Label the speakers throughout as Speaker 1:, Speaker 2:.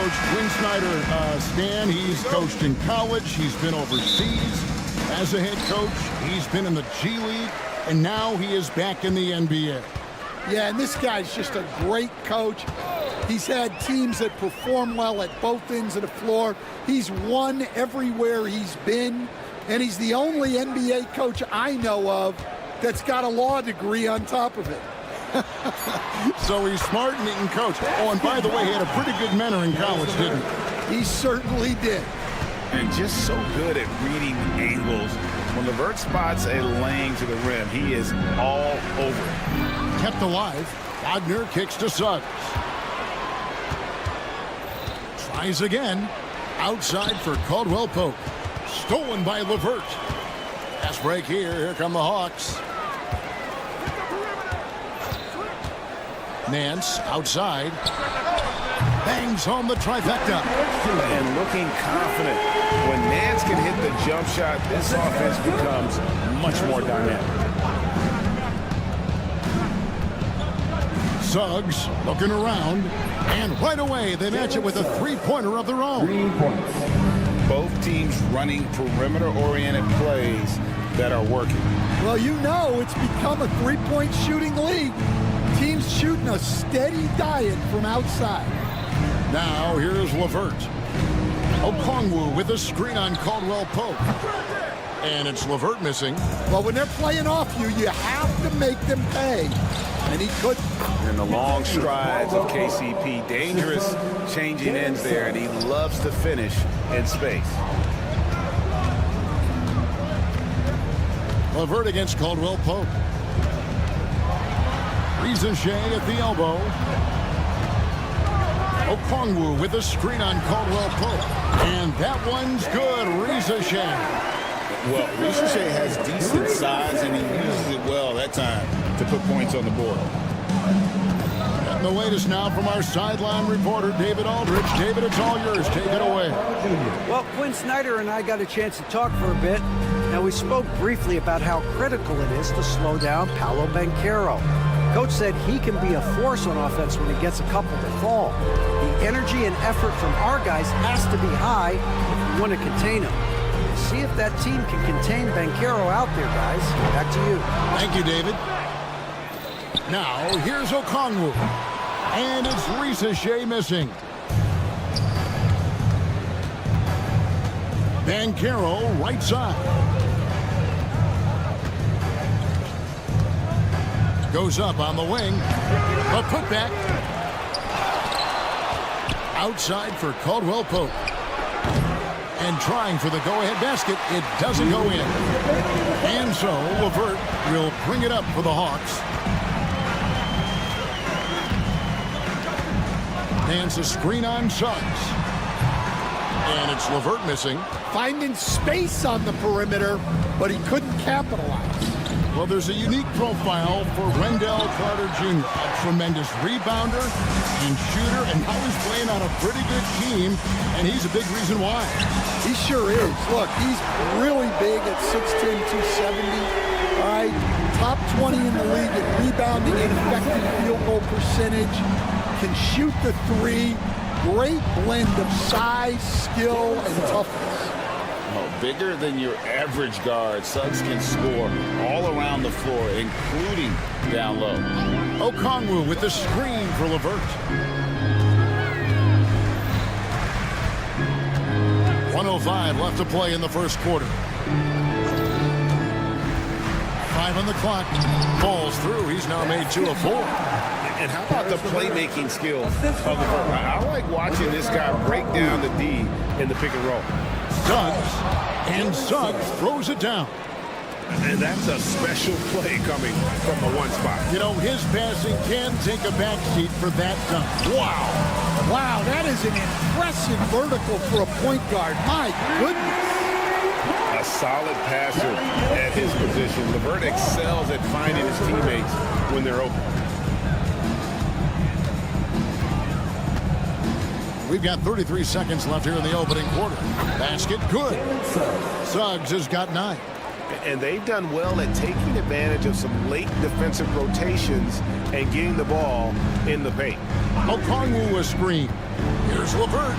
Speaker 1: Coach Quinn Snyder, Stan, he's coached in college. He's been overseas as a head coach. He's been in the G League, and now he is back in the NBA.
Speaker 2: Yeah, and this guy's just a great coach. He's had teams that perform well at both ends of the floor. He's won everywhere he's been, and he's the only NBA coach I know of that's got a law degree on top of it.
Speaker 1: So he's smart and he can coach. Oh, and by the way, he had a pretty good mentor in college, didn't he?
Speaker 2: He certainly did.
Speaker 3: And just so good at reading angles. When LeVert spots a lane to the rim, he is all over it.
Speaker 1: Kept alive. Wagner kicks to Suggs. Tries again. Outside for Caldwell Pope. Stolen by LeVert. Fast break here. Here come the Hawks. Nance outside. Bangs home the trifecta.
Speaker 3: And looking confident. When Nance can hit the jump shot, this offense becomes much more dynamic.
Speaker 1: Suggs looking around. And right away, they match it with a three-pointer of their own.
Speaker 4: 3 points.
Speaker 3: Both teams running perimeter-oriented plays that are working.
Speaker 2: Well, you know it's become a three-point shooting league. Teams shooting a steady diet from outside.
Speaker 1: Now here's LeVert. Okongwu with a screen on Caldwell Pope. And it's LeVert missing.
Speaker 2: Well, when they're playing off you, you have to make them pay. And he couldn't.
Speaker 3: And the long strides of KCP. Dangerous changing ends there, and he loves to finish in space.
Speaker 1: LeVert against Caldwell Pope. Reza Shea at the elbow. Okongwu with a screen on Caldwell Pope. And that one's good. Reza Shea.
Speaker 3: Well, Reza Shea has decent size, and he uses it well that time to put points on the board.
Speaker 1: And the latest now from our sideline reporter, David Aldridge. David, it's all yours. Take it away.
Speaker 5: Well, Quinn Snyder and I got a chance to talk for a bit. Now, we spoke briefly about how critical it is to slow down Paolo Banchero. Coach said he can be a force on offense when he gets a couple to fall. The energy and effort from our guys has to be high if we want to contain him. See if that team can contain Banchero out there, guys. Back to you.
Speaker 1: Thank you, David. Now, here's Okongwu. And it's Reza Shea missing. Banchero, right side. Goes up on the wing. A putback. Outside for Caldwell Pope. And trying for the go-ahead basket. It doesn't go in. And so LeVert will bring it up for the Hawks. Hands a screen on Suggs. And it's LeVert missing.
Speaker 2: Finding space on the perimeter, but he couldn't capitalize.
Speaker 1: Well, there's a unique profile for Wendell Carter Jr. A tremendous rebounder and shooter, and now he's playing on a pretty good team, and he's a big reason why.
Speaker 2: He sure is. Look, he's really big at 6'10", 270. All right, top 20 in the league at rebounding and effective field goal percentage. Can shoot the three. Great blend of size, skill, and toughness.
Speaker 3: Oh, bigger than your average guard. Suggs can score all around the floor, including down low.
Speaker 1: Okongwu with the screen for LeVert. 1:05 left to play in the first quarter. 5 on the clock. Falls through. He's now made 2 of 4.
Speaker 3: And how about the playmaking skills of LeVert? I like watching this guy break down the D in the pick and roll.
Speaker 1: Suggs throws it down.
Speaker 3: And that's a special play coming from the one spot.
Speaker 1: You know, his passing can take a backseat for that dunk. Wow.
Speaker 2: Wow, that is an impressive vertical for a point guard. My goodness.
Speaker 3: A solid passer at his position. LeVert excels at finding his teammates when they're open.
Speaker 1: We've got 33 seconds left here in the opening quarter. Basket, good. Suggs has got 9.
Speaker 3: And they've done well at taking advantage of some late defensive rotations and getting the ball in the paint.
Speaker 1: Okongwu a screen. Here's LeVert.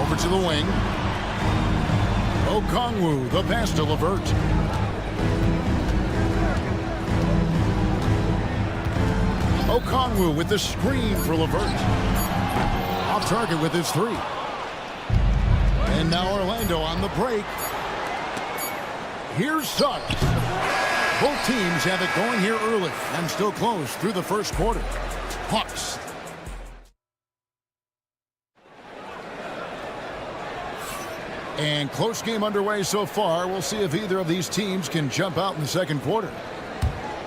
Speaker 1: Over to the wing. Okongwu, the pass to LeVert. Okongwu with the screen for LeVert. Off target with his three. And now Orlando on the break. Here's Suggs. Both teams have it going here early and still close through the first quarter. Hawks. And close game underway so far. We'll see if either of these teams can jump out in the second quarter.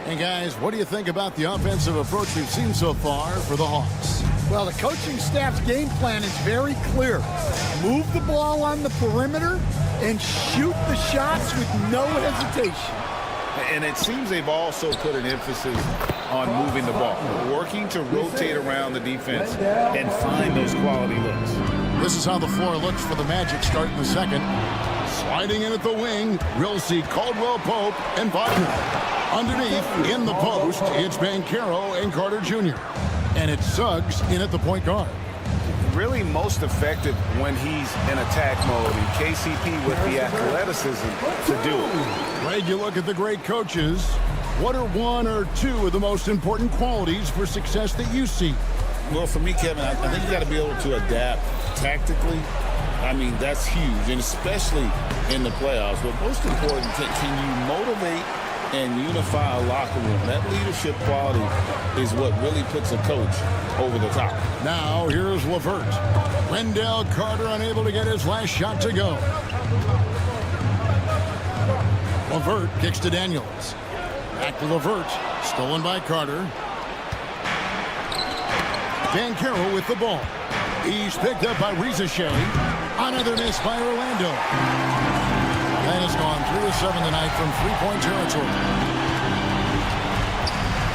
Speaker 1: And guys, what do you think about the offensive approach we've seen so far for the Hawks?
Speaker 2: Well, the coaching staff's game plan is very clear. Move the ball on the perimeter and shoot the shots with no hesitation.
Speaker 3: And it seems they've also put an emphasis on moving the ball, working to rotate around the defense and find those quality looks.
Speaker 1: This is how the floor looks for the Magic starting the second. Sliding in at the wing, we'll see Caldwell Pope and Wagner. Underneath, in the post, it's Banchero and Carter Jr. And it's Suggs in at the point guard.
Speaker 3: Really most effective when he's in attack mode, and KCP with the athleticism to do it.
Speaker 1: Greg, you look at the great coaches. What are one or two of the most important qualities for success that you see?
Speaker 3: Well, for me, Kevin, I think you got to be able to adapt tactically. I mean, that's huge, and especially in the playoffs. But most important, can you motivate and unify a locker room? That leadership quality is what really puts a coach over the top.
Speaker 1: Now, here's LeVert. Wendell Carter unable to get his last shot to go. LeVert kicks to Daniels. Back to LeVert. Stolen by Carter. Banchero with the ball. He's picked up by Rizachet. Another miss by Orlando. That has gone 3 of 7 tonight from three-point territory.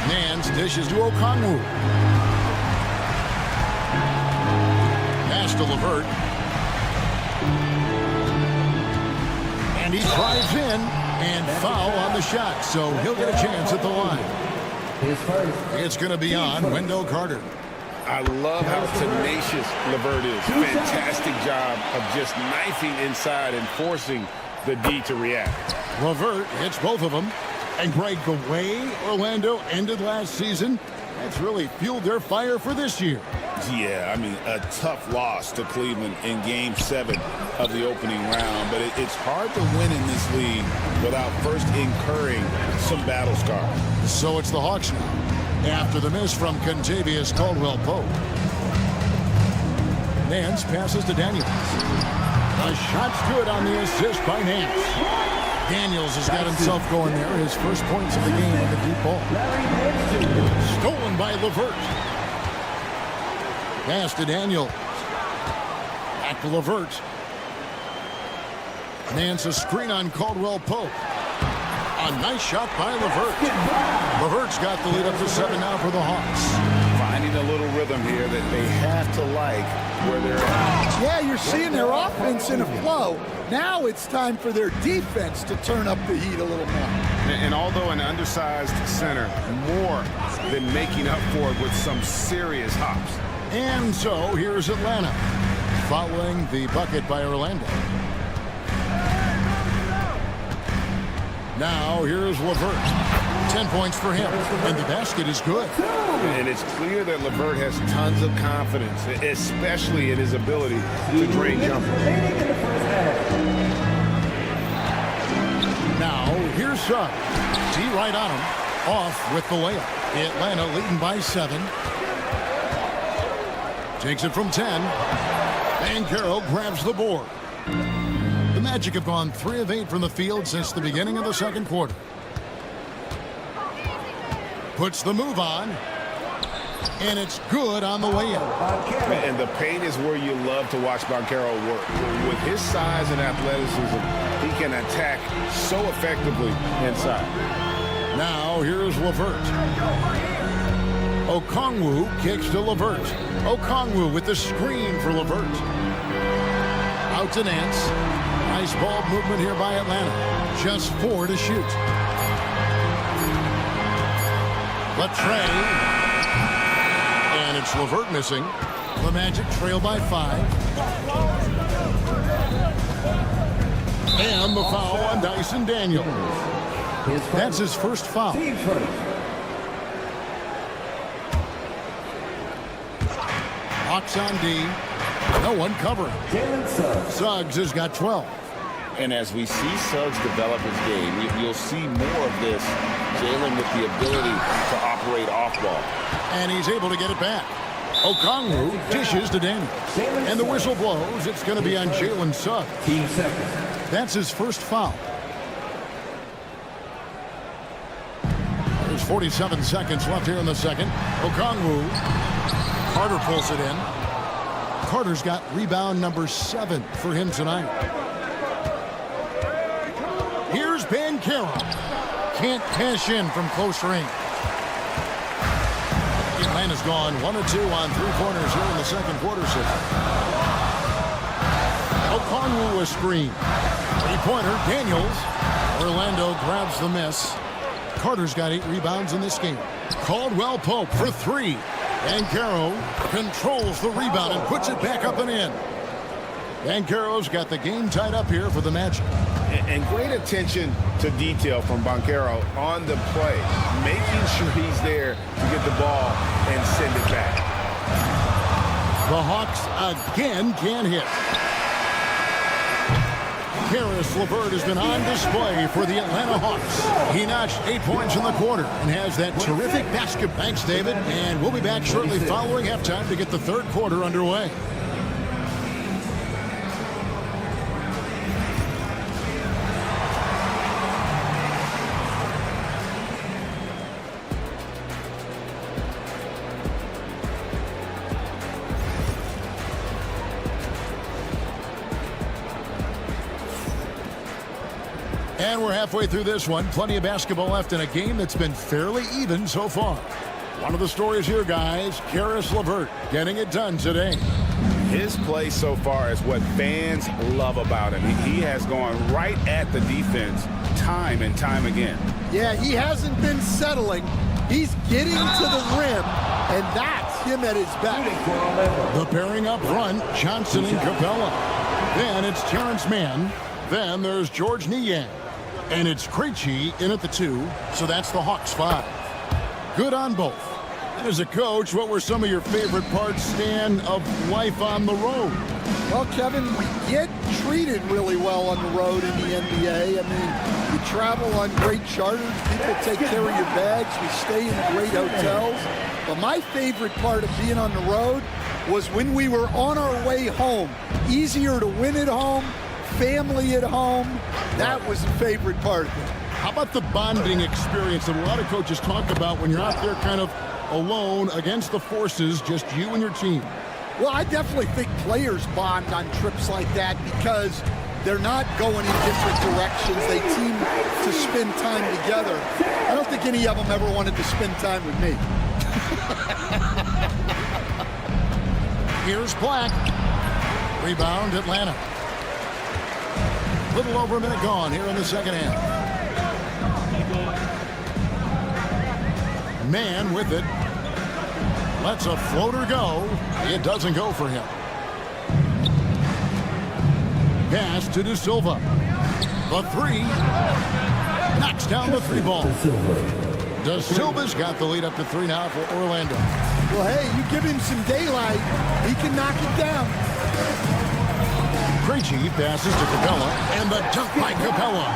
Speaker 1: Nance dishes to Okongwu. Pass to LeVert. And he drives in and foul on the shot, so he'll get a chance at the line. It's going to be on Wendell Carter.
Speaker 3: I love how tenacious LeVert is. Fantastic job of just knifing inside and forcing the D to react.
Speaker 1: LeVert hits both of them. And Greg, the way Orlando ended last season, that's really fueled their fire for this year.
Speaker 3: Yeah, I mean, a tough loss to Cleveland in Game 7 of the opening round. But it's hard to win in this league without first incurring some battle scars.
Speaker 1: So it's the Hawks now, after the miss from Contavious Caldwell Pope. Nance passes to Daniels. The shot's good on the assist by Nance. Daniels has got himself going there. His first points of the game on the deep ball. Stolen by LeVert. Pass to Daniels. Back to LeVert. Nance a screen on Caldwell Pope. A nice shot by LeVert. LeVert's got the lead up to 7 now for the Hawks.
Speaker 3: Finding a little rhythm here that they have to like where they're at.
Speaker 2: Yeah, you're seeing their offense in a flow. Now it's time for their defense to turn up the heat a little more.
Speaker 3: And although an undersized center, more than making up for it with some serious hops.
Speaker 1: And so here's Atlanta, following the bucket by Orlando. Now here's LeVert. 10 points for him, and the basket is good.
Speaker 3: And it's clear that LeVert has tons of confidence, especially in his ability to drain jumpers.
Speaker 1: Now here's Suggs. D right on him, off with the layup. Atlanta leading by 7. Takes it from 10. Banchero grabs the board. The Magic have gone 3 of 8 from the field since the beginning of the second quarter. Puts the move on. And it's good on the way in.
Speaker 3: And the paint is where you love to watch Banchero work. With his size and athleticism, he can attack so effectively inside.
Speaker 1: Now here's LeVert. Okongwu kicks to LeVert. Okongwu with the screen for LeVert. Out to Nance. Nice ball movement here by Atlanta. Just 4 to shoot. Latrey. And it's LeVert missing. The Magic trail by 5. And the foul on Dyson Daniels. That's his first foul. Hawks on D. No one covering. Suggs has got 12.
Speaker 3: And as we see Suggs develop his game, you'll see more of this. Jalen with the ability to operate off ball.
Speaker 1: And he's able to get it back. Okongwu dishes to Daniels. And the whistle blows. It's going to be on Jalen Suggs. That's his first foul. There's 47 seconds left here in the second. Okongwu. Carter pulls it in. Carter's got rebound number 7 for him tonight. Here's Banchero. Can't cash in from close range. Atlanta's gone 1 of 2 on 3-pointers here in the second quarter. Okongwu a screen. 3-pointer, Daniels. Orlando grabs the miss. Carter's got 8 rebounds in this game. Caldwell Pope for 3. Banchero controls the rebound and puts it back up and in. Banchero's got the game tied up here for the Magic.
Speaker 3: And great attention to detail from Banchero on the play, making sure he's there to get the ball and send it back.
Speaker 1: The Hawks again can't hit. Caris LeVert has been on display for the Atlanta Hawks. He notched 8 points in the quarter and has that terrific basket. Thanks, David. And we'll be back shortly following halftime to get the third quarter underway. And we're halfway through this one. Plenty of basketball left in a game that's been fairly even so far. One of the stories here, guys, Caris LeVert getting it done today.
Speaker 3: His play so far is what fans love about him. He has gone right at the defense time and time again.
Speaker 2: Yeah, he hasn't been settling. He's getting to the rim, and that's him at his best.
Speaker 1: The pairing up front, Johnson and Capella. Then it's Terrence Mann. Then there's George Niang. And it's Krejci in at the 2, so that's the Hawks 5. Good on both. And as a coach, what were some of your favorite parts, Stan, of life on the road?
Speaker 2: Well, Kevin, we get treated really well on the road in the NBA. I mean, you travel on great charters. People take care of your bags. We stay in great hotels. But my favorite part of being on the road was when we were on our way home. Easier to win at home. Family at home. That was the favorite part of it.
Speaker 1: How about the bonding experience that a lot of coaches talk about when you're out there kind of alone against the forces, just you and your team?
Speaker 2: Well, I definitely think players bond on trips like that because they're not going in different directions. They team to spend time together. I don't think any of them ever wanted to spend time with me.
Speaker 1: Here's Black. Rebound, Atlanta. Little over a minute gone here in the second half. Mann with it. Lets a floater go. It doesn't go for him. Pass to De Silva. The 3. Knocks down the 3 ball. De Silva's got the lead up to 3 now for Orlando.
Speaker 2: Well, hey, you give him some daylight, he can knock it down.
Speaker 1: Krejci passes to Capella, and the dunk by Capella.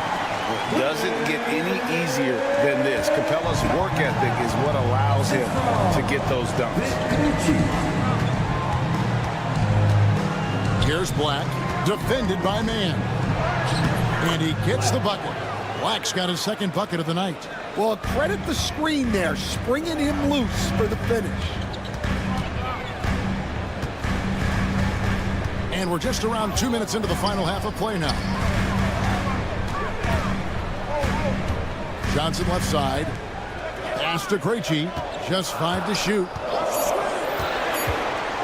Speaker 3: Doesn't get any easier than this. Capella's work ethic is what allows him to get those dunks.
Speaker 1: Here's Black, defended by Mann. And he gets the bucket. Black's got his second bucket of the night.
Speaker 2: Well, credit the screen there, springing him loose for the finish.
Speaker 1: And we're just around 2 minutes into the final half of play now. Johnson left side. Pass to Krejci. Just 5 to shoot.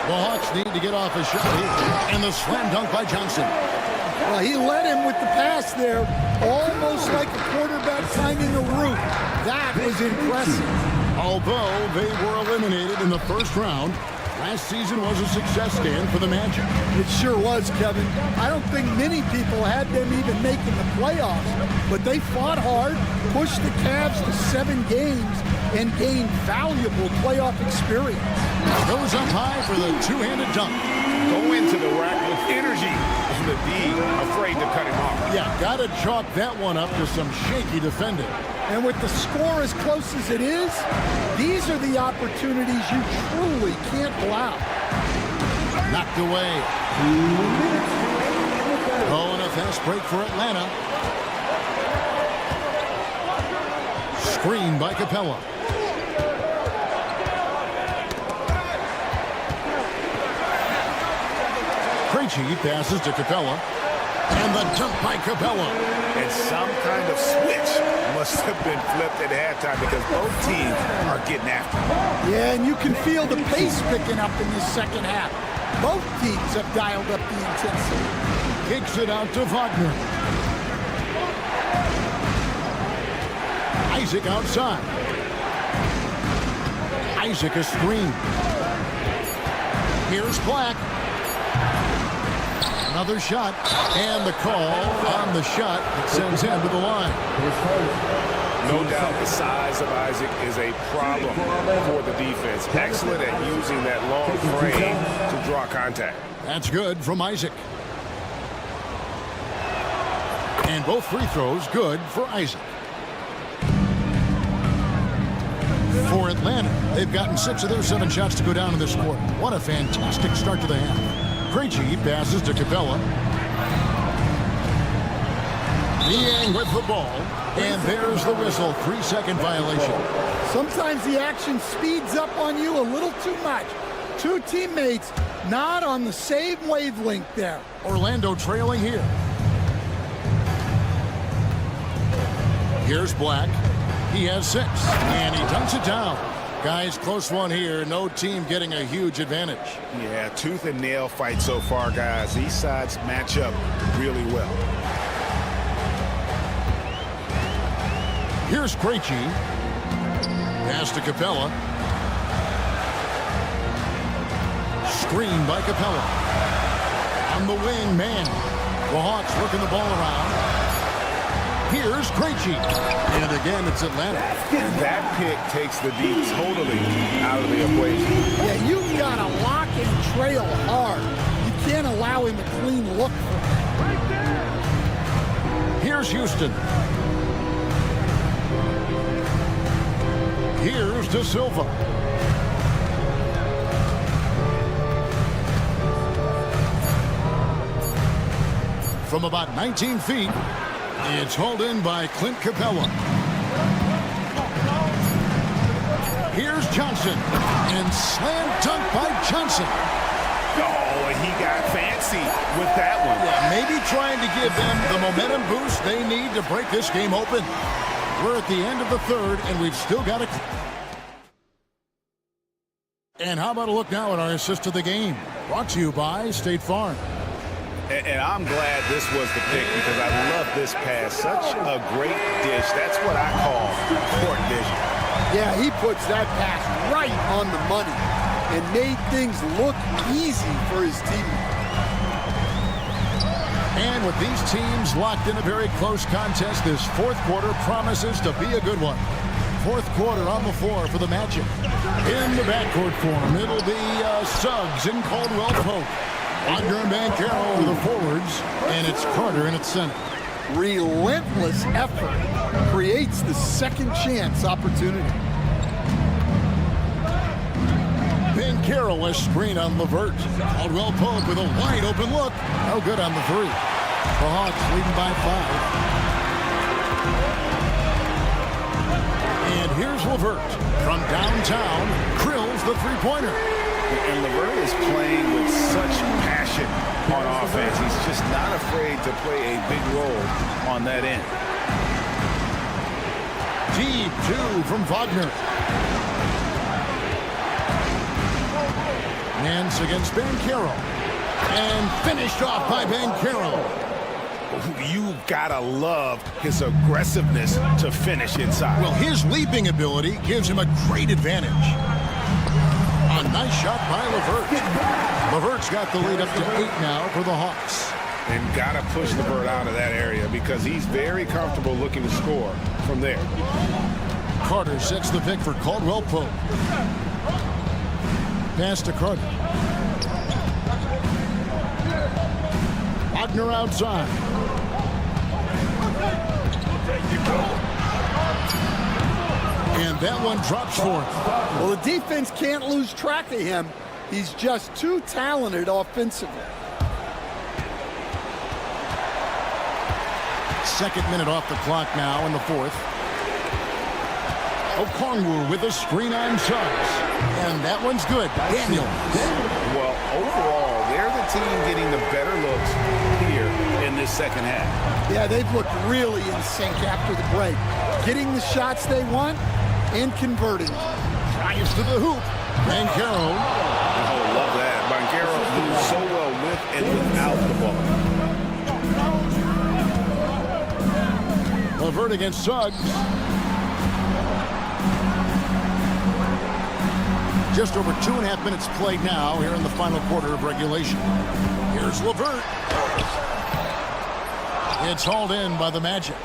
Speaker 1: The Hawks need to get off a shot here. And the slam dunk by Johnson.
Speaker 2: Well, he led him with the pass there, almost like a quarterback finding a route. That was impressive.
Speaker 1: Although they were eliminated in the first round, last season was a success stand for the Magic.
Speaker 2: It sure was, Kevin. I don't think many people had them even making the playoffs, but they fought hard, pushed the Cavs to 7 games, and gained valuable playoff experience.
Speaker 1: Goes up high for the two-handed dunk.
Speaker 4: Go into the rack with energy and the D afraid to cut him off.
Speaker 1: Yeah, got to chalk that one up to some shaky defending.
Speaker 2: And with the score as close as it is, these are the opportunities you truly can't allow.
Speaker 1: Knocked away. Oh, and a fast break for Atlanta. Screen by Capella. Krejci passes to Capella. And the dunk by Capella.
Speaker 4: And some kind of switch must have been flipped at halftime because both teams are getting after it.
Speaker 2: Yeah, and you can feel the pace picking up in this second half. Both teams have dialed up the intensity.
Speaker 1: Kicks it out to Wagner. Isaac outside. Isaac a screen. Here's Black. Another shot, and the call on the shot that sends him to the line.
Speaker 4: No doubt the size of Isaac is a problem for the defense. Excellent at using that long frame to draw contact.
Speaker 1: That's good from Isaac. And both free throws good for Isaac. For Atlanta, they've gotten 6 of their 7 shots to go down in this quarter. What a fantastic start to the half. Krejci passes to Capella. Niang with the ball. And there's the whistle. 3-second violation.
Speaker 2: Sometimes the action speeds up on you a little too much. 2 teammates not on the same wavelength there.
Speaker 1: Orlando trailing here. Here's Black. He has 6. And he dunks it down. Guys, close one here. No team getting a huge advantage.
Speaker 4: Yeah, tooth and nail fight so far, guys. These sides match up really well.
Speaker 1: Here's Krejci. Pass to Capella. Screen by Capella. On the wing, man. The Hawks working the ball around. Here's Krejci. And again, it's Atlanta.
Speaker 4: And that pick takes the D totally out of the equation.
Speaker 2: Yeah, you've got to lock and trail hard. You can't allow him a clean look.
Speaker 1: Right there. Here's Houston. Here's De Silva. From about 19 feet, it's hauled in by Clint Capella. Here's Johnson. And slam dunk by Johnson.
Speaker 4: Oh, and he got fancy with that one.
Speaker 1: Yeah, maybe trying to give them the momentum boost they need to break this game open. We're at the end of the third, and we've still got a... And how about a look now at our assist of the game? Brought to you by State Farm.
Speaker 4: And I'm glad this was the pick because I love this pass. Such a great dish. That's what I call court vision.
Speaker 2: Yeah, he puts that pass right on the money and made things look easy for his team.
Speaker 1: And with these teams locked in a very close contest, this fourth quarter promises to be a good one. Fourth quarter on the floor for the Magic. In the backcourt form, it'll be Suggs and Caldwell Pope. Wagner and Banchero are the forwards, and it's Carter in its center.
Speaker 2: Relentless effort creates the second chance opportunity.
Speaker 1: Banchero a screen on LeVert. Caldwell Pope with a wide open look. No good on the 3. The Hawks leading by 5. And here's LeVert from downtown. Drills the three-pointer.
Speaker 4: And LeVert is playing with such passion on offense. He's just not afraid to play a big role on that end.
Speaker 1: Deep 2 from Wagner. Nance against Banchero. And finished off by Banchero.
Speaker 4: You gotta love his aggressiveness to finish inside.
Speaker 1: Well, his leaping ability gives him a great advantage. A nice shot by LeVert. LeVert's got the lead up to 8 now for the Hawks.
Speaker 4: And gotta push LeVert out of that area because he's very comfortable looking to score from there.
Speaker 1: Carter sets the pick for Caldwell Pope. Pass to Carter. Wagner outside. And that one drops for him.
Speaker 2: Well, the defense can't lose track of him. He's just too talented offensively.
Speaker 1: Second minute off the clock now in the fourth. Okongwu with a screen on Suggs. And that one's good. Daniels.
Speaker 4: Well, overall, they're the team getting the better looks here in this second half.
Speaker 2: Yeah, they've looked really in sync after the break. Getting the shots they want and converting.
Speaker 1: Drives to the hoop. Banchero.
Speaker 4: Oh, love that. Banchero moves so well with and without the ball.
Speaker 1: LeVert against Suggs. Just over 2.5 minutes played now here in the final quarter of regulation. Here's LeVert. It's hauled in by the Magic.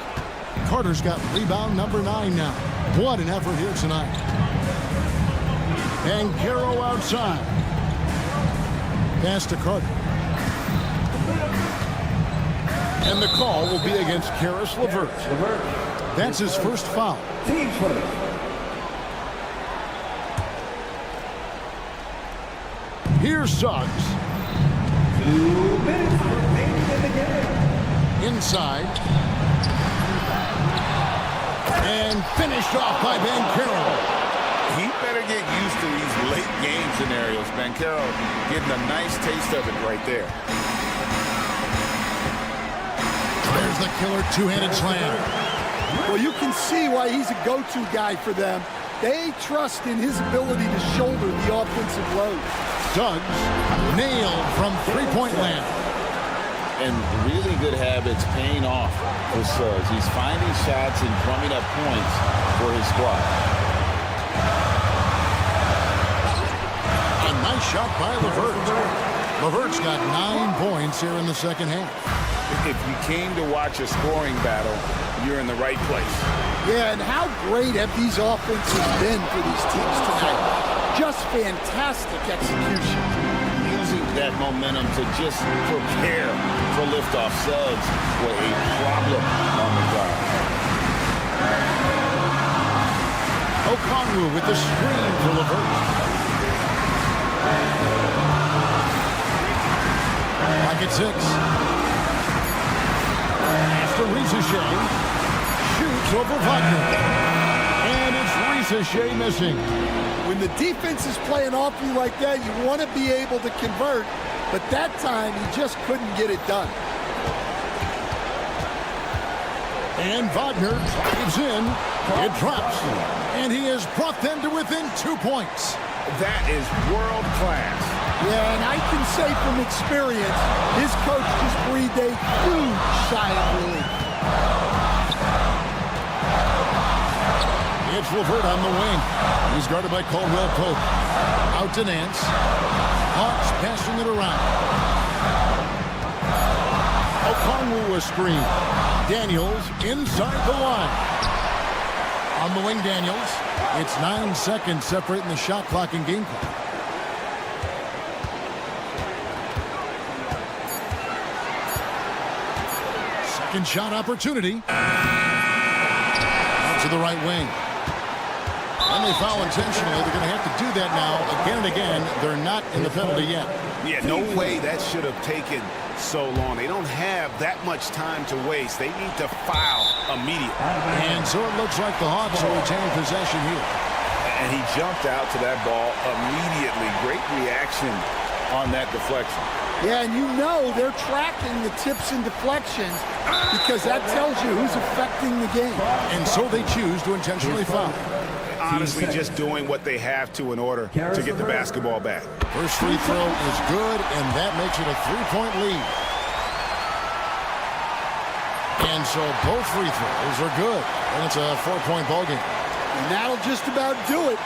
Speaker 1: Carter's got rebound number 9 now. What an effort here tonight. Banchero outside. Pass to Carter. And the call will be against Karis LeVert. That's his first foul.
Speaker 6: Team first.
Speaker 1: Here's Suggs.
Speaker 6: 2 minutes remaining in the game.
Speaker 1: Inside. And finished off by Banchero.
Speaker 3: He better get used to these late game scenarios. Banchero getting a nice taste of it right there.
Speaker 1: There's the killer two-handed slam.
Speaker 2: Well, you can see why he's a go-to guy for them. They trust in his ability to shoulder the offensive load.
Speaker 1: Suggs nailed from three-point land.
Speaker 3: And really good habits paying off for Suggs. He's finding shots and drumming up points for his squad.
Speaker 1: A nice shot by LeVert. LeVert's got 9 points here in the second half.
Speaker 4: If you came to watch a scoring battle, you're in the right place.
Speaker 2: Yeah, and how great have these offenses been for these teams tonight? Just fantastic execution.
Speaker 3: Using that momentum to just prepare for liftoff. Suggs with a problem on the drive.
Speaker 1: Okongwu with the screen for LeVert. Back at 6. After Ricochet, shoots over Wagner. And it's Ricochet missing.
Speaker 2: When the defense is playing off you like that, you want to be able to convert, but that time he just couldn't get it done.
Speaker 1: And Wagner drives in. It drops. And he has brought them to within 2 points.
Speaker 4: That is world class.
Speaker 2: Yeah, and I can say from experience, his coach just breathed a huge sigh of relief.
Speaker 1: It's LeVert on the wing. He's guarded by Caldwell Pope. Out to Nance. Hawks passing it around. Okongwu a screen. Daniels inside the line. On the wing, Daniels. It's 9 seconds separating the shot clock and game clock. Second shot opportunity. Out to the right wing. And they foul intentionally. They're going to have to do that now again and again. They're not in the penalty yet.
Speaker 4: Yeah, no way that should have taken so long. They don't have that much time to waste. They need to foul immediately.
Speaker 1: And so it looks like the Hawks will retain possession here.
Speaker 4: And he jumped out to that ball immediately. Great reaction on that deflection.
Speaker 2: Yeah, and you know they're tracking the tips and deflections because that tells you who's affecting the game.
Speaker 1: And so they choose to intentionally foul.
Speaker 4: Honestly, just doing what they have to in order to get the basketball back.
Speaker 1: First free throw is good, and that makes it a 3-point lead. And so both free throws are good. And it's a 4-point ball game.
Speaker 2: And that'll just about do it.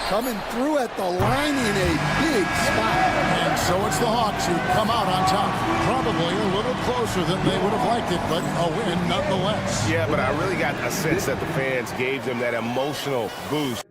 Speaker 2: Coming through at the line in a big spot.
Speaker 1: And so it's the Hawks who come out on top. Probably a little closer than they would have liked it, but a win nonetheless.
Speaker 4: Yeah, but I really got a sense that the fans gave them that emotional boost.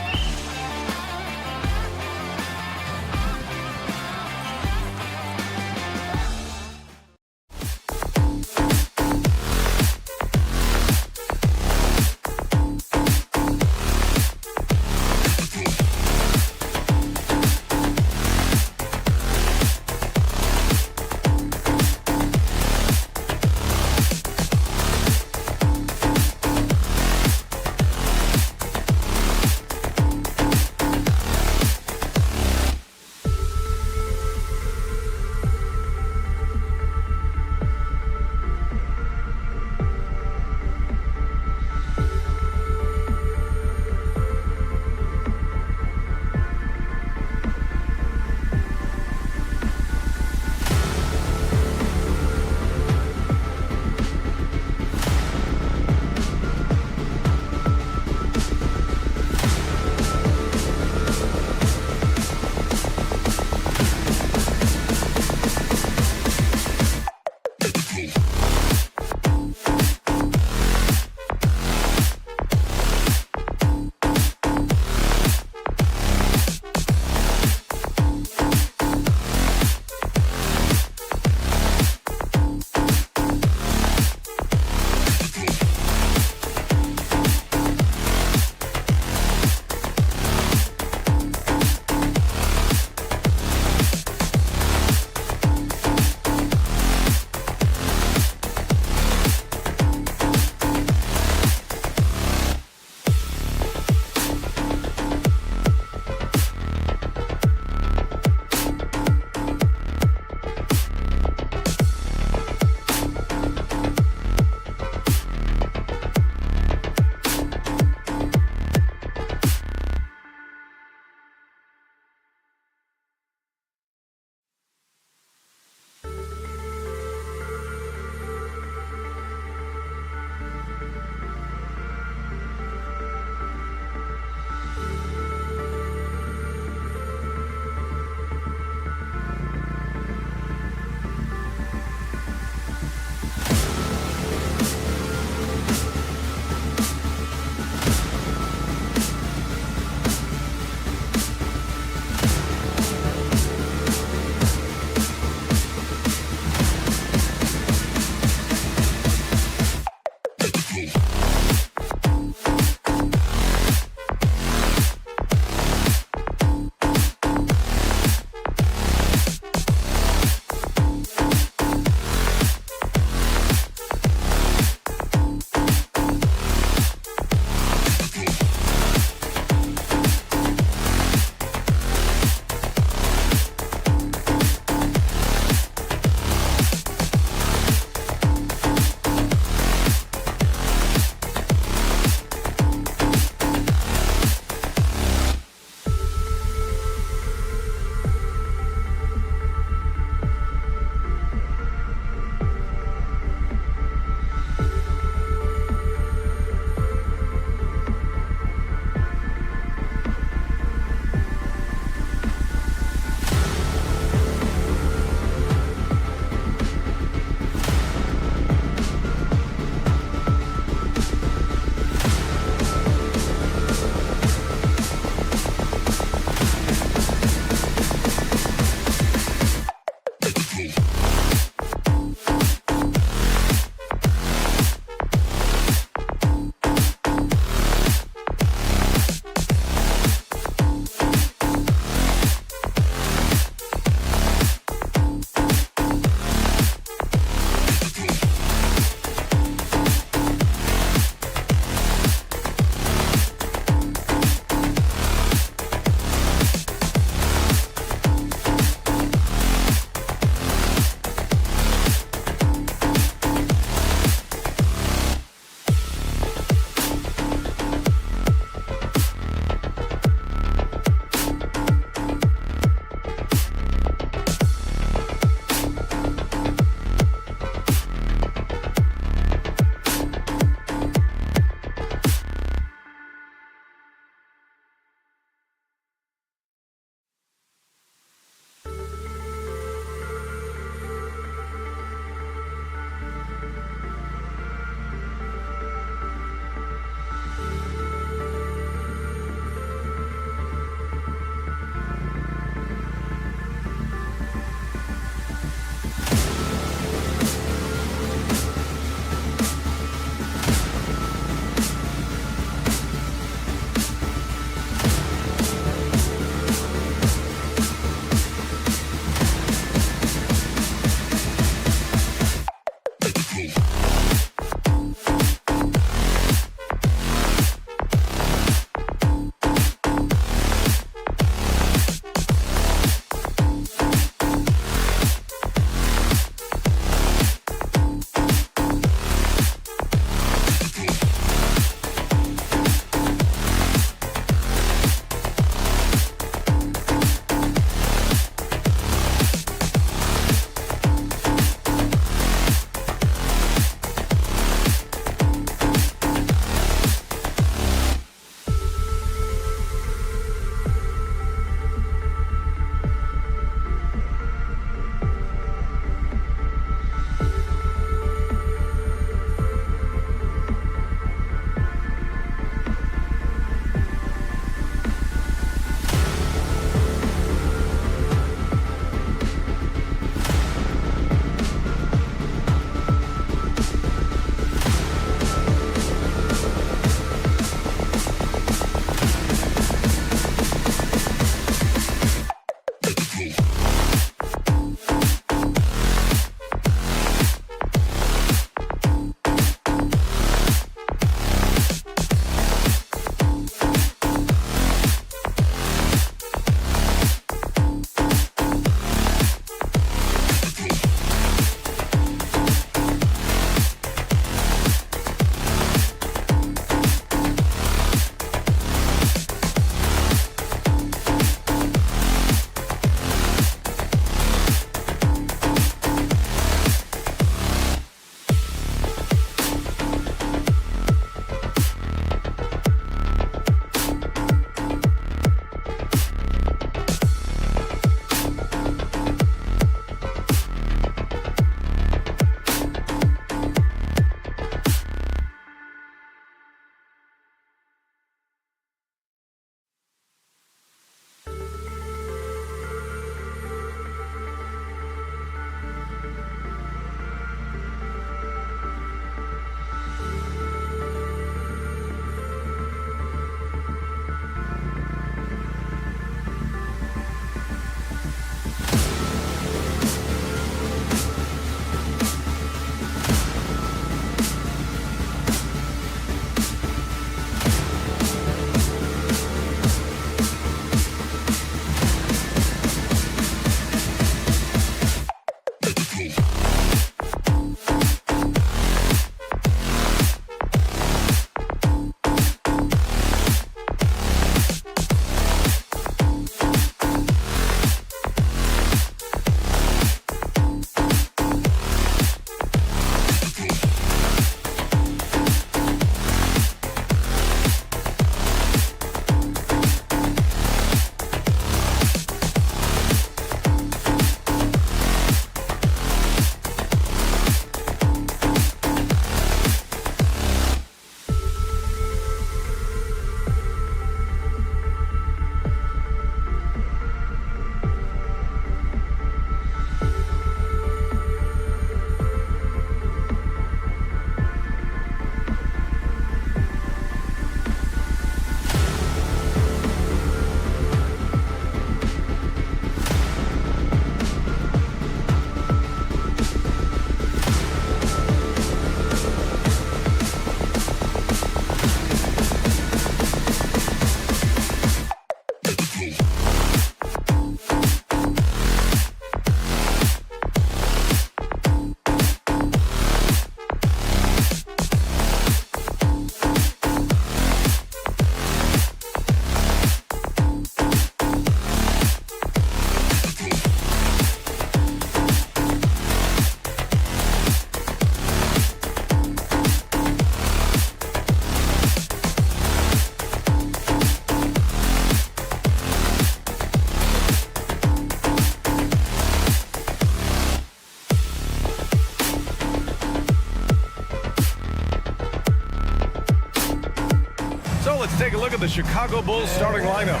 Speaker 4: let's take a look at the Chicago Bulls starting lineup.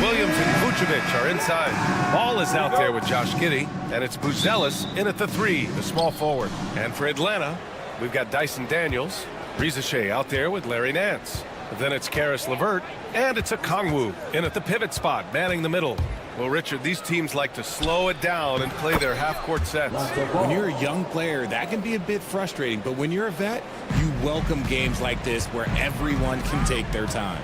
Speaker 4: Williams and Vucevic are inside. Ball is out there with Josh Giddey, and it's Buzelis in at the 3, the small forward. And for Atlanta, we've got Dyson Daniels, Rizachet out there with Larry Nance. Then it's Karis LeVert, and it's Okongwu in at the pivot spot, manning the middle. Well, Richard, these teams like to slow it down and play their half-court sets.
Speaker 7: When you're a young player, that can be a bit frustrating, but when you're a vet, you welcome games like this where everyone can take their time.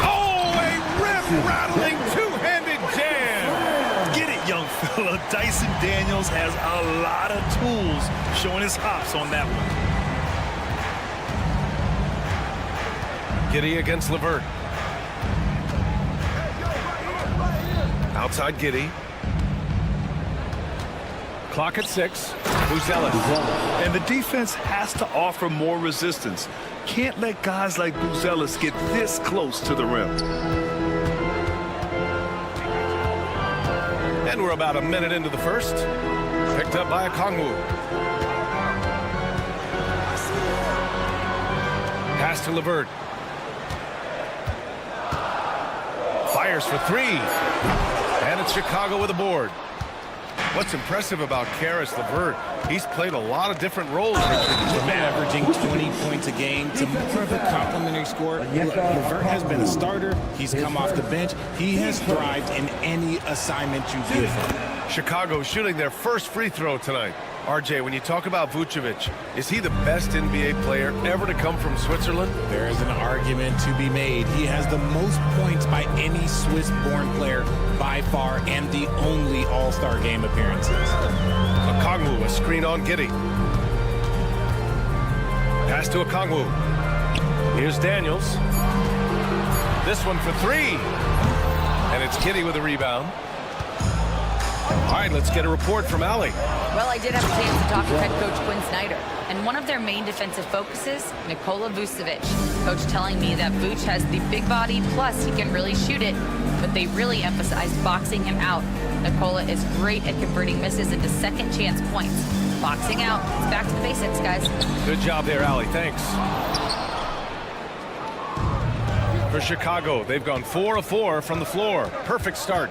Speaker 4: Oh, a rim-rattling two-handed jam!
Speaker 8: Get it, young fella. Dyson Daniels has a lot of tools, showing his hops on that one.
Speaker 4: Giddey against LeVert. Outside Giddey. Clock at 6. Buzelis.
Speaker 8: And the defense has to offer more resistance. Can't let guys like Buzelis get this close to the rim.
Speaker 4: And we're about a minute into the first. Picked up by Okongwu. Pass to LeVert. Fires for 3. And it's Chicago with a board. What's impressive about Karis LeVert, he's played a lot of different roles.
Speaker 7: From averaging 20 points a game to more of a complimentary score. LeVert has been a starter. He's come off the bench. He has thrived in any assignment you give him.
Speaker 4: Chicago shooting their first free throw tonight. RJ, when you talk about Vucevic, is he the best NBA player ever to come from Switzerland?
Speaker 7: There is an argument to be made. He has the most points by any Swiss-born player by far and the only All-Star game appearances.
Speaker 4: Okongwu, a screen on Giddey. Pass to Okongwu. Here's Daniels. This one for 3. And it's Giddey with a rebound. All right, let's get a report from Allie.
Speaker 9: Well, I did have a chance to talk to head coach Quinn Snyder, and one of their main defensive focuses, Nikola Vucevic. Coach telling me that Vuce has the big body, plus he can really shoot it, but they really emphasized boxing him out. Nikola is great at converting misses into second chance points. Boxing out, it's back to the basics, guys.
Speaker 4: Good job there, Allie. Thanks. For Chicago, they've gone 4 of 4 from the floor. Perfect start.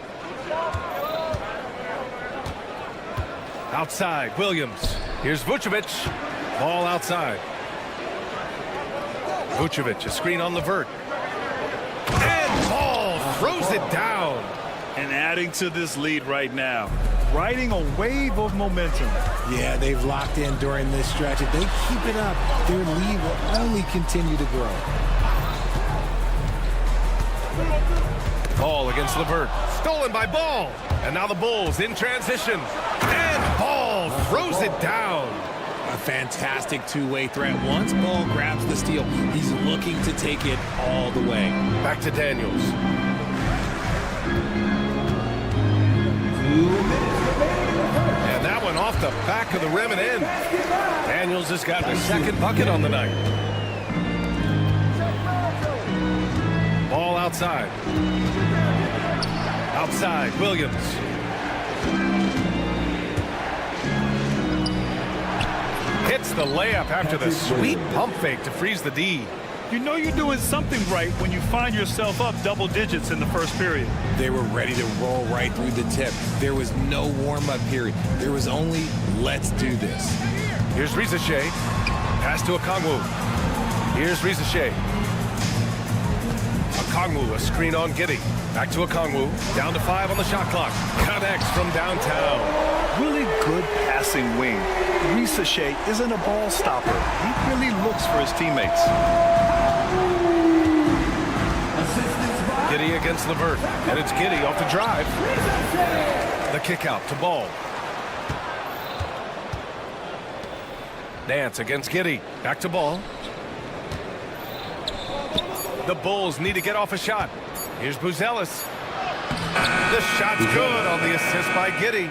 Speaker 4: Outside, Williams. Here's Vucevic. Ball outside. Vucevic, a screen on LeVert. And Ball throws it down.
Speaker 8: And adding to this lead right now, riding a wave of momentum.
Speaker 7: Yeah, they've locked in during this stretch. If they keep it up, their lead will only continue to grow.
Speaker 4: Ball against LeVert. Stolen by Ball. And now the Bulls in transition. And Ball throws it down.
Speaker 7: A fantastic two-way threat. Once Ball grabs the steal, he's looking to take it all the way.
Speaker 4: Back to Daniels.
Speaker 6: 2 minutes remaining.
Speaker 4: And that one off the back of the rim and in. Daniels has got the second bucket on the night. Ball outside. Outside, Williams. Hits the layup after the sweet pump fake to freeze the D.
Speaker 8: You know you're doing something right when you find yourself up double digits in the first period.
Speaker 7: They were ready to roll right through the tip. There was no warm-up period. There was only, let's do this.
Speaker 4: Here's Rizachet. Pass to Okongwu. Here's Rizachet. Okongwu, a screen on Giddey. Back to Okongwu. Down to 5 on the shot clock. Connects from downtown.
Speaker 8: Really good passing wing. Rizachet isn't a ball stopper. He really looks for his teammates.
Speaker 4: Giddey against LeVert. And it's Giddey off the drive. The kick out to Ball. Nance against Giddey. Back to Ball. The Bulls need to get off a shot. Here's Buzelis. The shot's good on the assist by Giddey.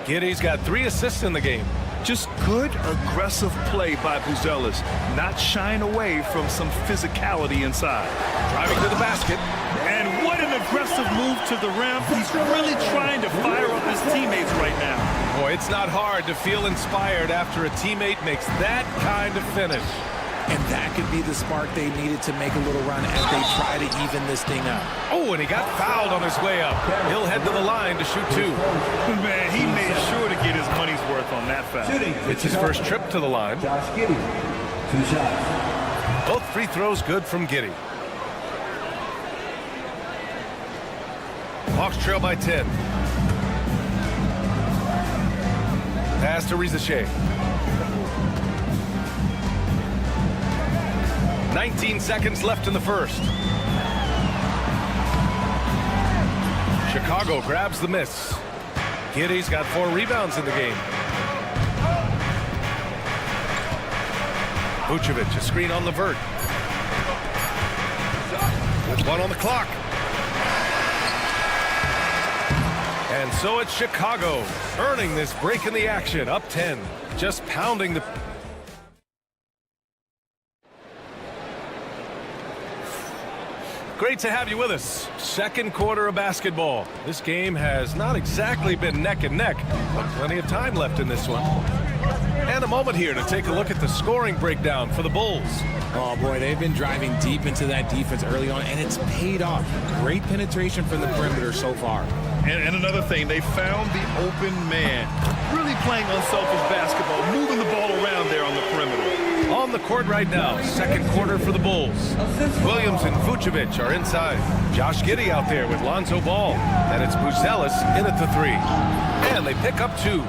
Speaker 4: Giddey's got 3 assists in the game.
Speaker 8: Just good, aggressive play by Buzelis, not shying away from some physicality inside.
Speaker 4: Driving to the basket.
Speaker 8: And what an aggressive move to the rim. He's really trying to fire up his teammates right now.
Speaker 4: Boy, it's not hard to feel inspired after a teammate makes that kind of finish.
Speaker 7: And that could be the spark they needed to make a little run as they try to even this thing up.
Speaker 4: Oh, and he got fouled on his way up. He'll head to the line to shoot 2.
Speaker 8: Man, he made sure to get his money's worth on that foul.
Speaker 4: It's his first trip to the line.
Speaker 6: Josh Giddey, 2 shots.
Speaker 4: Both free throws good from Giddey. Hawks trail by 10. Pass to Rizachet. 19 seconds left in the first. Chicago grabs the miss. Giddey's got 4 rebounds in the game. Vucevic, a screen on Levert. With 1 on the clock. And so it's Chicago earning this break in the action, up 10, just pounding the... Great to have you with us. Second quarter of basketball. This game has not exactly been neck and neck, but plenty of time left in this one. And a moment here to take a look at the scoring breakdown for the Bulls.
Speaker 7: Oh, boy, they've been driving deep into that defense early on, and it's paid off. Great penetration from the perimeter so far.
Speaker 8: And another thing, they found the open man. Really playing unselfish basketball, moving the ball around there on the perimeter.
Speaker 4: On the court right now, second quarter for the Bulls. Williams and Vucevic are inside. Josh Giddey out there with Lonzo Ball. And it's Buzelis in at the 3. And they pick up 2.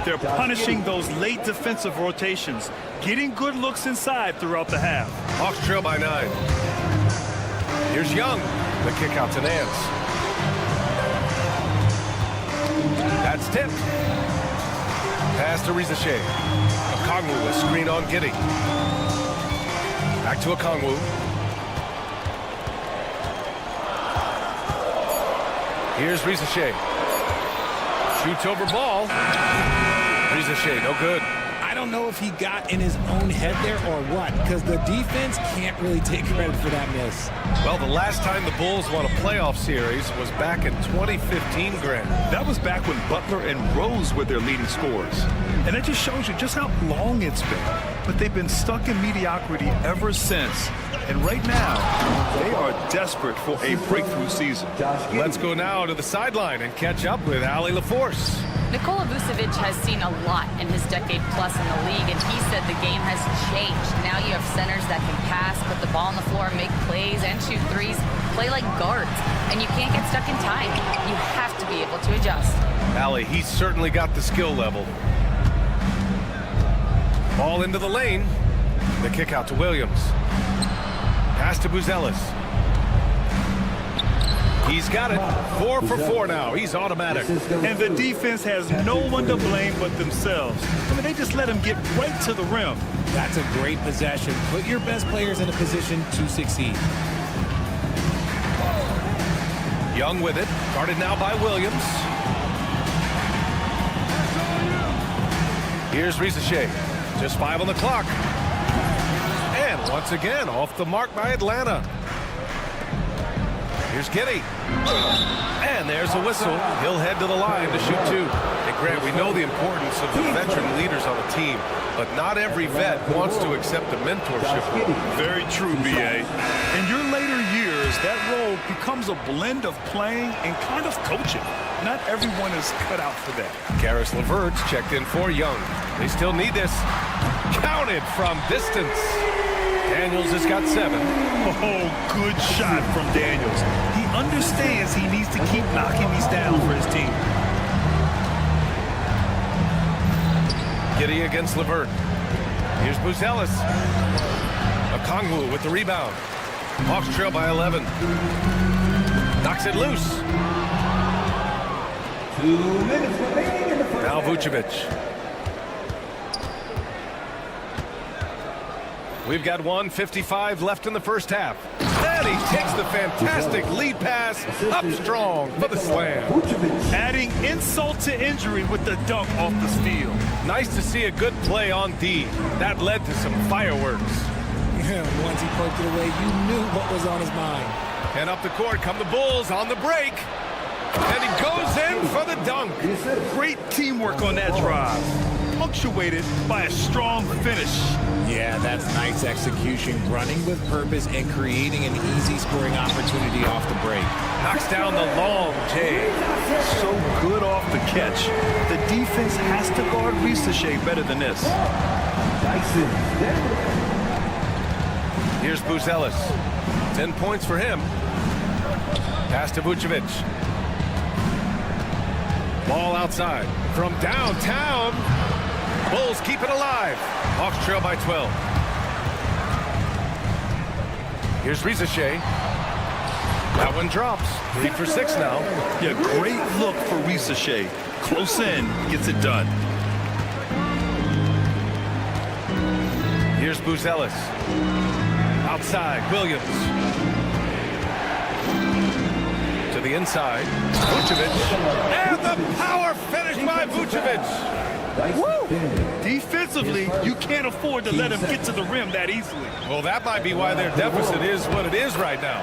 Speaker 8: They're punishing those late defensive rotations, getting good looks inside throughout the half.
Speaker 4: Hawks trail by 9. Here's Young. The kick out to Nance. That's tipped. Pass to Rizachet. Okongwu, a screen on Giddey. Back to Okongwu. Here's Rizachet. Shoots over ball. Rizachet, no good.
Speaker 7: I don't know if he got in his own head there or what, because the defense can't really take credit for that miss.
Speaker 4: Well, the last time the Bulls won a playoff series was back in 2015, Grant.
Speaker 8: That was back when Butler and Rose were their leading scorers. And that just shows you just how long it's been. But they've been stuck in mediocrity ever since. And right now, they are desperate for a breakthrough season.
Speaker 4: Let's go now to the sideline and catch up with Allie LaForce.
Speaker 9: Nikola Vucevic has seen a lot in his decade plus in the league, and he said the game has changed. Now you have centers that can pass, put the ball on the floor, make plays, and shoot threes, play like guards, and you can't get stuck in time. You have to be able to adjust.
Speaker 4: Allie, he's certainly got the skill level. Ball into the lane. The kick out to Williams. Pass to Buzelis. He's got it. 4 for 4 now. He's automatic.
Speaker 8: And the defense has no one to blame but themselves. I mean, they just let him get right to the rim.
Speaker 7: That's a great possession. Put your best players in a position to succeed.
Speaker 4: Young with it. Guarded now by Williams. Here's Rizachet. Just 5 on the clock. And once again, off the mark by Atlanta. Here's Giddey. And there's a whistle. He'll head to the line to shoot 2. And Grant, we know the importance of the veteran leaders on the team, but not every vet wants to accept a mentorship role.
Speaker 8: Very true, B.A. In your later years, that role becomes a blend of playing and kind of coaching. Not everyone is cut out for that.
Speaker 4: Karis LeVert's checked in for Young. They still need this. Counted from distance. Daniels has got 7.
Speaker 8: Oh, good shot from Daniels. He understands he needs to keep knocking these down for his team.
Speaker 4: Giddey against LeVert. Here's Buzelis. Okongwu with the rebound. Hawks trail by 11. Knocks it loose.
Speaker 6: 2 minutes remaining in the first.
Speaker 4: Now Vucevic. We've got 1:55 left in the first half. And he takes the fantastic lead pass up strong for the slam.
Speaker 8: Adding insult to injury with the dunk off the steal.
Speaker 4: Nice to see a good play on D. That led to some fireworks.
Speaker 7: Once he poked it away, you knew what was on his mind.
Speaker 4: And up the court come the Bulls on the break. And he goes in for the dunk.
Speaker 8: Great teamwork on that drive. punctuated by a strong finish.
Speaker 7: Yeah, that's nice execution, running with purpose and creating an easy scoring opportunity off the break.
Speaker 4: Knocks down the long J.
Speaker 8: So good off the catch. The defense has to guard Risache better than this.
Speaker 4: Here's Buzelis. 10 points for him. Pass to Vucevic. Ball outside. From downtown. Bulls keep it alive. Hawks trail by 12. Here's Risache. That one drops. 3 for 6 now.
Speaker 8: Yeah, great look for Risache. Close in, gets it done.
Speaker 4: Here's Buzelis. Outside, Williams. To the inside. Vucevic. And the power finish by Vucevic.
Speaker 8: Woo! Defensively, you can't afford to let him get to the rim that easily.
Speaker 4: Well, that might be why their deficit is what it is right now.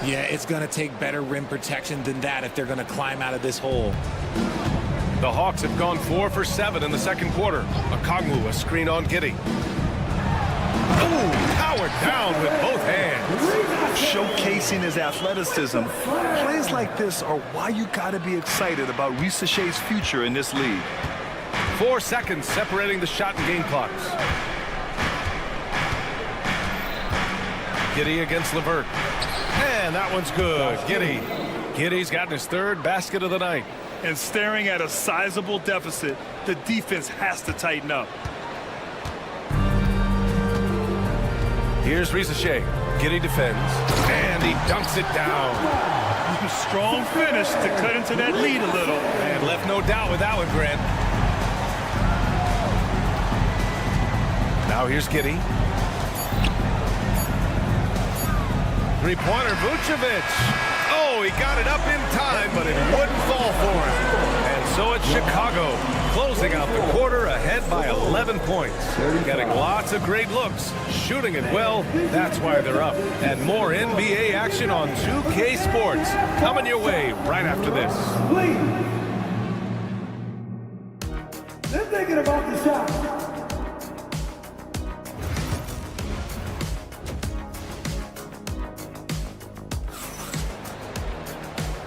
Speaker 7: Yeah, it's going to take better rim protection than that if they're going to climb out of this hole.
Speaker 4: The Hawks have gone 4 for 7 in the second quarter. Okongwu, a screen on Giddey. Oh, powered down with both hands.
Speaker 8: Showcasing his athleticism. Plays like this are why you got to be excited about Risache's future in this league.
Speaker 4: 4 seconds separating the shot and game clocks. Giddey against LeVert. And that one's good. Giddey's gotten his 3rd basket of the night.
Speaker 8: And staring at a sizable deficit, the defense has to tighten up.
Speaker 4: Here's Risache. Giddey defends. And he dunks it down.
Speaker 8: Strong finish to cut into that lead a little.
Speaker 4: And left no doubt with that one, Grant. Now here's Giddey. 3-pointer, Vucevic. Oh, he got it up in time, but it wouldn't fall for him. And so it's Chicago, closing out the quarter ahead by 11 points. Getting lots of great looks, shooting it well. That's why they're up. And more NBA action on 2K Sports coming your way right after this.
Speaker 6: They're thinking about the shot.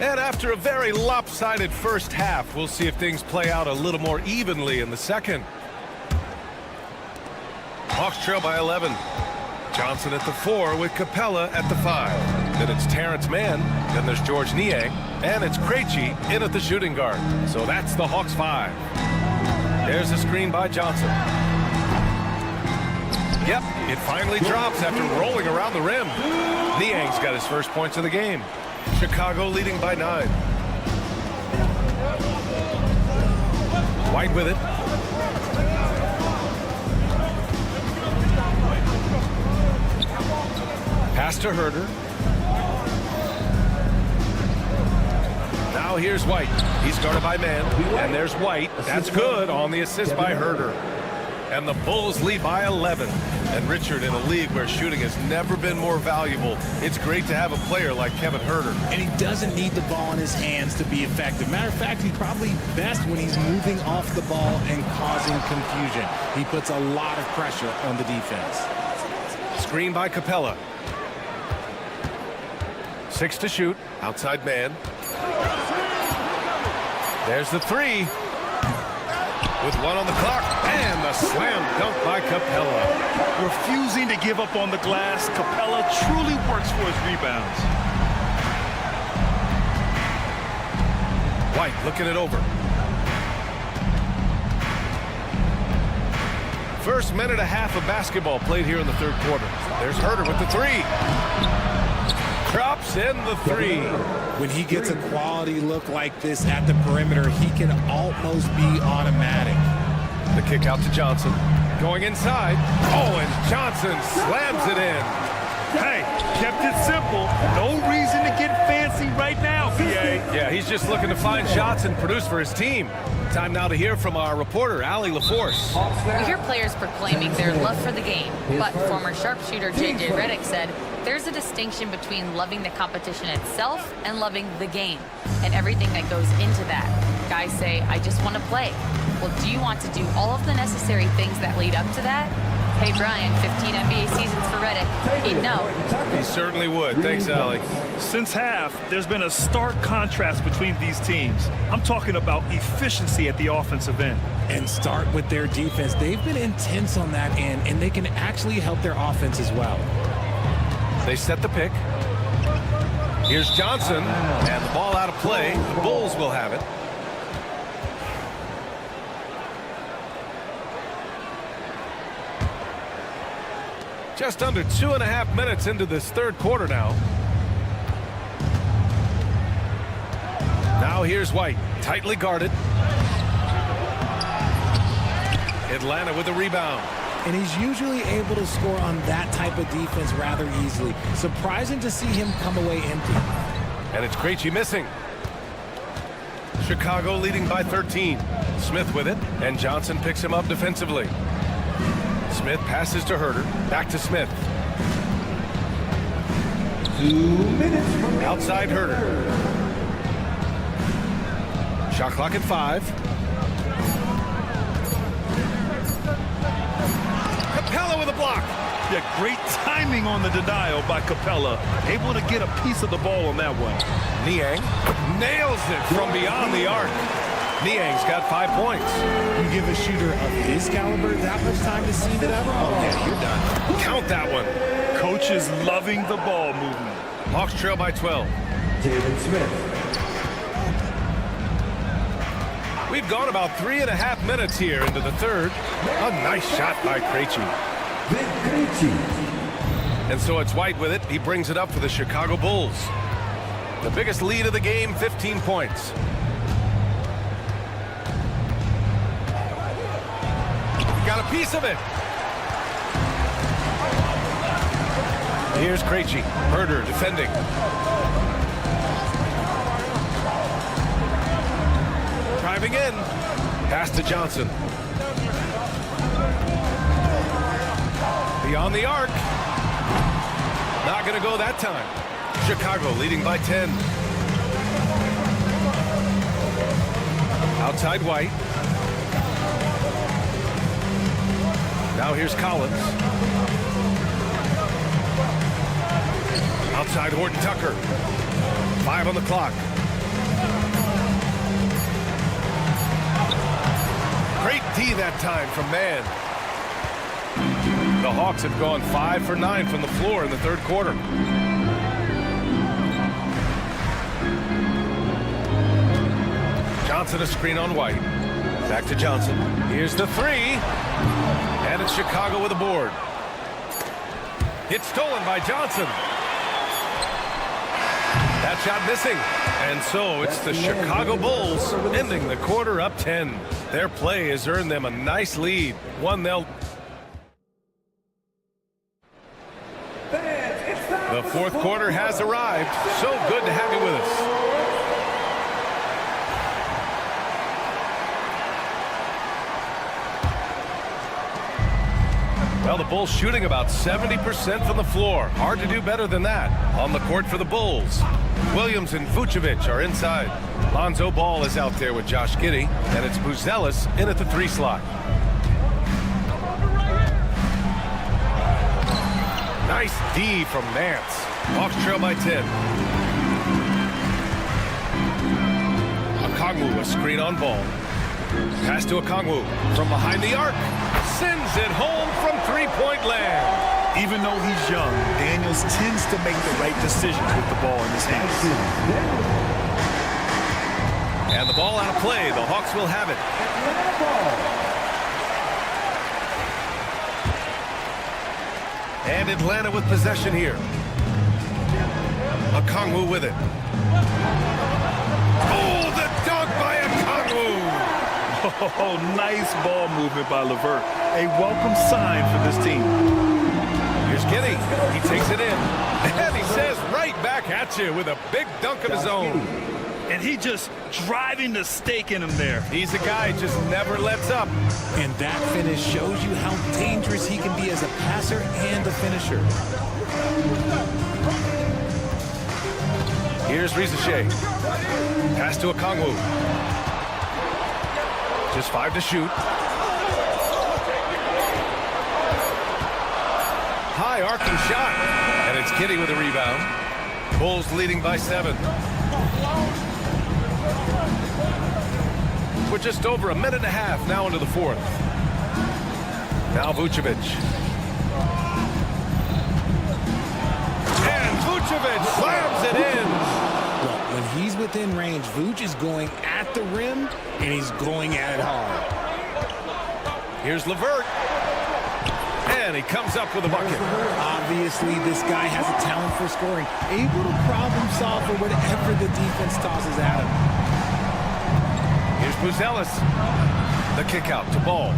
Speaker 4: And after a very lopsided first half, we'll see if things play out a little more evenly in the second. Hawks trail by 11. Johnson at the 4 with Capella at the 5. Then it's Terrence Mann. Then there's George Niang. And it's Krejci in at the shooting guard. So that's the Hawks 5. There's a screen by Johnson. Yep, it finally drops after rolling around the rim. Niang's got his first points of the game. Chicago leading by 9. White with it. Pass to Herter. Now here's White. He's guarded by Mann. And there's White. That's good on the assist by Herter. And the Bulls lead by 11. And Richard, in a league where shooting has never been more valuable, it's great to have a player like Kevin Herter.
Speaker 7: And he doesn't need the ball in his hands to be effective. Matter of fact, he's probably best when he's moving off the ball and causing confusion. He puts a lot of pressure on the defense.
Speaker 4: Screen by Capella. 6 to shoot. Outside man. There's the 3. With 1 on the clock, and the slam dunk by Capella.
Speaker 8: Refusing to give up on the glass, Capella truly works for his rebounds.
Speaker 4: White looking it over. First minute and a half of basketball played here in the third quarter. There's Herter with the 3. Drops in the 3.
Speaker 7: When he gets a quality look like this at the perimeter, he can almost be automatic.
Speaker 4: The kick out to Johnson. Going inside. Oh, and Johnson slams it in.
Speaker 8: Hey, kept it simple. No reason to get fancy right now, PA.
Speaker 4: Yeah, he's just looking to find shots and produce for his team. Time now to hear from our reporter, Allie LaForce.
Speaker 9: We hear players proclaiming their love for the game, but former sharpshooter J.J. Redick said there's a distinction between loving the competition itself and loving the game and everything that goes into that. Guys say, I just want to play. Well, do you want to do all of the necessary things that lead up to that? Hey, Brian, 15 NBA seasons for Reddick. He'd know.
Speaker 4: He certainly would. Thanks, Allie.
Speaker 8: Since half, there's been a stark contrast between these teams. I'm talking about efficiency at the offensive end.
Speaker 7: And start with their defense. They've been intense on that end, and they can actually help their offense as well.
Speaker 4: They set the pick. Here's Johnson, and the ball out of play. The Bulls will have it. Just under 2.5 minutes into this third quarter now. Now here's White, tightly guarded. Atlanta with the rebound.
Speaker 7: And he's usually able to score on that type of defense rather easily. Surprising to see him come away empty.
Speaker 4: And it's Krejci missing. Chicago leading by 13. Smith with it, and Johnson picks him up defensively. Smith passes to Herter. Back to Smith.
Speaker 6: 2 minutes from
Speaker 4: Outside Herter. Shot clock at 5. Capella with a block.
Speaker 8: Yeah, great timing on the denial by Capella. Able to get a piece of the ball on that one.
Speaker 4: Niang nails it from beyond the arc. Niang's got 5 points.
Speaker 7: You give a shooter of his caliber that much time to see that ever? Oh, yeah, you're done.
Speaker 4: Count that one.
Speaker 8: Coach is loving the ball movement.
Speaker 4: Hawks trail by 12.
Speaker 6: David Smith.
Speaker 4: We've gone about 3.5 minutes here into the third. A nice shot by Krejci. And so it's White with it. He brings it up for the Chicago Bulls. The biggest lead of the game, 15 points. Got a piece of it. Here's Krejci. Herter defending. Driving in. Pass to Johnson. Beyond the arc. Not going to go that time. Chicago leading by 10. Outside White. Now here's Collins. Outside Horton Tucker. 5 on the clock. Great D that time from Mann. The Hawks have gone 5 for 9 from the floor in the third quarter. Johnson a screen on White. Back to Johnson. Here's the 3. And it's Chicago with a board. It's stolen by Johnson. That shot missing. And so it's the Chicago Bulls ending the quarter up 10. Their play has earned them a nice lead. One they'll... The fourth quarter has arrived. So good to have you with us. Well, the Bulls shooting about 70% from the floor. Hard to do better than that. On the court for the Bulls, Williams and Vucevic are inside. Lonzo Ball is out there with Josh Giddey, and it's Buzelis in at the 3 slot. Nice D from Nance. Hawks trail by 10. Okongwu, a screen on Ball. Pass to Okongwu from behind the arc. Sends it home from three-point land.
Speaker 8: Even though he's young, Daniels tends to make the right decisions with the ball in his hands.
Speaker 4: And the ball out of play. The Hawks will have it. And Atlanta with possession here. Okongwu with it. Oh, the dunk by Okongwu.
Speaker 8: Oh, nice ball movement by LeVert. A welcome sign for this team.
Speaker 4: Here's Giddey. He takes it in. And he says right back at you with a big dunk of his own.
Speaker 8: And he just driving the stake in him there.
Speaker 4: He's a guy who just never lets up.
Speaker 7: And that finish shows you how dangerous he can be as a passer and a finisher.
Speaker 4: Here's Rizachet. Pass to Okongwu. Just 5 to shoot. High arcing shot. And it's Giddey with a rebound. Bulls leading by 7. We're just over a minute and a half now into the fourth. Now Vucevic. And Vucevic slams it in.
Speaker 7: Look, when he's within range, Vuce is going at the rim, and he's going at it hard.
Speaker 4: Here's LeVert. And he comes up with a bucket.
Speaker 7: Obviously, this guy has a talent for scoring, able to problem solve for whatever the defense tosses at him.
Speaker 4: Here's Buzelis. The kick out to Ball.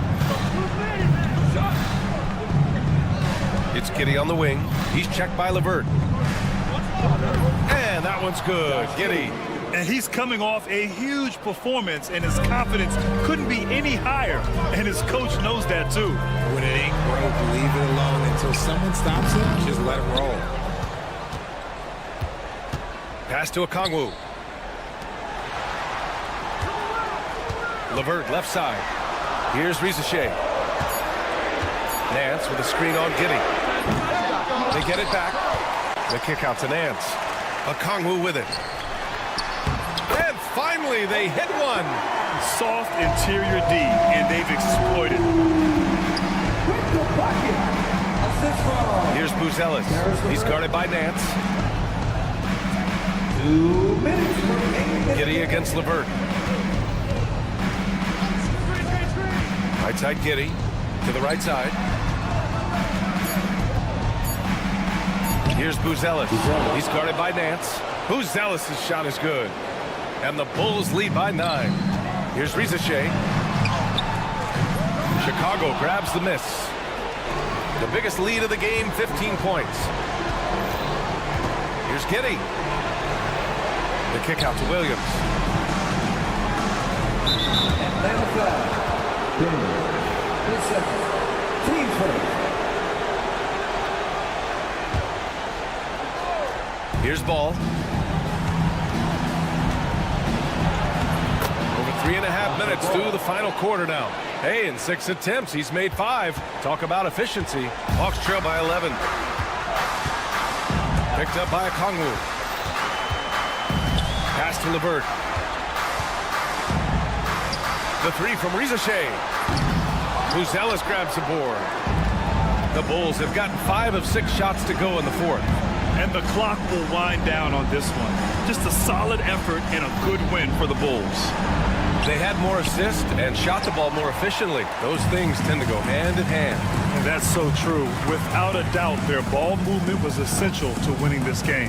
Speaker 4: It's Giddey on the wing. He's checked by LeVert. And that one's good. Giddey.
Speaker 8: And he's coming off a huge performance, and his confidence couldn't be any higher. And his coach knows that, too.
Speaker 7: When it ain't broke, leave it alone. Until someone stops him, just let him roll.
Speaker 4: Pass to Okongwu. LeVert left side. Here's Rizachet. Nance with a screen on Giddey. They get it back. The kick out to Nance. Okongwu with it. And finally they hit one.
Speaker 8: Soft interior D, and they've exploited.
Speaker 4: Here's Buzelis. He's guarded by Nance. Giddey against LeVert. Right side Giddey to the right side. Here's Buzelis. He's guarded by Nance. Buzelis' shot is good. And the Bulls lead by 9. Here's Rizachet. Chicago grabs the miss. The biggest lead of the game, 15 points. Here's Giddey. The kick out to Williams. Here's Ball. Over 3.5 minutes through the final quarter now. Hey, in 6 attempts, he's made 5. Talk about efficiency. Hawks trail by 11. Picked up by Okongwu. Pass to LeVert. The 3 from Rizachet. Buzelis grabs the board. The Bulls have gotten 5 of 6 shots to go in the fourth.
Speaker 8: And the clock will wind down on this one. Just a solid effort and a good win for the Bulls.
Speaker 4: They had more assists and shot the ball more efficiently. Those things tend to go hand in hand.
Speaker 8: And that's so true. Without a doubt, their ball movement was essential to winning this game.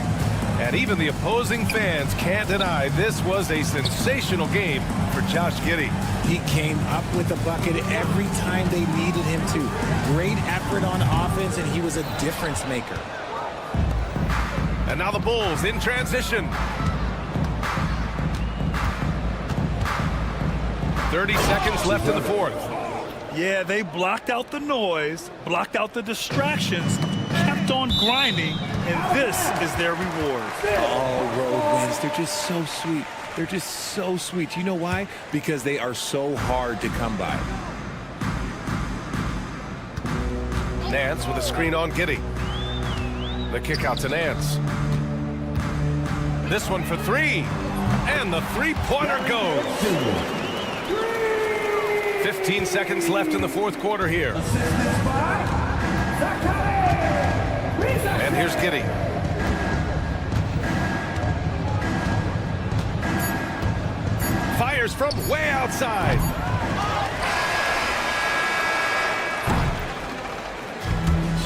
Speaker 4: And even the opposing fans can't deny this was a sensational game for Josh Giddey.
Speaker 7: He came up with a bucket every time they needed him to. Great effort on offense, and he was a difference maker.
Speaker 4: And now the Bulls in transition. 30 seconds left in the fourth.
Speaker 8: Yeah, they blocked out the noise, blocked out the distractions, kept on grinding, and this is their reward.
Speaker 7: All road wins. They're just so sweet. They're just so sweet. You know why? Because they are so hard to come by.
Speaker 4: Nance with a screen on Giddey. The kick out to Nance. This one for 3. And the three-pointer goes. 15 seconds left in the fourth quarter here. And here's Giddey. Fires from way outside.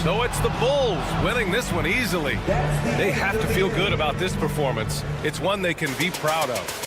Speaker 4: So it's the Bulls winning this one easily. They have to feel good about this performance. It's one they can be proud of.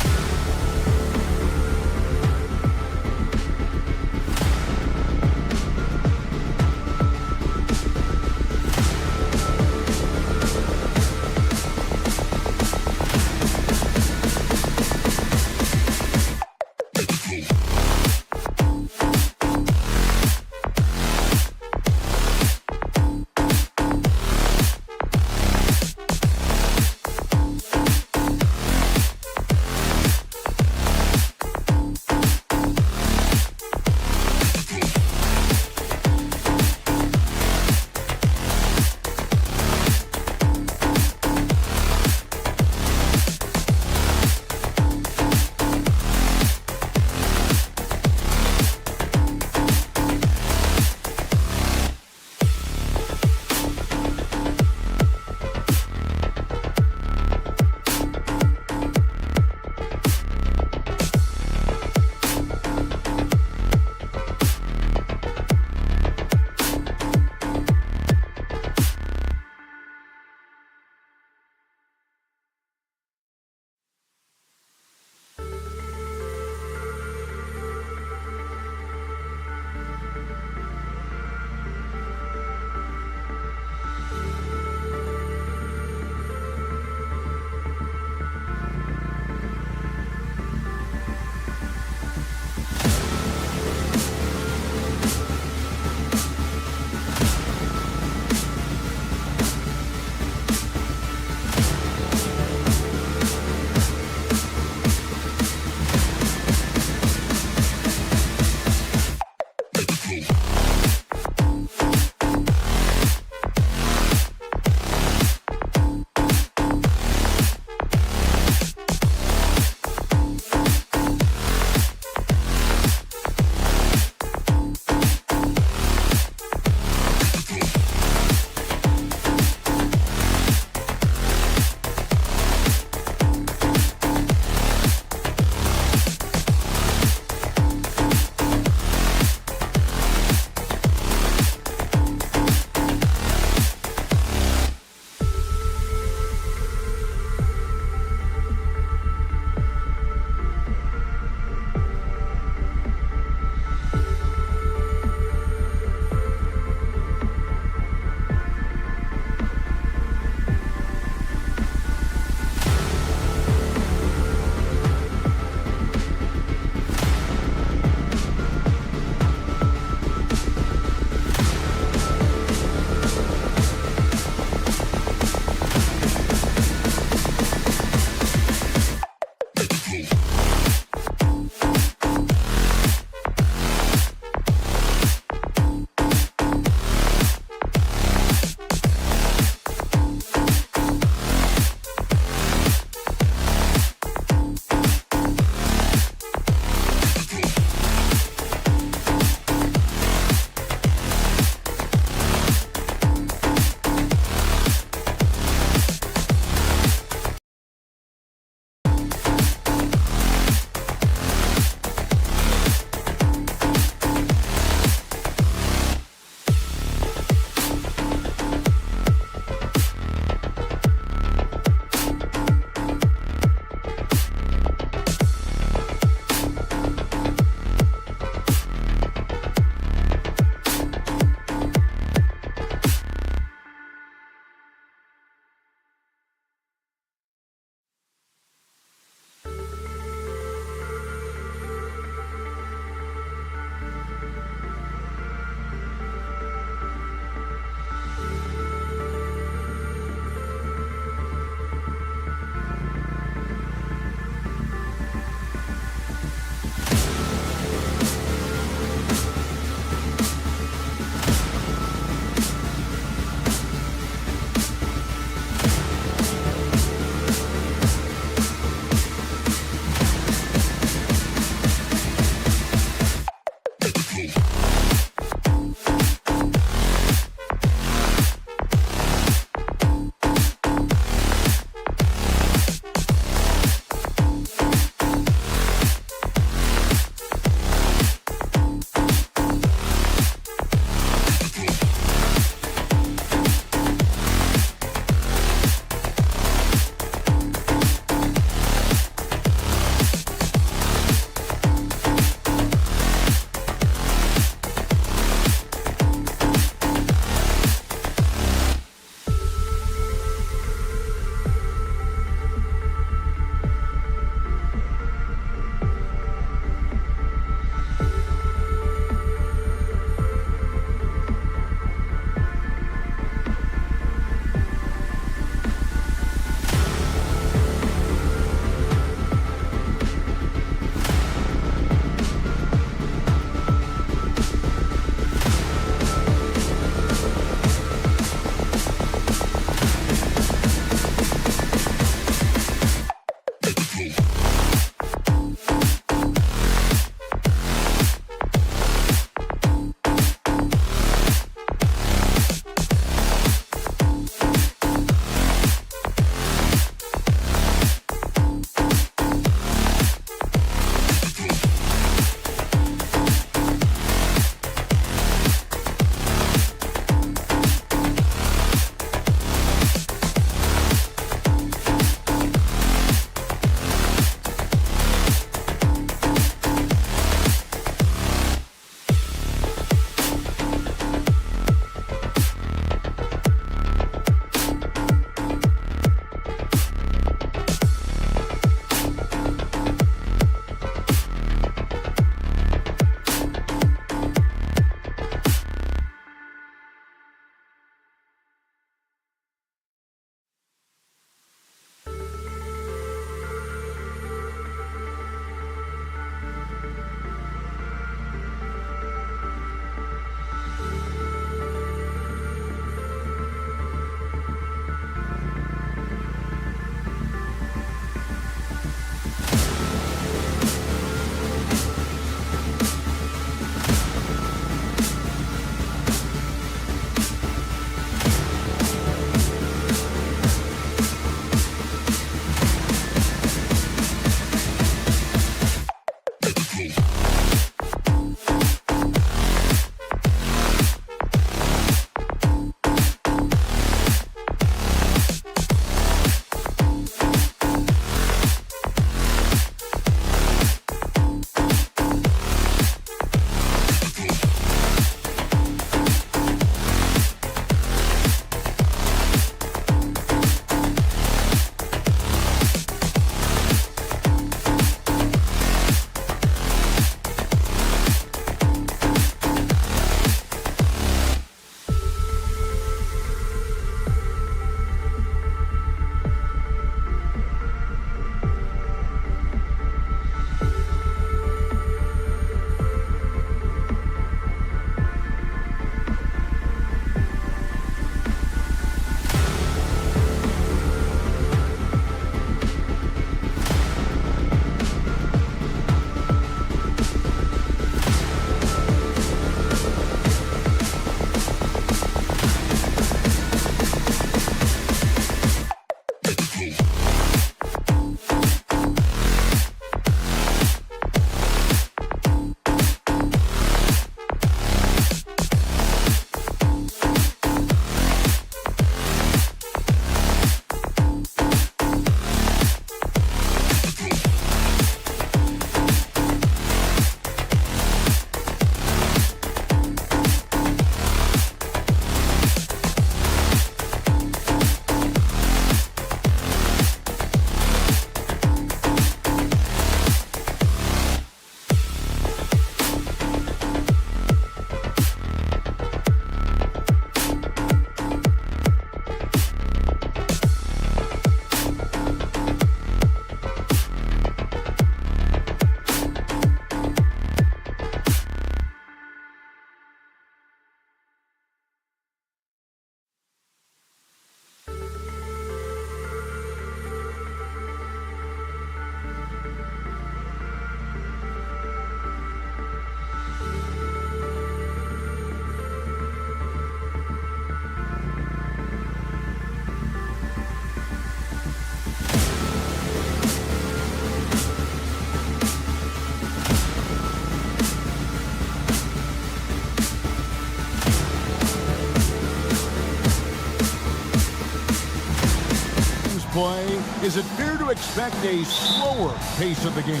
Speaker 1: play, is it fair to expect a slower pace of the game?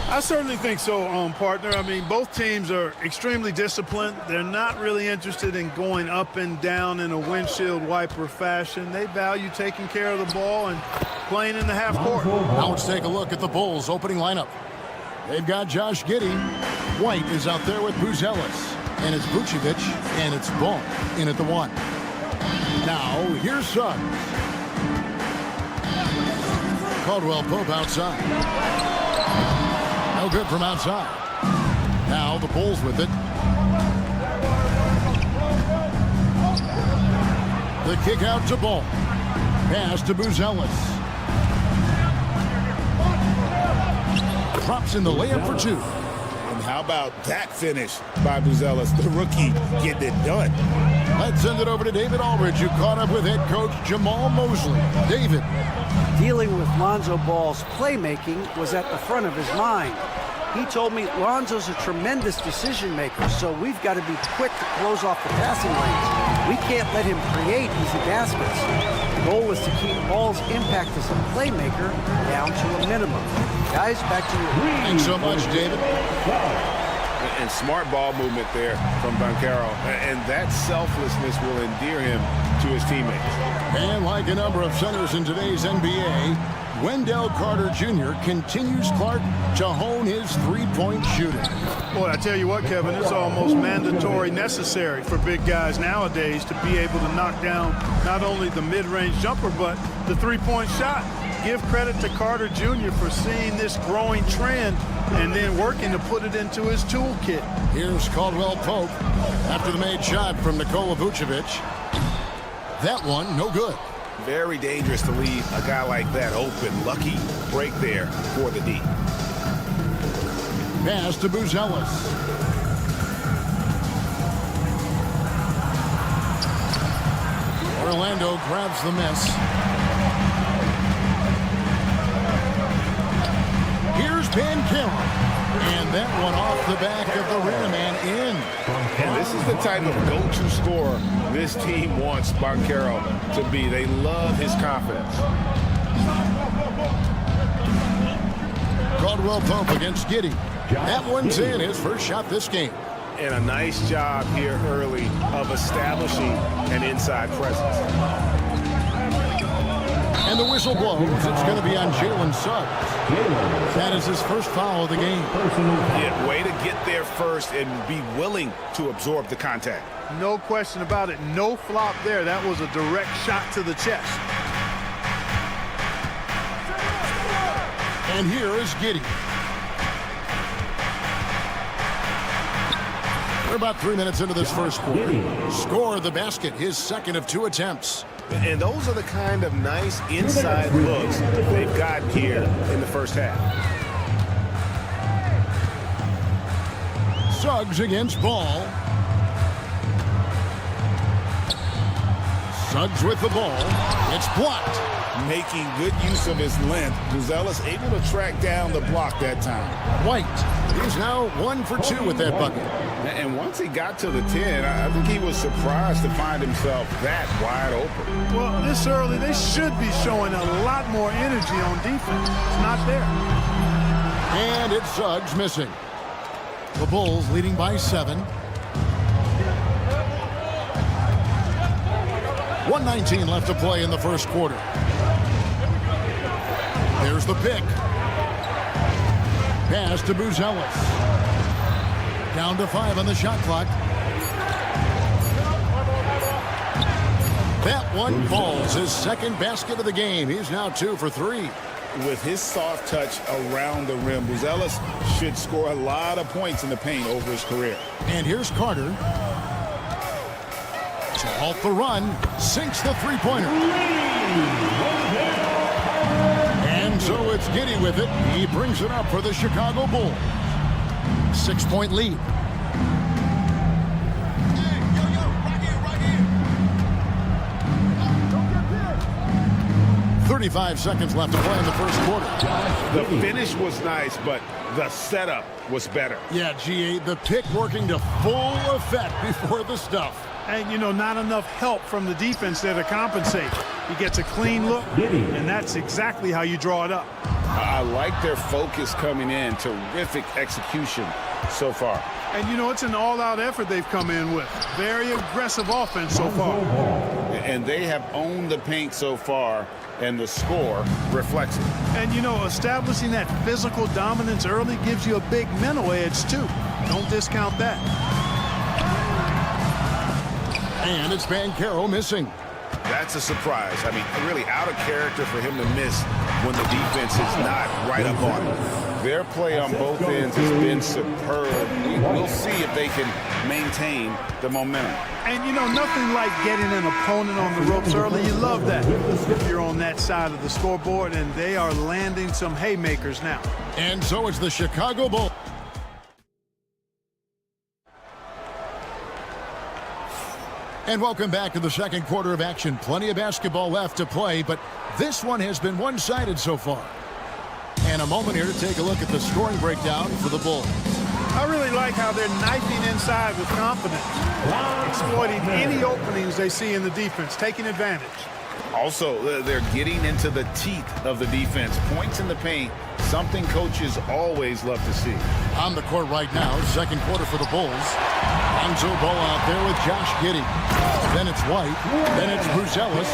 Speaker 6: I certainly think so, partner. I mean, both teams are extremely disciplined. They're not really interested in going up and down in a windshield wiper fashion. They value taking care of the ball and playing in the half court.
Speaker 1: Now let's take a look at the Bulls' opening lineup. They've got Josh Giddey. White is out there with Buzelis. And it's Vucevic, and it's Ball in at the 1. Now, here's Suggs. Caldwell Pope outside. No good from outside. Now the Bulls with it. The kick out to Ball. Pass to Buzelis. Drops in the layup for 2.
Speaker 3: And how about that finish by Buzelis, the rookie, getting it done.
Speaker 1: Let's send it over to David Aldridge, who caught up with head coach Jamal Mosley. David.
Speaker 5: Dealing with Lonzo Ball's playmaking was at the front of his mind. He told me Lonzo's a tremendous decision maker, so we've got to be quick to close off the passing lanes. We can't let him create easy baskets. The goal is to keep Ball's impact as a playmaker down to a minimum. Guys, back to you.
Speaker 1: Thanks so much, David.
Speaker 3: And smart ball movement there from Banchero. And that selflessness will endear him to his teammates.
Speaker 1: And like a number of centers in today's NBA, Wendell Carter Jr. continues Clark to hone his three-point shooting.
Speaker 6: Boy, I tell you what, Kevin, it's almost mandatory necessary for big guys nowadays to be able to knock down not only the mid-range jumper, but the three-point shot. Give credit to Carter Jr. for seeing this growing trend and then working to put it into his toolkit.
Speaker 1: Here's Caldwell Pope after the made shot from Nikola Vucevic. That one, no good.
Speaker 3: Very dangerous to leave a guy like that open. Lucky break there for the D.
Speaker 1: Pass to Buzelis. Orlando grabs the miss. Here's Banchero. And that one off the back of the rim and in.
Speaker 3: And this is the type of go-to scorer this team wants Banchero to be. They love his confidence.
Speaker 1: Caldwell Pope against Giddey. That one's in, his first shot this game.
Speaker 3: And a nice job here early of establishing an inside presence.
Speaker 1: And the whistle blows. It's going to be on Jalen Suggs. That is his first foul of the game.
Speaker 3: Yeah, way to get there first and be willing to absorb the contact.
Speaker 6: No question about it. No flop there. That was a direct shot to the chest.
Speaker 1: And here is Giddey. We're about 3 minutes into this first quarter. Score the basket, his second of 2 attempts.
Speaker 3: And those are the kind of nice inside looks they've gotten here in the first half.
Speaker 1: Suggs against Ball. Suggs with the ball. It's blocked.
Speaker 3: Making good use of his length. Buzelis able to track down the block that time.
Speaker 1: White. He's now 1 for 2 with that bucket.
Speaker 3: And once he got to the 10, I think he was surprised to find himself that wide open.
Speaker 6: Well, this early, they should be showing a lot more energy on defense. It's not there.
Speaker 1: And it's Suggs missing. The Bulls leading by 7. 1:19 left to play in the first quarter. There's the pick. Pass to Buzelis. Down to 5 on the shot clock. That one falls, his second basket of the game. He's now 2 for 3.
Speaker 3: With his soft touch around the rim, Buzelis should score a lot of points in the paint over his career.
Speaker 1: And here's Carter. To halt the run, sinks the three-pointer. And so it's Giddey with it. He brings it up for the Chicago Bulls. 6-point lead. 35 seconds left to play in the first quarter.
Speaker 3: The finish was nice, but the setup was better.
Speaker 1: Yeah, GA, the pick working to full effect before the stuff.
Speaker 6: And, you know, not enough help from the defense there to compensate. He gets a clean look, and that's exactly how you draw it up.
Speaker 3: I like their focus coming in. Terrific execution so far.
Speaker 6: And, you know, it's an all-out effort they've come in with. Very aggressive offense so far.
Speaker 3: And they have owned the paint so far, and the score reflects it.
Speaker 6: And, you know, establishing that physical dominance early gives you a big mental edge, too. Don't discount that.
Speaker 1: And it's Banchero missing.
Speaker 3: That's a surprise. I mean, really out of character for him to miss when the defense is not right up on him. Their play on both ends has been superb. We'll see if they can maintain the momentum.
Speaker 6: And, you know, nothing like getting an opponent on the ropes early. You love that if you're on that side of the scoreboard, and they are landing some haymakers now.
Speaker 1: And so it's the Chicago Bulls. And welcome back to the second quarter of action. Plenty of basketball left to play, but this one has been one-sided so far. And a moment here to take a look at the scoring breakdown for the Bulls.
Speaker 6: I really like how they're knifing inside with confidence, exploiting any openings they see in the defense, taking advantage.
Speaker 3: Also, they're getting into the teeth of the defense. Points in the paint, something coaches always love to see.
Speaker 1: On the court right now, second quarter for the Bulls. Lonzo Ball out there with Josh Giddey. Then it's White, then it's Buzelis,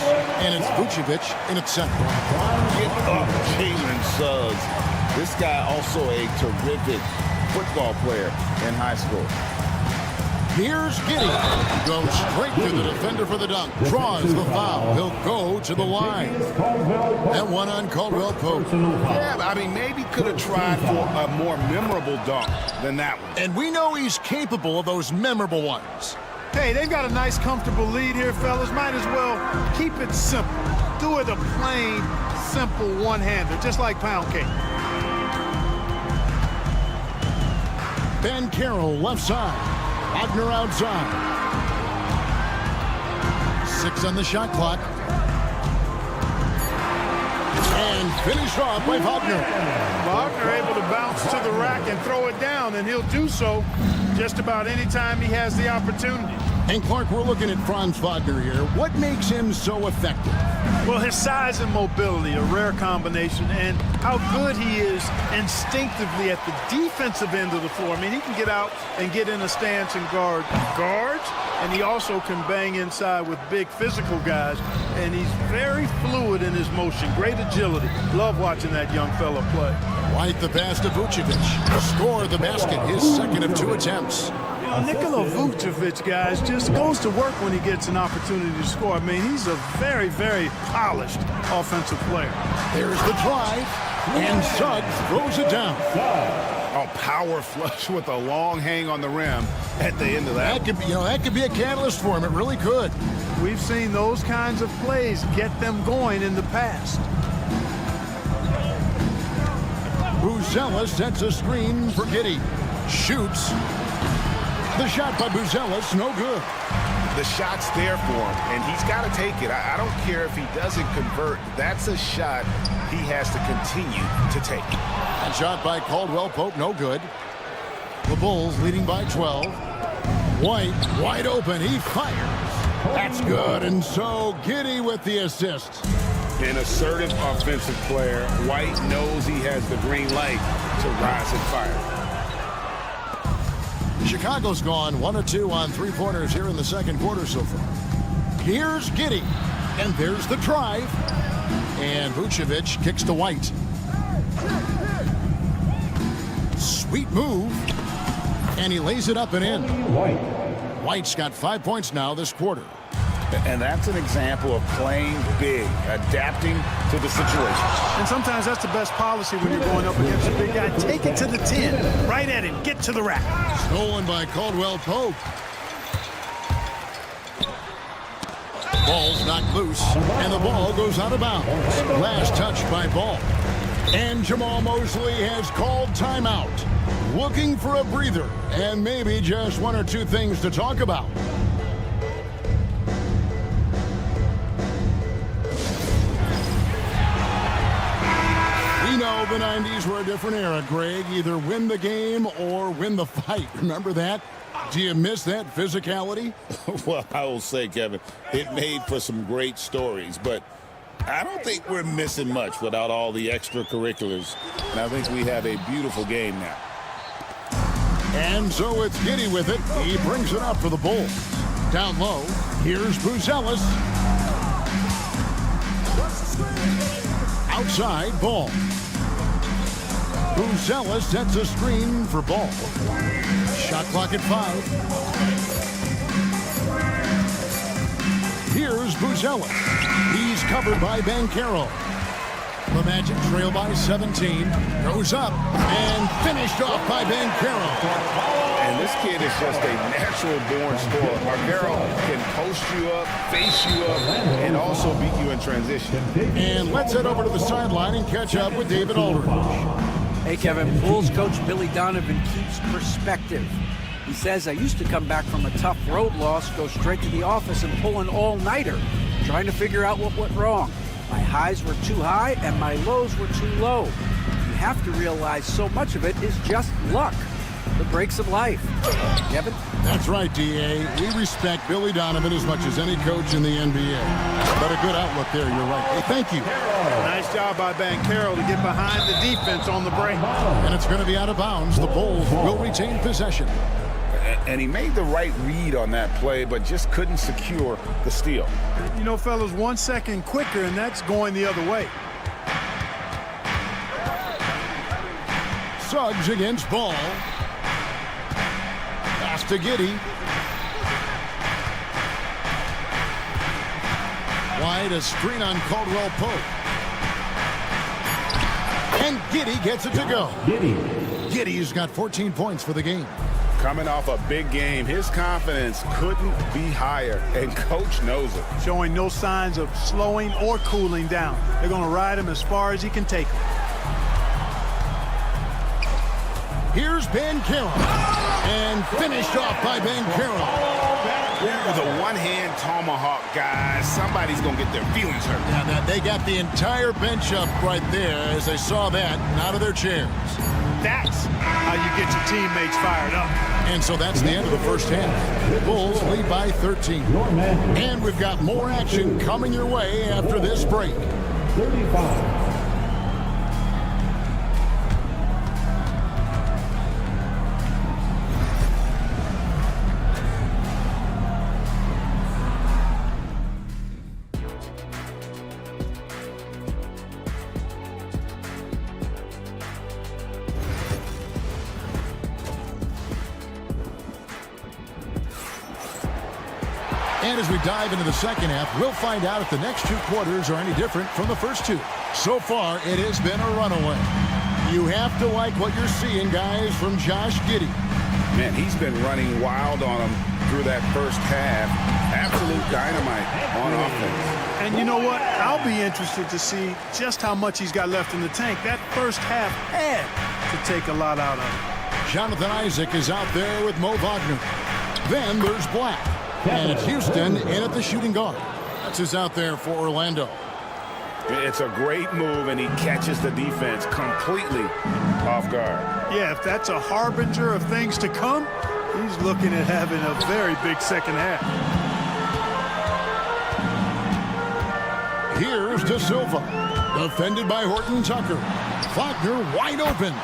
Speaker 1: and it's Vucevic in its center.
Speaker 3: Get up, Jalen Suggs. This guy also a terrific football player in high school.
Speaker 1: Here's Giddey. Goes straight to the defender for the dunk. Draws the foul. He'll go to the line. And one on Caldwell Pope.
Speaker 3: Yeah, I mean, maybe could have tried for a more memorable dunk than that one.
Speaker 1: And we know he's capable of those memorable ones.
Speaker 6: Hey, they've got a nice, comfortable lead here, fellas. Might as well keep it simple. Do it a plain, simple one-hander, just like pound cake.
Speaker 1: Banchero left side. Wagner outside. 6 on the shot clock. And finished off by Wagner.
Speaker 6: Wagner able to bounce to the rack and throw it down, and he'll do so just about any time he has the opportunity.
Speaker 1: And Clark, we're looking at Franz Wagner here. What makes him so effective?
Speaker 6: Well, his size and mobility, a rare combination, and how good he is instinctively at the defensive end of the floor. I mean, he can get out and get in a stance and guard guards, and he also can bang inside with big physical guys, and he's very fluid in his motion, great agility. Love watching that young fella play.
Speaker 1: White the pass to Vucevic. Score the basket, his second of 2 attempts.
Speaker 6: Nikola Vucevic, guys, just goes to work when he gets an opportunity to score. I mean, he's a very, very polished offensive player.
Speaker 1: There's the drive, and Suggs throws it down.
Speaker 3: A power flush with a long hang on the rim at the end of that.
Speaker 1: That could be a catalyst for him. It really could.
Speaker 6: We've seen those kinds of plays get them going in the past.
Speaker 1: Buzelis sets a screen for Giddey. Shoots. The shot by Buzelis, no good.
Speaker 3: The shot's there for him, and he's got to take it. I don't care if he doesn't convert. That's a shot he has to continue to take.
Speaker 1: A shot by Caldwell Pope, no good. The Bulls leading by 12. White, wide open, he fires. That's good, and so Giddey with the assist.
Speaker 3: An assertive offensive player. White knows he has the green light to rise and fire.
Speaker 1: Chicago's gone 1 of 2 on 3-pointers here in the second quarter so far. Here's Giddey, and there's the drive. And Vucevic kicks to White. Sweet move. And he lays it up and in. White's got 5 points now this quarter.
Speaker 3: And that's an example of playing big, adapting to the situation.
Speaker 6: And sometimes that's the best policy when you're going up against a big guy. Take it to the 10, right at him, get to the rack.
Speaker 1: Stolen by Caldwell Pope. Ball's knocked loose, and the ball goes out of bounds. Last touch by Ball. And Jamal Mosley has called timeout. Looking for a breather, and maybe just 1 or 2 things to talk about. We know the 90s were a different era, Greg. Either win the game or win the fight. Remember that? Do you miss that physicality?
Speaker 3: Well, I will say, Kevin, it made for some great stories, but I don't think we're missing much without all the extracurriculars. And I think we have a beautiful game now.
Speaker 1: And so it's Giddy with it. He brings it up for the Bulls. Down low, here's Buzelis. Outside, Ball. Buzelis sets a screen for Ball. Shot clock at 5. Here's Buzelis. He's covered by Banchero. The Magic trail by 17. Goes up and finished off by Banchero.
Speaker 3: And this kid is just a natural-born scorer. Banchero can post you up, face you up, and also beat you in transition.
Speaker 1: And let's head over to the sideline and catch up with David Aldridge.
Speaker 5: Hey, Kevin, Bulls coach Billy Donovan keeps perspective. He says, I used to come back from a tough road loss, go straight to the office and pull an all-nighter, trying to figure out what went wrong. My highs were too high and my lows were too low. You have to realize so much of it is just luck. The breaks of life. Kevin?
Speaker 1: That's right, D.A. We respect Billy Donovan as much as any coach in the NBA. But a good outlook there, you're right. Hey, thank you.
Speaker 6: Nice job by Banchero to get behind the defense on the break.
Speaker 1: And it's going to be out of bounds. The Bulls will retain possession.
Speaker 3: And he made the right read on that play, but just couldn't secure the steal.
Speaker 6: You know, fellas, 1 second quicker, and that's going the other way.
Speaker 1: Suggs against Ball. Pass to Giddy. Wide, a screen on Caldwell Pope. And Giddy gets it to go. Giddy's got 14 points for the game.
Speaker 3: Coming off a big game, his confidence couldn't be higher, and coach knows it.
Speaker 6: Showing no signs of slowing or cooling down. They're going to ride him as far as he can take him.
Speaker 1: Here's Banchero. And finished off by Banchero.
Speaker 3: With a one-hand tomahawk, guys, somebody's going to get their feelings hurt.
Speaker 1: Yeah, now they got the entire bench up right there as they saw that out of their chairs.
Speaker 6: That's how you get your teammates fired up.
Speaker 1: And so that's the end of the first half. The Bulls lead by 13. And we've got more action coming your way after this break.
Speaker 10: 35.
Speaker 1: And as we dive into the second half, we'll find out if the next two quarters are any different from the first two. So far, it has been a runaway. You have to like what you're seeing, guys, from Josh Giddey.
Speaker 3: Man, he's been running wild on him through that first half. Absolute dynamite on offense.
Speaker 6: And you know what? I'll be interested to see just how much he's got left in the tank. That first half had to take a lot out of him.
Speaker 1: Jonathan Isaac is out there with Mo Wagner. Then there's Black. And Houston in at the shooting guard. That's who's out there for Orlando.
Speaker 3: It's a great move, and he catches the defense completely off guard.
Speaker 6: Yeah, if that's a harbinger of things to come, he's looking at having a very big second half.
Speaker 1: Here's De Silva. Defended by Horton Tucker. Wagner wide open.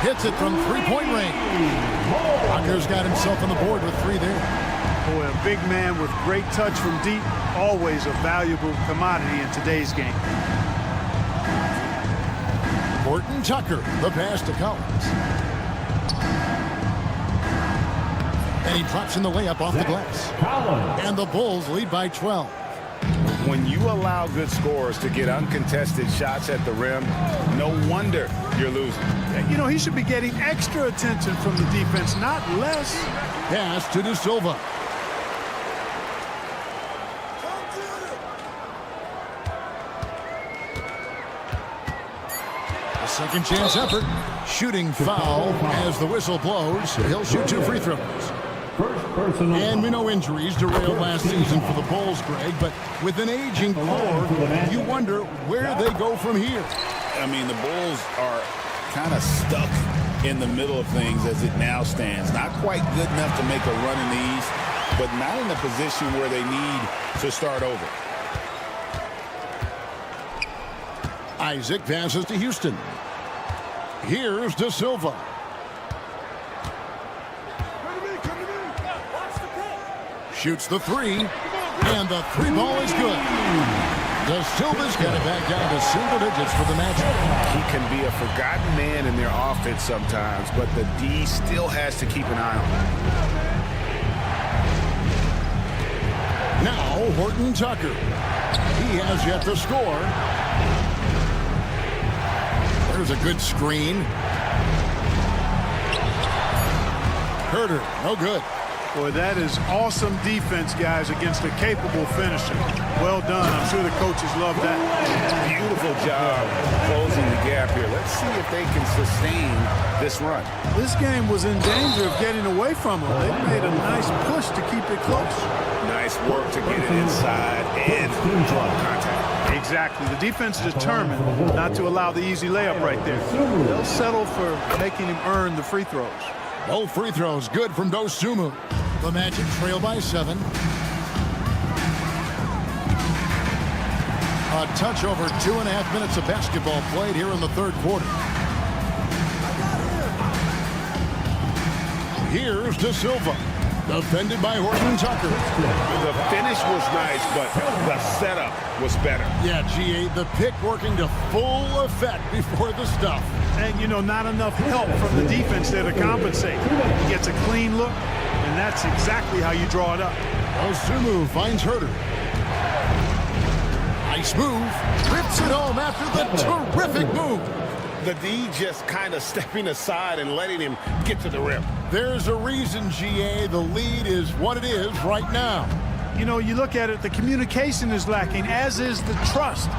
Speaker 1: Hits it from three-point range. Wagner's got himself on the board with 3 there.
Speaker 6: Boy, a big man with great touch from deep, always a valuable commodity in today's game.
Speaker 1: Horton Tucker, the pass to Collins. And he drops in the layup off the glass. And the Bulls lead by 12.
Speaker 3: When you allow good scorers to get uncontested shots at the rim, no wonder you're losing.
Speaker 6: You know, he should be getting extra attention from the defense, not less.
Speaker 1: Pass to De Silva. A second chance effort. Shooting foul as the whistle blows. He'll shoot 2 free throws. And we know injuries derailed last season for the Bulls, Greg, but with an aging core, you wonder where they go from here.
Speaker 3: I mean, the Bulls are kind of stuck in the middle of things as it now stands. Not quite good enough to make a run in the East, but not in a position where they need to start over.
Speaker 1: Isaac passes to Houston. Here's De Silva. Shoots the three, and the three ball is good. De Silva's got it back down to single digits for the match.
Speaker 10: He can be a forgotten man in their offense sometimes, but the D still has to keep an eye on him.
Speaker 1: Now Horton Tucker. He has yet to score. There's a good screen. Herter, no good.
Speaker 6: Boy, that is awesome defense, guys, against a capable finisher. Well done. I'm sure the coaches love that.
Speaker 10: Beautiful job closing the gap here. Let's see if they can sustain this run.
Speaker 6: This game was in danger of getting away from them. They made a nice push to keep it close.
Speaker 10: Nice work to get it inside and draw contact.
Speaker 6: Exactly. The defense is determined not to allow the easy layup right there. They'll settle for making him earn the free throws.
Speaker 1: Both free throws good from Dosunmu. The Magic trail by 7. A touch over 2.5 minutes of basketball played here in the third quarter. Here's De Silva. Defended by Horton Tucker.
Speaker 10: The finish was nice, but the setup was better.
Speaker 1: Yeah, GA, the pick working to full effect before the stuff.
Speaker 6: And, you know, not enough help from the defense there to compensate. He gets a clean look, and that's exactly how you draw it up.
Speaker 1: Dosunmu finds Herter. Nice move. Rips it home after the terrific move.
Speaker 10: The D just kind of stepping aside and letting him get to the rim.
Speaker 1: There's a reason, GA, the lead is what it is right now.
Speaker 6: You know, you look at it, the communication is lacking, as is the trust.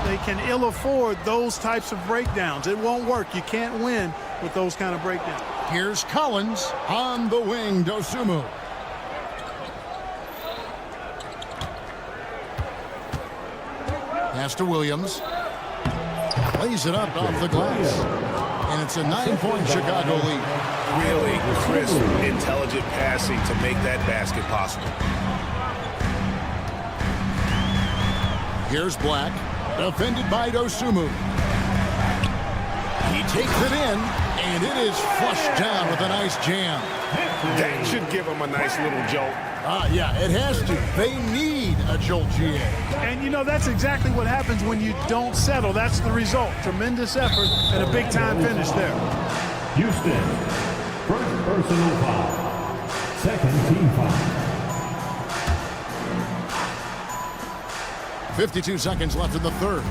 Speaker 6: They can ill afford those types of breakdowns. It won't work. You can't win with those kind of breakdowns.
Speaker 1: Here's Collins on the wing. Dosunmu. Pass to Williams. Lays it up off the glass. And it's a 9-point Chicago lead.
Speaker 10: Really crisp, intelligent passing to make that basket possible.
Speaker 1: Here's Black. Defended by Dosunmu. He takes it in, and it is flushed down with a nice jam.
Speaker 10: That should give him a nice little jolt.
Speaker 1: Yeah, it has to. They need a jolt, GA.
Speaker 6: And, you know, that's exactly what happens when you don't settle. That's the result. Tremendous effort and a big-time finish there.
Speaker 11: Houston, first personal foul. Second team foul.
Speaker 1: 52 seconds left in the third.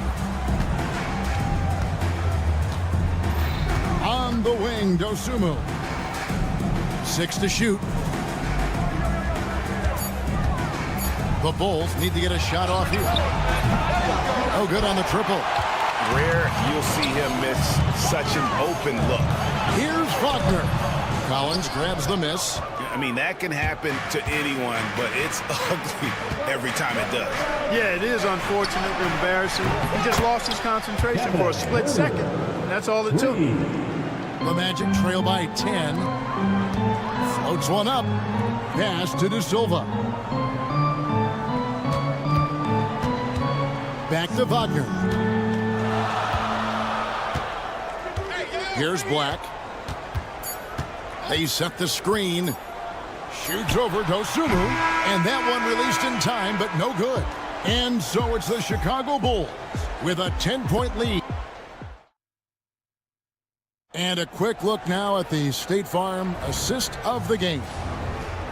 Speaker 1: On the wing, Dosunmu. 6 to shoot. The Bulls need to get a shot off here. Oh, good on the triple.
Speaker 10: Rare you'll see him miss such an open look.
Speaker 1: Here's Wagner. Collins grabs the miss.
Speaker 10: I mean, that can happen to anyone, but it's ugly every time it does.
Speaker 6: Yeah, it is unfortunate, embarrassing. He just lost his concentration for a split second. That's all it took.
Speaker 1: The Magic trail by 10. Floats one up. Pass to De Silva. Back to Wagner. Here's Black. They set the screen. Shoots over Dosunmu. And that one released in time, but no good. And so it's the Chicago Bulls with a 10-point lead. And a quick look now at the State Farm assist of the game.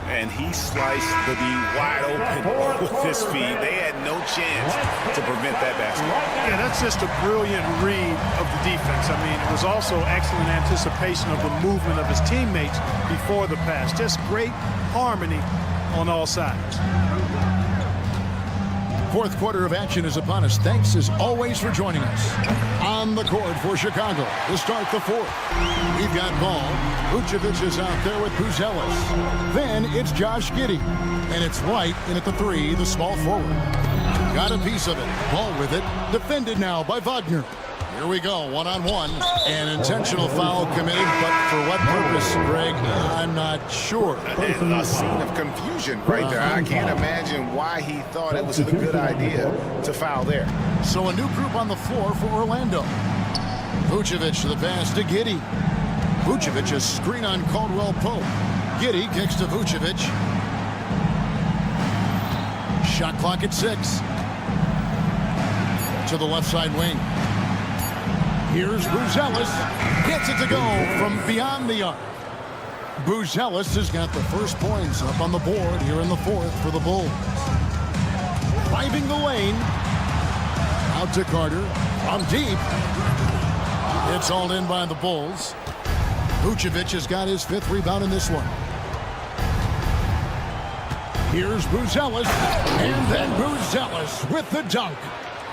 Speaker 10: And he sliced the D wide open with his feet. They had no chance to prevent that basket.
Speaker 6: Yeah, that's just a brilliant read of the defense. I mean, it was also excellent anticipation of the movement of his teammates before the pass. Just great harmony on all sides.
Speaker 1: Fourth quarter of action is upon us. Thanks as always for joining us. On the court for Chicago to start the fourth. We've got ball. Vucevic is out there with Buzelis. Then it's Josh Giddey. And it's White in at the 3, the small forward. Got a piece of it. Ball with it. Defended now by Wagner. Here we go, one-on-one. An intentional foul committed, but for what purpose, Greg? I'm not sure.
Speaker 10: A scene of confusion right there. I can't imagine why he thought it was a good idea to foul there.
Speaker 1: So a new group on the floor for Orlando. Vucevic to the pass to Giddey. Vucevic a screen on Caldwell Pope. Giddey kicks to Vucevic. Shot clock at 6. To the left side wing. Here's Buzelis. Gets it to go from beyond the arc. Buzelis has got the first points up on the board here in the fourth for the Bulls. Driving the lane. Out to Carter. From deep. It's all in by the Bulls. Vucevic has got his 5th rebound in this one. Here's Buzelis. And then Buzelis with the dunk.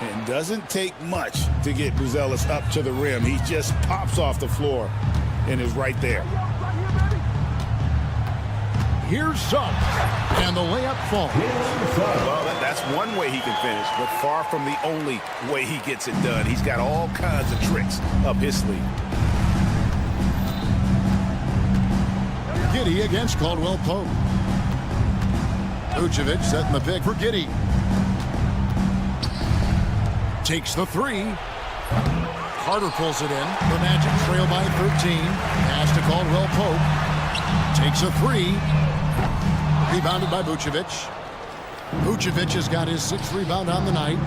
Speaker 10: It doesn't take much to get Buzelis up to the rim. He just pops off the floor and is right there.
Speaker 1: Here's Suggs, and the layup falls.
Speaker 10: Well, that's one way he can finish, but far from the only way he gets it done. He's got all kinds of tricks up his sleeve.
Speaker 1: Giddey against Caldwell Pope. Vucevic setting the pick for Giddey. Takes the 3. Carter pulls it in. The Magic trail by 13. Pass to Caldwell Pope. Takes a 3. Rebounded by Vucevic. Vucevic has got his 6th rebound on the night.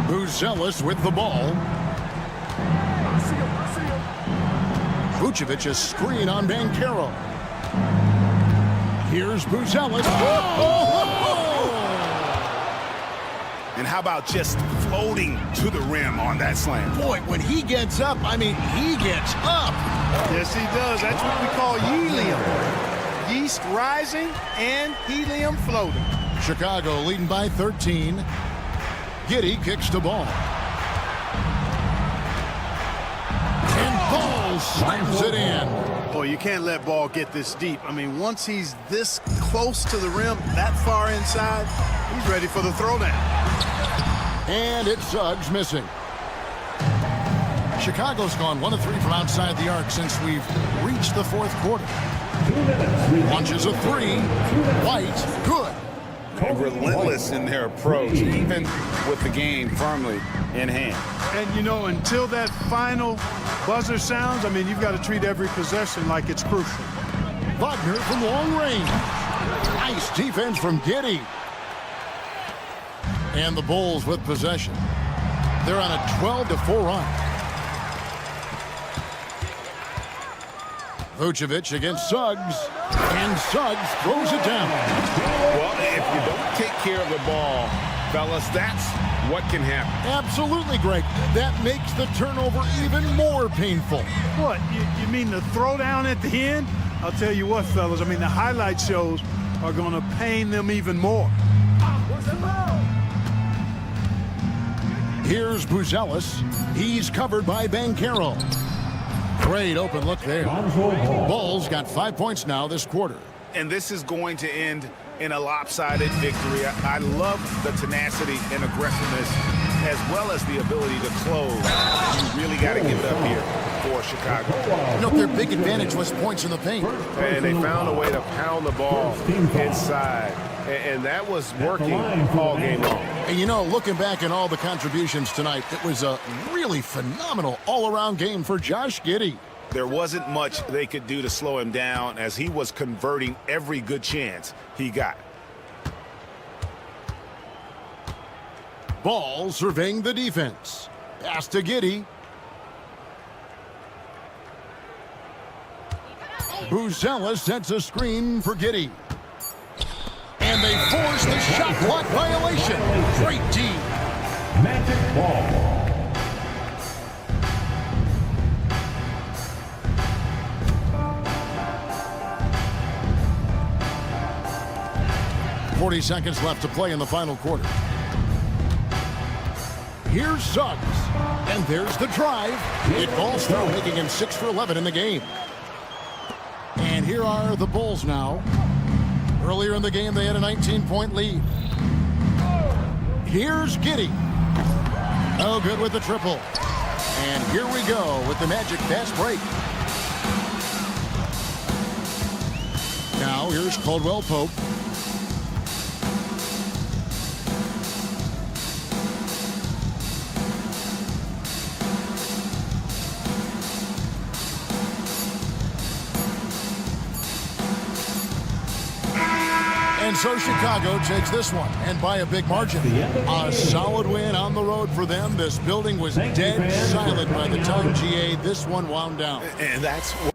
Speaker 1: Buzelis with the ball. Vucevic a screen on Banchero. Here's Buzelis.
Speaker 10: And how about just floating to the rim on that slam?
Speaker 1: Boy, when he gets up, I mean, he gets up.
Speaker 6: Yes, he does. That's what we call helium. Yeast rising and helium floating.
Speaker 1: Chicago leading by 13. Giddey kicks the ball. And Ball slams it in.
Speaker 6: Boy, you can't let Ball get this deep. I mean, once he's this close to the rim, that far inside, he's ready for the throwdown.
Speaker 1: And it's Suggs missing. Chicago's gone 1 of 3 from outside the arc since we've reached the 4th quarter. Launches a 3. White, good.
Speaker 10: And relentless in their approach, even with the game firmly in hand.
Speaker 6: And, you know, until that final buzzer sounds, I mean, you've got to treat every possession like it's crucial.
Speaker 1: Wagner from long range. Nice defense from Giddey. And the Bulls with possession. They're on a 12-4 run. Vucevic against Suggs. And Suggs throws it down.
Speaker 10: Well, if you don't take care of the ball, fellas, that's what can happen.
Speaker 1: Absolutely, Greg. That makes the turnover even more painful.
Speaker 6: What, you mean the throwdown at the end? I'll tell you what, fellas, I mean, the highlight shows are going to pain them even more.
Speaker 1: Here's Buzelis. He's covered by Banchero. Great open look there. Bulls got 5 points now this quarter.
Speaker 10: And this is going to end in a lopsided victory. I love the tenacity and aggressiveness as well as the ability to close. You really got to give it up here for Chicago.
Speaker 1: You know, their big advantage was points in the paint.
Speaker 4: And they found a way to pound the ball inside. And that was working all game long.
Speaker 1: And, you know, looking back at all the contributions tonight, it was a really phenomenal all-around game for Josh Giddey.
Speaker 10: There wasn't much they could do to slow him down as he was converting every good chance he got.
Speaker 1: Ball surveying the defense. Pass to Giddey. Buzelis sets a screen for Giddey. And they force the shot clock violation. Great D.
Speaker 11: Magic ball.
Speaker 1: 40 seconds left to play in the final quarter. Here's Suggs. And there's the drive. It falls through, making him 6 for 11 in the game. And here are the Bulls now. Earlier in the game, they had a 19-point lead. Here's Giddey. No good with the triple. And here we go with the Magic fast break. Now here's Caldwell Pope. And so Chicago takes this one, and by a big margin. A solid win on the road for them. This building was dead silent by the time, GA, this one wound down.
Speaker 10: And that's what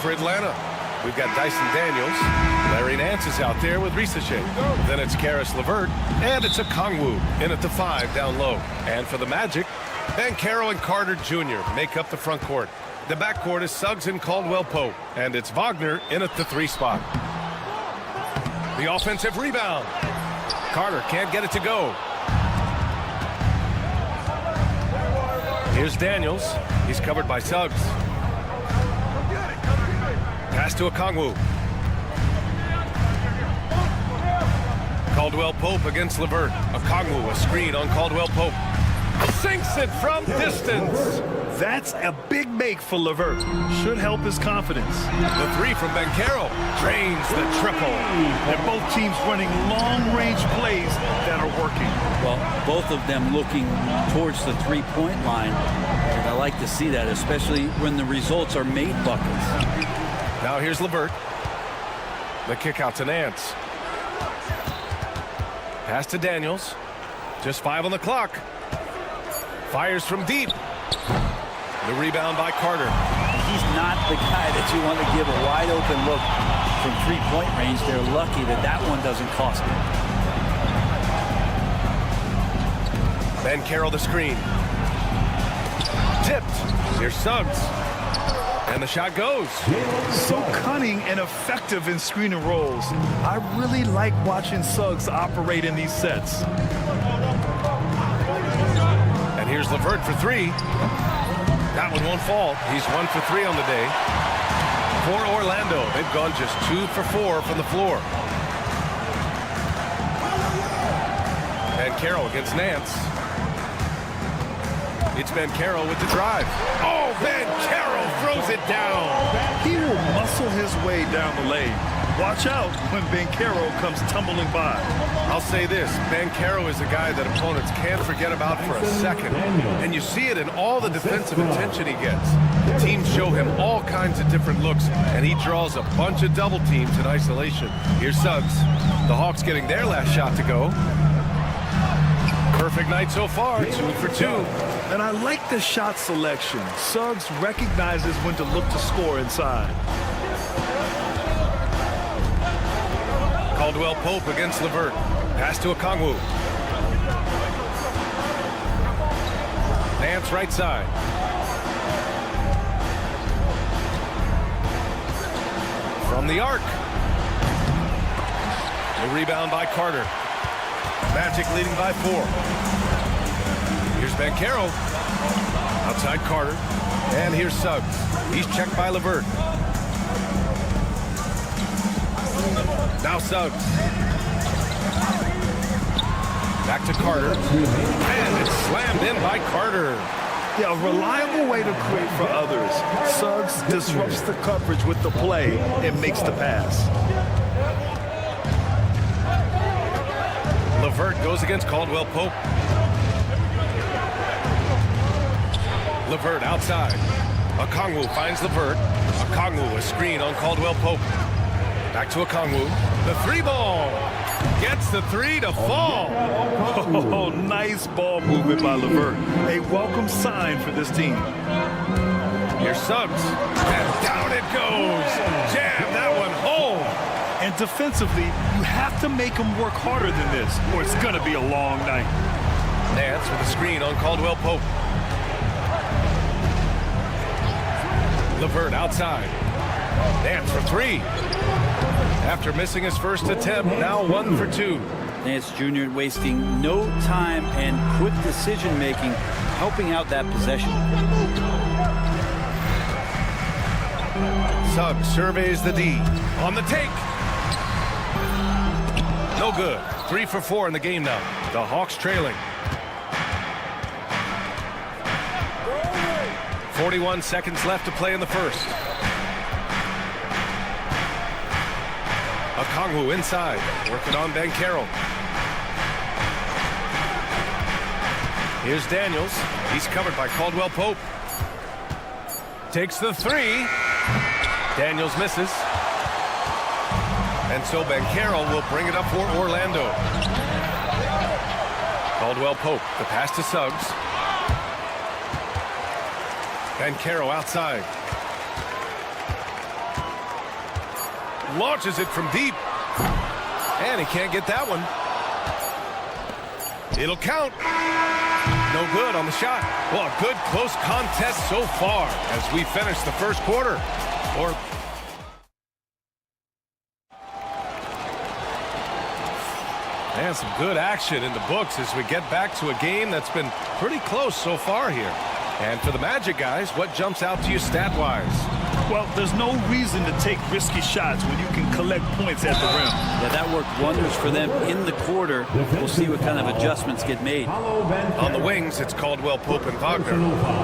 Speaker 4: for Atlanta, we've got Dyson Daniels. Larry Nance is out there with Risachet. Then it's Karis LeVert, and it's Okongwu in at the 5 down low. And for the Magic, Banchero and Carter Jr. make up the front court. The backcourt is Suggs and Caldwell Pope, and it's Wagner in at the 3 spot. The offensive rebound. Carter can't get it to go. Here's Daniels. He's covered by Suggs. Pass to Okongwu. Caldwell Pope against LeVert. Okongwu, a screen on Caldwell Pope. Sinks it from distance.
Speaker 8: That's a big make for LeVert. Should help his confidence.
Speaker 4: The 3 from Banchero drains the triple.
Speaker 8: And both teams running long-range plays that are working.
Speaker 12: Well, both of them looking towards the three-point line. And I like to see that, especially when the results are made buckets.
Speaker 4: Now here's LeVert. The kick out to Nance. Pass to Daniels. Just 5 on the clock. Fires from deep. The rebound by Carter.
Speaker 12: He's not the guy that you want to give a wide open look from three-point range. They're lucky that that one doesn't cost them.
Speaker 4: Banchero the screen. Tipped. Here's Suggs. And the shot goes.
Speaker 8: So cunning and effective in screen and rolls. I really like watching Suggs operate in these sets.
Speaker 4: And here's LeVert for 3. That one won't fall. He's 1 for 3 on the day. For Orlando, they've gone just 2 for 4 from the floor. Banchero against Nance. It's Banchero with the drive. Oh, Banchero throws it down.
Speaker 8: He will muscle his way down the lane. Watch out when Banchero comes tumbling by.
Speaker 4: I'll say this, Banchero is a guy that opponents can't forget about for a second. And you see it in all the defensive attention he gets. The teams show him all kinds of different looks, and he draws a bunch of double teams in isolation. Here's Suggs. The Hawks getting their last shot to go. Perfect night so far, 2 for 2.
Speaker 8: And I like the shot selection. Suggs recognizes when to look to score inside.
Speaker 4: Caldwell Pope against LeVert. Pass to Okongwu. Nance right side. From the arc. The rebound by Carter. Magic leading by 4. Here's Banchero. Outside Carter. And here's Suggs. He's checked by LeVert. Now Suggs. Back to Carter. And it's slammed in by Carter.
Speaker 8: Yeah, a reliable way to create for others. Suggs disrupts the coverage with the play and makes the pass.
Speaker 4: LeVert goes against Caldwell Pope. LeVert outside. Okongwu finds LeVert. Okongwu a screen on Caldwell Pope. Back to Okongwu. The 3 ball. Gets the 3 to fall.
Speaker 8: Oh, nice ball movement by LeVert. A welcome sign for this team.
Speaker 4: Here's Suggs. And down it goes. Jam that one home.
Speaker 8: And defensively, you have to make them work harder than this, or it's going to be a long night.
Speaker 4: Nance with a screen on Caldwell Pope. LeVert outside. Nance for 3. After missing his first attempt, now 1 for 2.
Speaker 12: Nance Jr. wasting no time and quick decision-making, helping out that possession.
Speaker 4: Suggs surveys the D. On the take. No good. 3 for 4 in the game now. The Hawks trailing. 41 seconds left to play in the first. Okongwu inside, working on Banchero. Here's Daniels. He's covered by Caldwell Pope. Takes the 3. Daniels misses. And so Banchero will bring it up for Orlando. Caldwell Pope, the pass to Suggs. Banchero outside. launches it from deep. And he can't get that one. It'll count. No good on the shot. Well, a good close contest so far as we finish the first quarter. And some good action in the books as we get back to a game that's been pretty close so far here. And for the Magic guys, what jumps out to you stat-wise?
Speaker 8: Well, there's no reason to take risky shots when you can collect points at the rim.
Speaker 12: Yeah, that worked wonders for them in the quarter. We'll see what kind of adjustments get made.
Speaker 4: On the wings, it's Caldwell Pope and Wagner.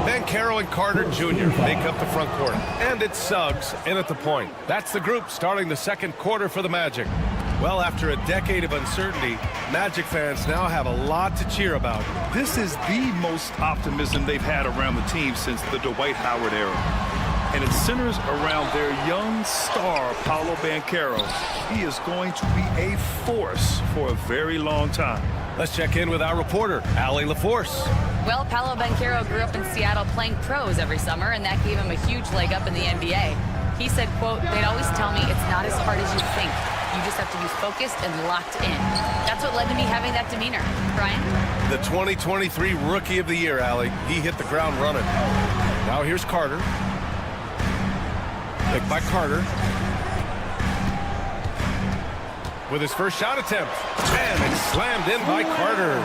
Speaker 4: Banchero and Carter Jr. make up the front court. And it's Suggs in at the point. That's the group starting the second quarter for the Magic. Well, after a decade of uncertainty, Magic fans now have a lot to cheer about.
Speaker 8: This is the most optimism they've had around the team since the Dwight Howard era. And it centers around their young star, Paolo Banchero. He is going to be a force for a very long time.
Speaker 4: Let's check in with our reporter, Allie LaForce.
Speaker 9: Well, Paolo Banchero grew up in Seattle playing pros every summer, and that gave him a huge leg up in the NBA. He said, quote, "They'd always tell me it's not as hard as you think. You just have to be focused and locked in." That's what led to me having that demeanor. Brian?
Speaker 4: The 2023 Rookie of the Year, Allie. He hit the ground running. Now here's Carter. Picked by Carter. With his first shot attempt. And it's slammed in by Carter.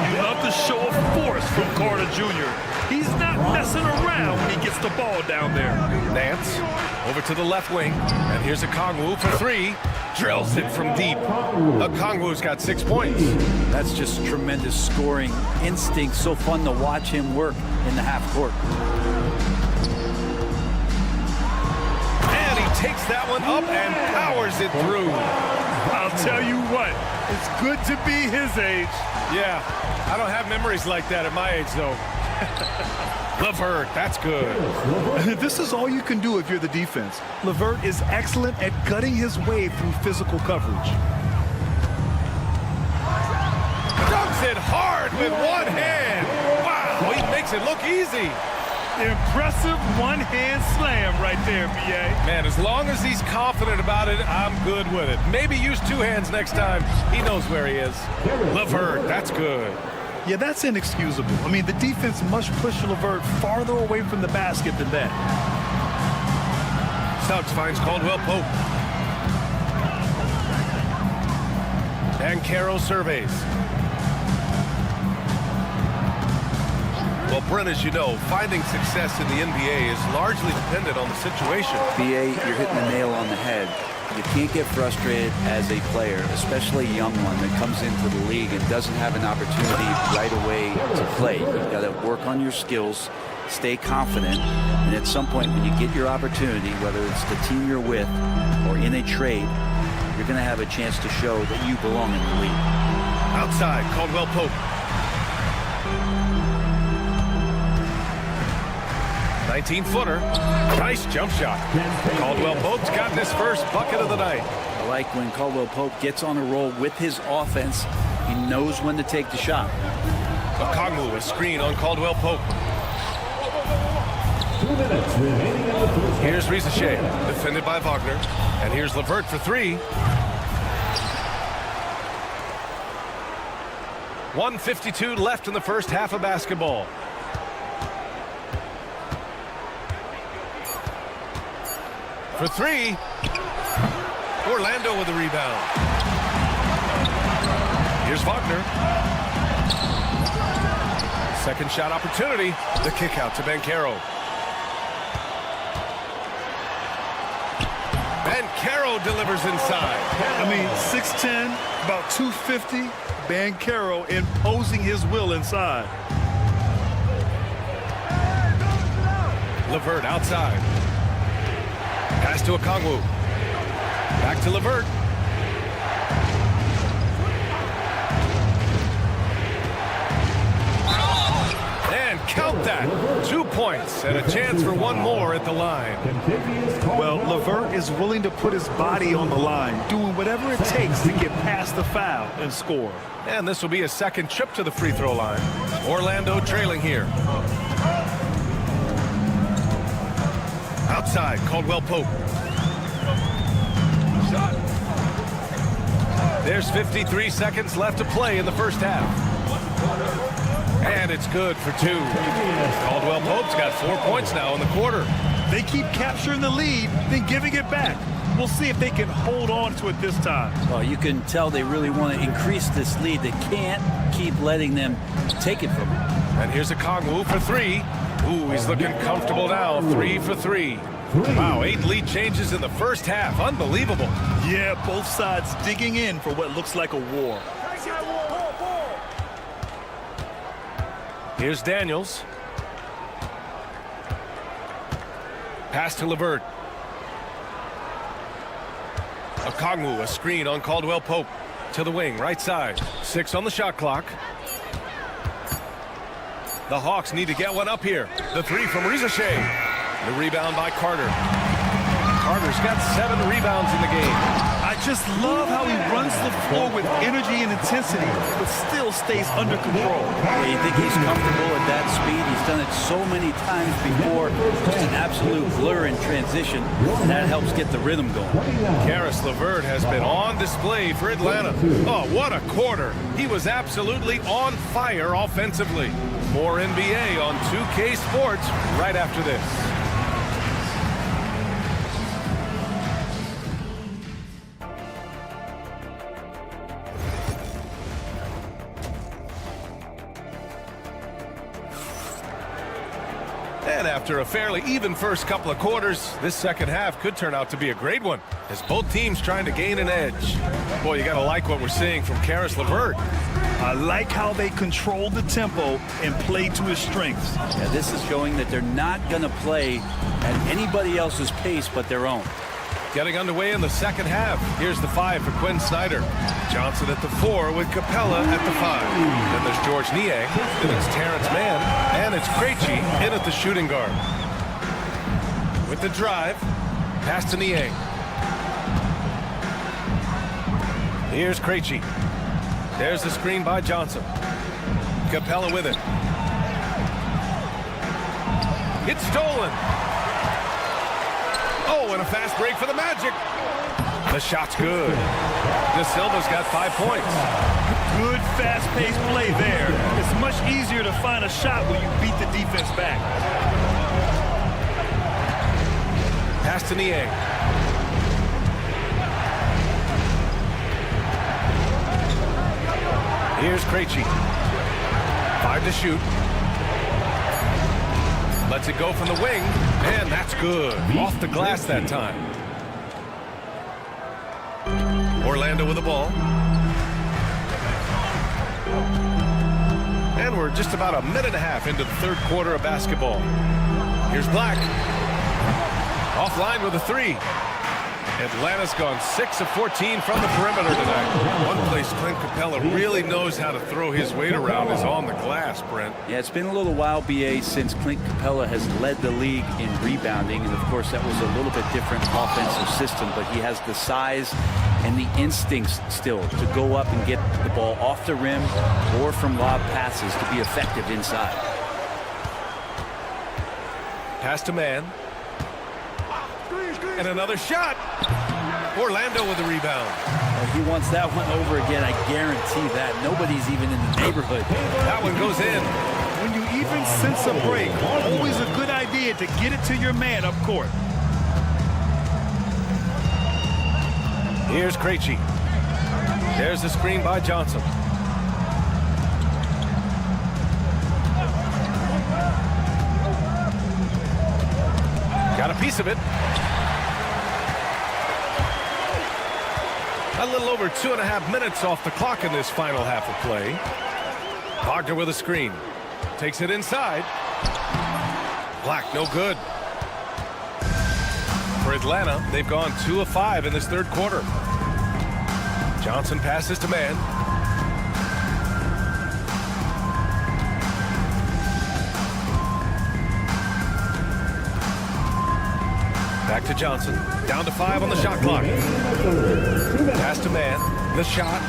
Speaker 8: You love the show of force from Carter Jr. He's not messing around when he gets the ball down there.
Speaker 4: Nance over to the left wing. And here's Okongwu for three. Drills it from deep. Okongwu's got 6 points.
Speaker 12: That's just tremendous scoring instinct. So fun to watch him work in the half court.
Speaker 4: And he takes that one up and powers it through.
Speaker 8: I'll tell you what, it's good to be his age.
Speaker 4: Yeah, I don't have memories like that at my age, though. LeVert, that's good.
Speaker 8: This is all you can do if you're the defense. LeVert is excellent at cutting his way through physical coverage.
Speaker 4: Dunks it hard with one hand. Wow, he makes it look easy.
Speaker 8: Impressive one-hand slam right there, B.A.
Speaker 4: Man, as long as he's confident about it, I'm good with it. Maybe use two hands next time. He knows where he is. LeVert, that's good.
Speaker 8: Yeah, that's inexcusable. I mean, the defense must push LeVert farther away from the basket than that.
Speaker 4: Suggs finds Caldwell Pope. Banchero surveys. Well, Brent, as you know, finding success in the NBA is largely dependent on the situation.
Speaker 12: B.A., you're hitting the nail on the head. You can't get frustrated as a player, especially a young one that comes into the league and doesn't have an opportunity right away to play. You've got to work on your skills, stay confident, and at some point when you get your opportunity, whether it's the team you're with or in a trade, you're going to have a chance to show that you belong in the league.
Speaker 4: Outside, Caldwell Pope. 19-footer. Nice jump shot. Caldwell Pope's gotten his first bucket of the night.
Speaker 12: I like when Caldwell Pope gets on a roll with his offense. He knows when to take the shot.
Speaker 4: Okongwu, a screen on Caldwell Pope.
Speaker 11: 2 minutes remaining in the first.
Speaker 4: Here's Rizachet, defended by Wagner. And here's LeVert for three. 1:52 left in the first half of basketball. For three. Orlando with the rebound. Here's Wagner. Second shot opportunity. The kick out to Banchero. Banchero delivers inside.
Speaker 8: I mean, 6'10", about 250. Banchero imposing his will inside.
Speaker 4: LeVert outside. Pass to Okongwu. Back to LeVert. And count that. 2 points and a chance for one more at the line.
Speaker 8: Well, LeVert is willing to put his body on the line, doing whatever it takes to get past the foul and score.
Speaker 4: And this will be a second trip to the free throw line. Orlando trailing here. Outside, Caldwell Pope. There's 53 seconds left to play in the first half. And it's good for 2. Caldwell Pope's got 4 points now in the quarter.
Speaker 8: They keep capturing the lead, then giving it back. We'll see if they can hold on to it this time.
Speaker 12: Well, you can tell they really want to increase this lead. They can't keep letting them take it from them.
Speaker 4: And here's a Kongwu for 3. Ooh, he's looking comfortable now. 3 for 3. Wow, 8 lead changes in the first half. Unbelievable.
Speaker 8: Yeah, both sides digging in for what looks like a war.
Speaker 4: Here's Daniels. Pass to LeVert. Okongwu, a screen on Caldwell Pope. To the wing, right side. 6 on the shot clock. The Hawks need to get one up here. The 3 from Rizichet. The rebound by Carter. Carter's got 7 rebounds in the game.
Speaker 8: I just love how he runs the floor with energy and intensity, but still stays under control.
Speaker 12: Yeah, you think he's comfortable at that speed? He's done it so many times before. Just an absolute blur in transition. That helps get the rhythm going.
Speaker 4: Caris LeVert has been on display for Atlanta. Oh, what a quarter. He was absolutely on fire offensively. More NBA on 2K Sports right after this. And after a fairly even first couple of quarters, this second half could turn out to be a great one, as both teams trying to gain an edge. Boy, you got to like what we're seeing from Caris LeVert.
Speaker 8: I like how they control the tempo and play to his strengths.
Speaker 12: Yeah, this is showing that they're not going to play at anybody else's pace but their own.
Speaker 4: Getting underway in the second half. Here's the 5 for Quinn Snyder. Johnson at the 4 with Capella at the 5. Then there's George Niang. Then it's Terrence Mann. And it's Krejci in at the shooting guard. With the drive. Pass to Niang. Here's Krejci. There's the screen by Johnson. Capella with it. It's stolen. Oh, and a fast break for the Magic. The shot's good. De Silva's got 5 points.
Speaker 8: Good fast-paced play there. It's much easier to find a shot when you beat the defense back.
Speaker 4: Pass to Niang. Here's Krejci. 5 to shoot. Lets it go from the wing, and that's good. Off the glass that time. Orlando with the ball. And we're just about a minute and a half into the third quarter of basketball. Here's Black. Offline with a 3. Atlanta's gone 6 of 14 from the perimeter tonight. One place Clint Capella really knows how to throw his weight around is on the glass, Brent.
Speaker 12: Yeah, it's been a little while, BA, since Clint Capella has led the league in rebounding. And, of course, that was a little bit different offensive system. But he has the size and the instincts still to go up and get the ball off the rim or from lob passes to be effective inside.
Speaker 4: Pass to Mann. And another shot. Orlando with the rebound.
Speaker 12: He wants that one over again, I guarantee that. Nobody's even in the neighborhood.
Speaker 4: That one goes in.
Speaker 8: When you even sense a break, always a good idea to get it to your man up court.
Speaker 4: Here's Krejci. There's the screen by Johnson. Got a piece of it. A little over 2.5 minutes off the clock in this final half of play. Wagner with a screen. Takes it inside. Black, no good. For Atlanta, they've gone 2 of 5 in this third quarter. Johnson passes to Mann. Back to Johnson. Down to 5 on the shot clock. Pass to Mann. The shot.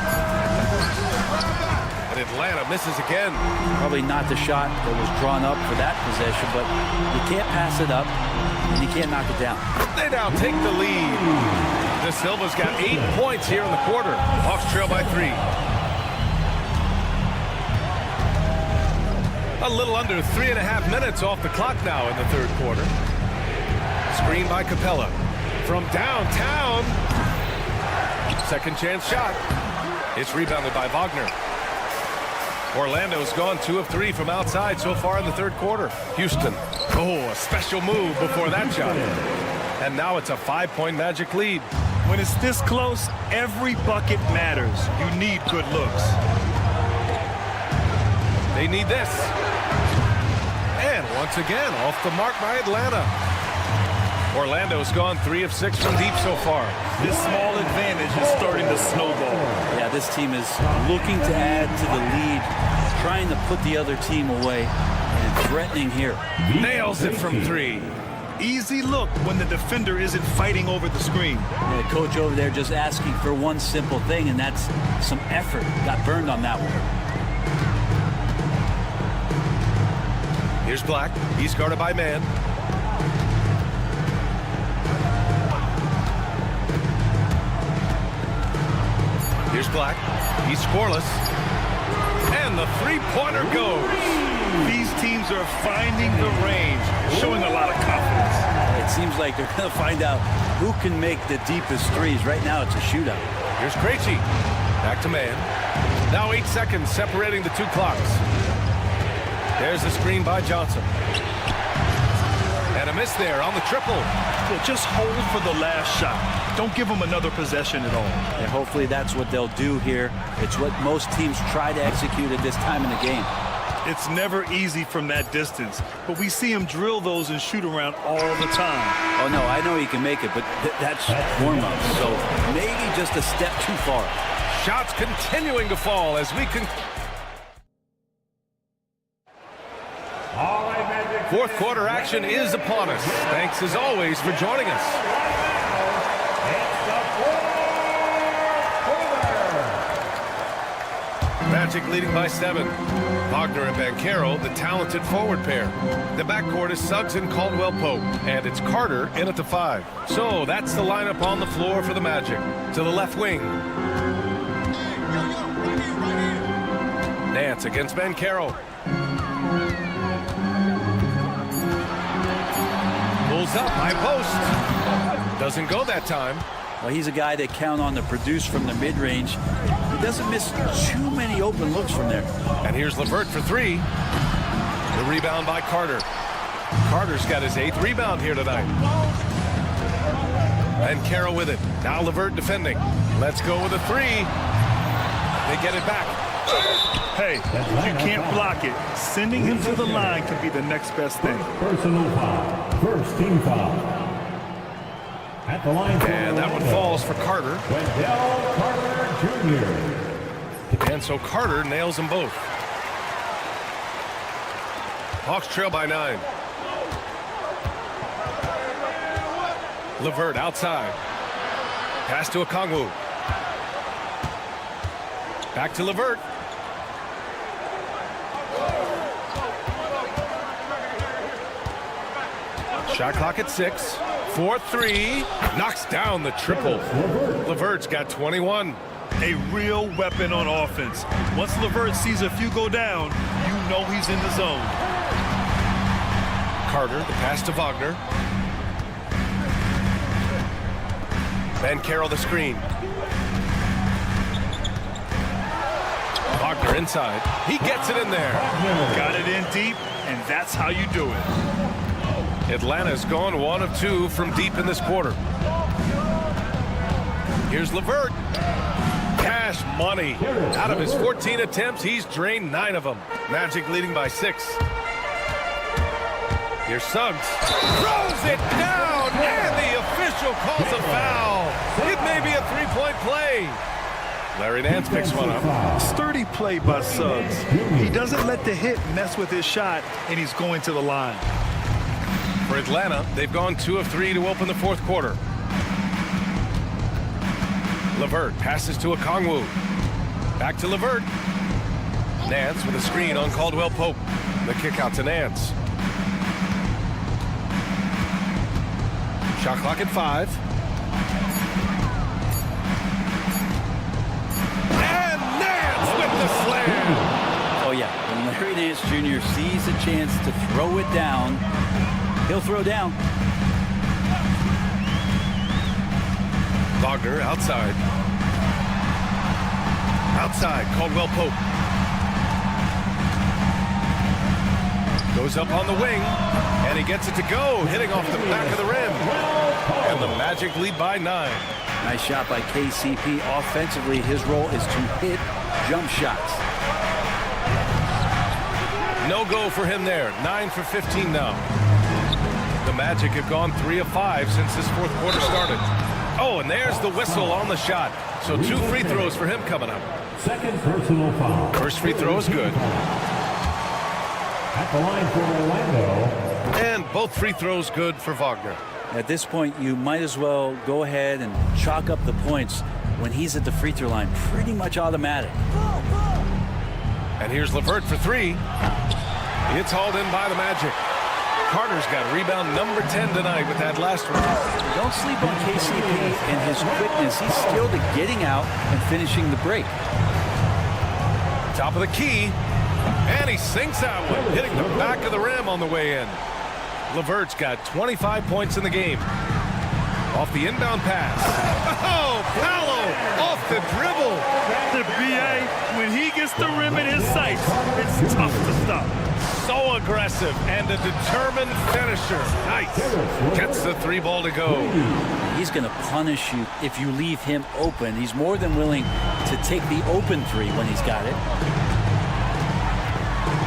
Speaker 4: And Atlanta misses again.
Speaker 12: Probably not the shot that was drawn up for that possession, but you can't pass it up and you can't knock it down.
Speaker 4: They now take the lead. De Silva's got 8 points here in the quarter. Hawks trail by 3. A little under 3.5 minutes off the clock now in the third quarter. Screen by Capella. From downtown. Second chance shot. It's rebounded by Wagner. Orlando's gone 2 of 3 from outside so far in the third quarter. Houston. Oh, a special move before that shot. And now it's a 5-point Magic lead.
Speaker 8: When it's this close, every bucket matters. You need good looks.
Speaker 4: They need this. And once again, off the mark by Atlanta. Orlando's gone 3 of 6 from deep so far.
Speaker 8: This small advantage is starting to snowball.
Speaker 12: Yeah, this team is looking to add to the lead, trying to put the other team away, and threatening here.
Speaker 4: Nails it from 3.
Speaker 8: Easy look when the defender isn't fighting over the screen.
Speaker 12: Yeah, coach over there just asking for one simple thing, and that's some effort. Got burned on that one.
Speaker 4: Here's Black. He's guarded by man. Here's Black. He's scoreless. And the three-pointer goes.
Speaker 8: These teams are finding the range, showing a lot of confidence.
Speaker 12: It seems like they're going to find out who can make the deepest threes. Right now, it's a shootout.
Speaker 4: Here's Krejci. Back to man. Now 8 seconds separating the 2 clocks. There's the screen by Johnson. And a miss there on the triple.
Speaker 8: Well, just hold for the last shot. Don't give them another possession at all.
Speaker 12: And hopefully that's what they'll do here. It's what most teams try to execute at this time in the game.
Speaker 8: It's never easy from that distance, but we see him drill those and shoot around all the time.
Speaker 12: Oh, no, I know he can make it, but that's warm-up, so maybe just a step too far.
Speaker 4: Shots continuing to fall as we can... Fourth quarter action is upon us. Thanks as always for joining us. Magic leading by 7. Wagner and Banchero, the talented forward pair. The backcourt is Suggs and Caldwell Pope, and it's Carter in at the 5. So that's the lineup on the floor for the Magic. To the left wing. Nance against Banchero. Pulls up, high post. Doesn't go that time.
Speaker 12: Well, he's a guy that count on to produce from the mid-range. He doesn't miss too many open looks from there.
Speaker 4: And here's LeVert for 3. The rebound by Carter. Carter's got his 8th rebound here tonight. And Carroll with it. Now LeVert defending. Let's go with a 3. They get it back.
Speaker 8: Hey, you can't block it. Sending him to the line could be the next best thing.
Speaker 11: Personal foul. First team foul. At the line.
Speaker 4: And that one falls for Carter.
Speaker 11: Wendell Carter Jr.
Speaker 4: And so Carter nails them both. Hawks trail by 9. LeVert outside. Pass to Okongwu. Back to LeVert. Shot clock at 6. 4-3. Knocks down the triple. LeVert's got 21.
Speaker 8: A real weapon on offense. Once LeVert sees a few go down, you know he's in the zone.
Speaker 4: Carter, the pass to Wagner. Banchero the screen. Wagner inside. He gets it in there.
Speaker 8: Got it in deep, and that's how you do it.
Speaker 4: Atlanta's gone 1 of 2 from deep in this quarter. Here's LeVert. Cash money. Out of his 14 attempts, he's drained 9 of them. Magic leading by 6. Here's Suggs. Throws it down, and the official calls a foul. It may be a 3-point play. Larry Nance picks one up.
Speaker 8: Sturdy play by Suggs. He doesn't let the hit mess with his shot, and he's going to the line.
Speaker 4: For Atlanta, they've gone 2 of 3 to open the fourth quarter. LeVert passes to Okongwu. Back to LeVert. Nance with a screen on Caldwell Pope. The kick out to Nance. Shot clock at 5.
Speaker 12: Oh, yeah. When Larry Nance Jr. sees a chance to throw it down, he'll throw down.
Speaker 4: Wagner outside. Outside, Caldwell Pope. Goes up on the wing, and he gets it to go, hitting off the back of the rim. And the Magic lead by 9.
Speaker 12: Nice shot by KCP. Offensively, his role is to hit jump shots.
Speaker 4: No go for him there. 9 for 15 now. The Magic have gone 3 of 5 since this fourth quarter started. Oh, and there's the whistle on the shot. So 2 free throws for him coming up.
Speaker 11: Second personal foul.
Speaker 4: First free throw is good.
Speaker 11: At the line for Orlando.
Speaker 4: And both free throws good for Wagner.
Speaker 12: At this point, you might as well go ahead and chalk up the points when he's at the free throw line. Pretty much automatic.
Speaker 4: And here's LeVert for 3. It's hauled in by the Magic. Carter's got rebound number 10 tonight with that last one.
Speaker 12: Don't sleep on KCP and his quickness. He's skilled at getting out and finishing the break.
Speaker 4: Top of the key. And he sinks that one, hitting the back of the rim on the way in. LeVert's got 25 points in the game. Off the inbound pass. Oh, Paolo off the dribble.
Speaker 8: The BA, when he gets the rim in his sights, it's tough to stop.
Speaker 4: So aggressive and a determined finisher. Nice. Gets the 3 ball to go.
Speaker 12: He's going to punish you if you leave him open. He's more than willing to take the open 3 when he's got it.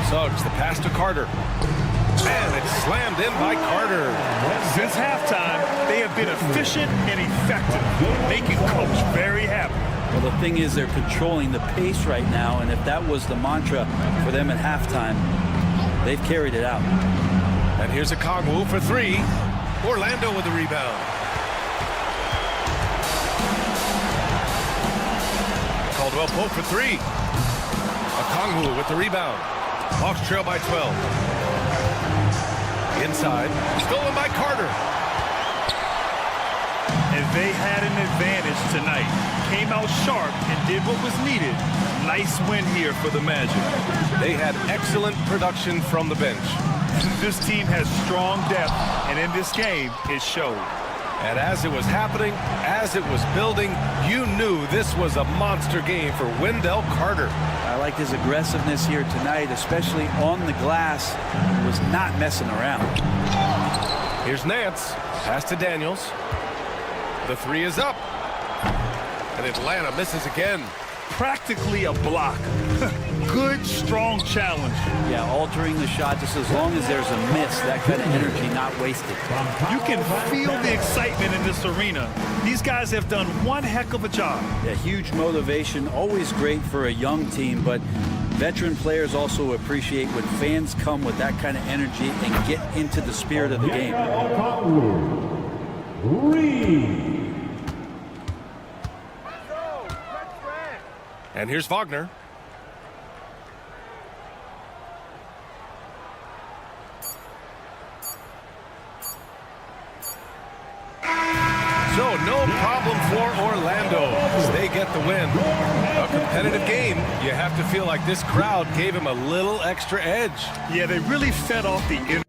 Speaker 4: Suggs, the pass to Carter. And it's slammed in by Carter.
Speaker 8: Since halftime, they have been efficient and effective, making Coach very happy.
Speaker 12: Well, the thing is, they're controlling the pace right now, and if that was the mantra for them at halftime, they've carried it out.
Speaker 4: And here's a Kongwu for 3. Orlando with the rebound. Caldwell Pope for 3. A Kongwu with the rebound. Hawks trail by 12. Inside, stolen by Carter.
Speaker 8: And they had an advantage tonight. Came out sharp and did what was needed. Nice win here for the Magic.
Speaker 4: They had excellent production from the bench.
Speaker 8: This team has strong depth, and in this game, it showed.
Speaker 4: And as it was happening, as it was building, you knew this was a monster game for Wendell Carter.
Speaker 12: I liked his aggressiveness here tonight, especially on the glass. He was not messing around.
Speaker 4: Here's Nance. Pass to Daniels. The 3 is up. And Atlanta misses again.
Speaker 8: Practically a block. Good, strong challenge.
Speaker 12: Yeah, altering the shot just as long as there's a miss. That kind of energy not wasted.
Speaker 8: You can feel the excitement in this arena. These guys have done one heck of a job.
Speaker 12: Yeah, huge motivation. Always great for a young team, but veteran players also appreciate when fans come with that kind of energy and get into the spirit of the game.
Speaker 4: And here's Wagner. So no problem for Orlando as they get the win. A competitive game. You have to feel like this crowd gave him a little extra edge.
Speaker 8: Yeah, they really fed off the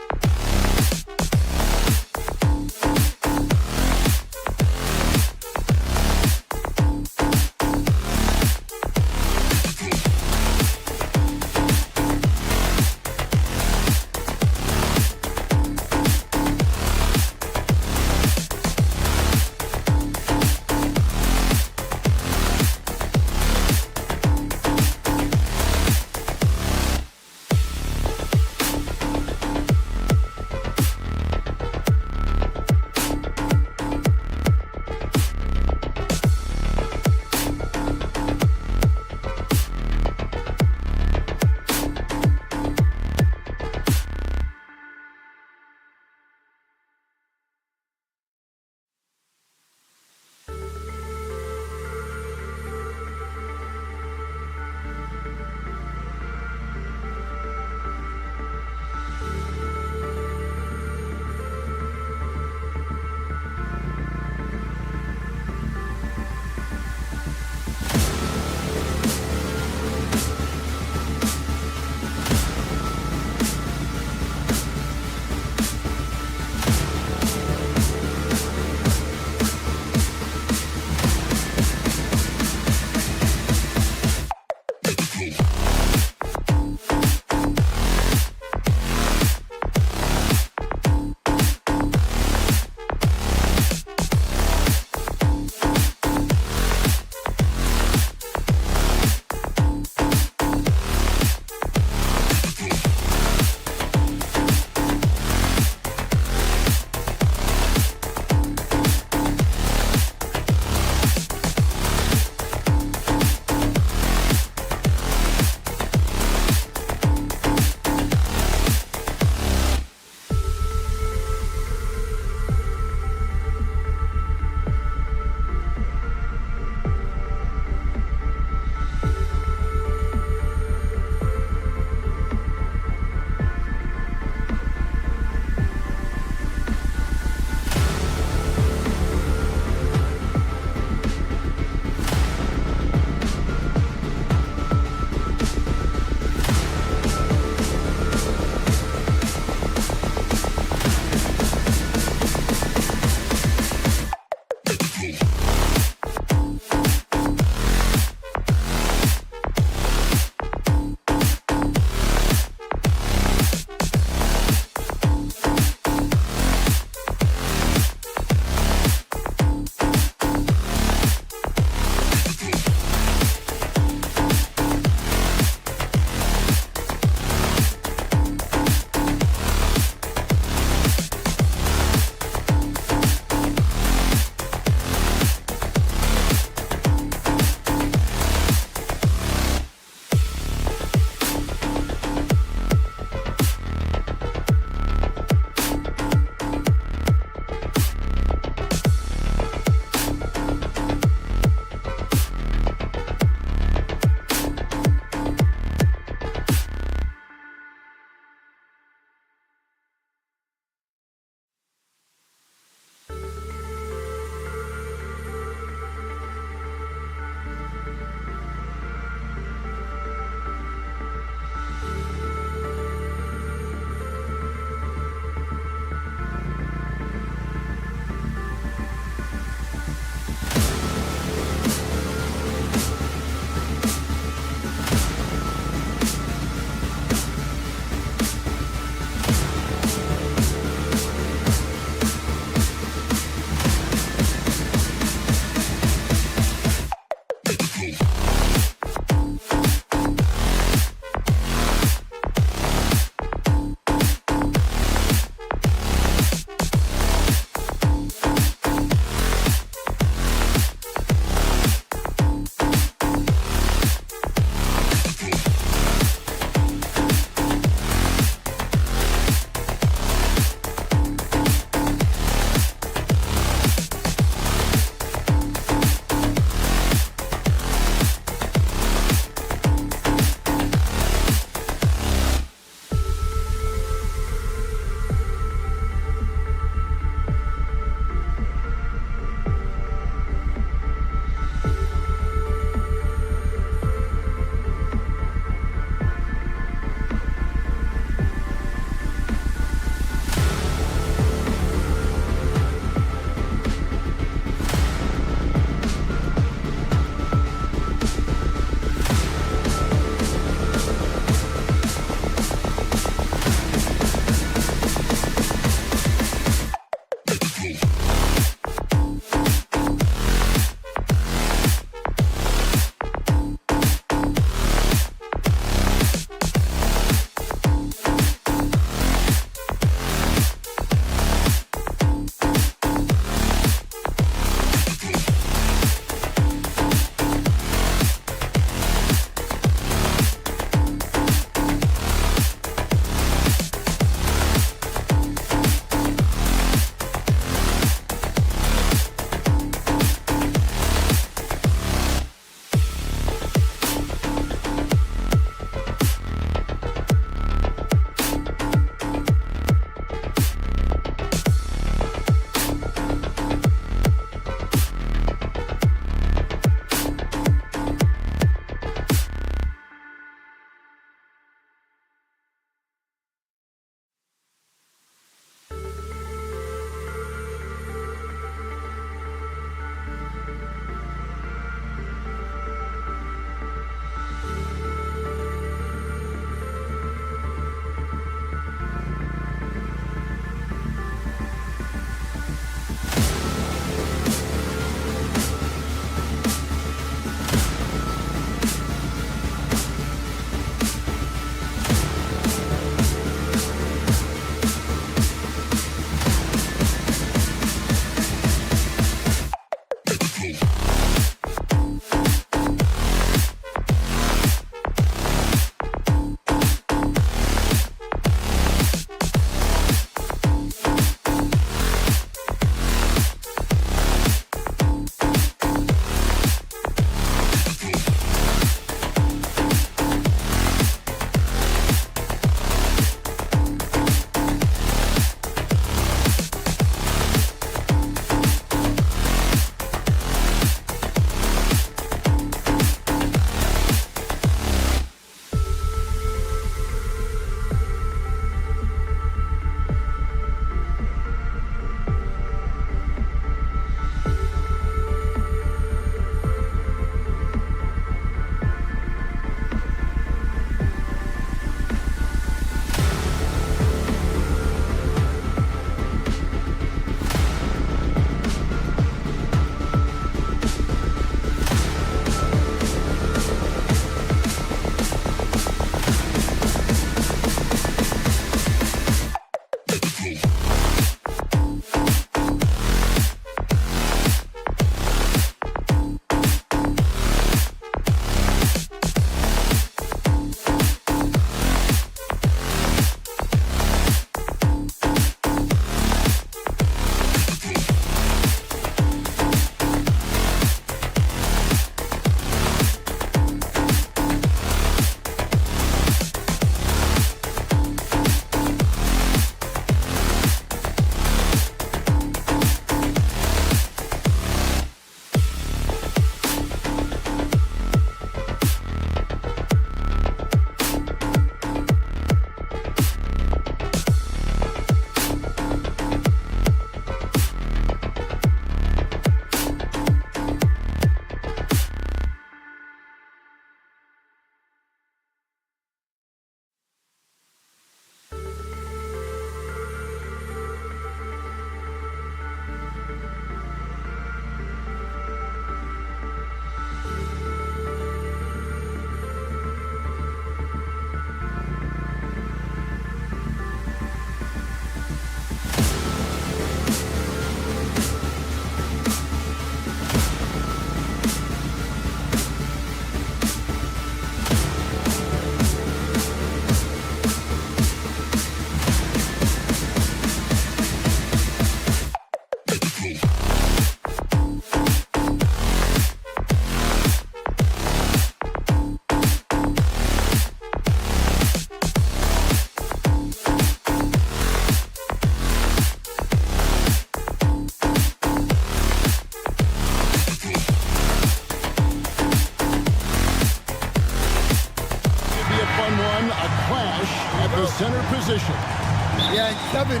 Speaker 2: Kevin,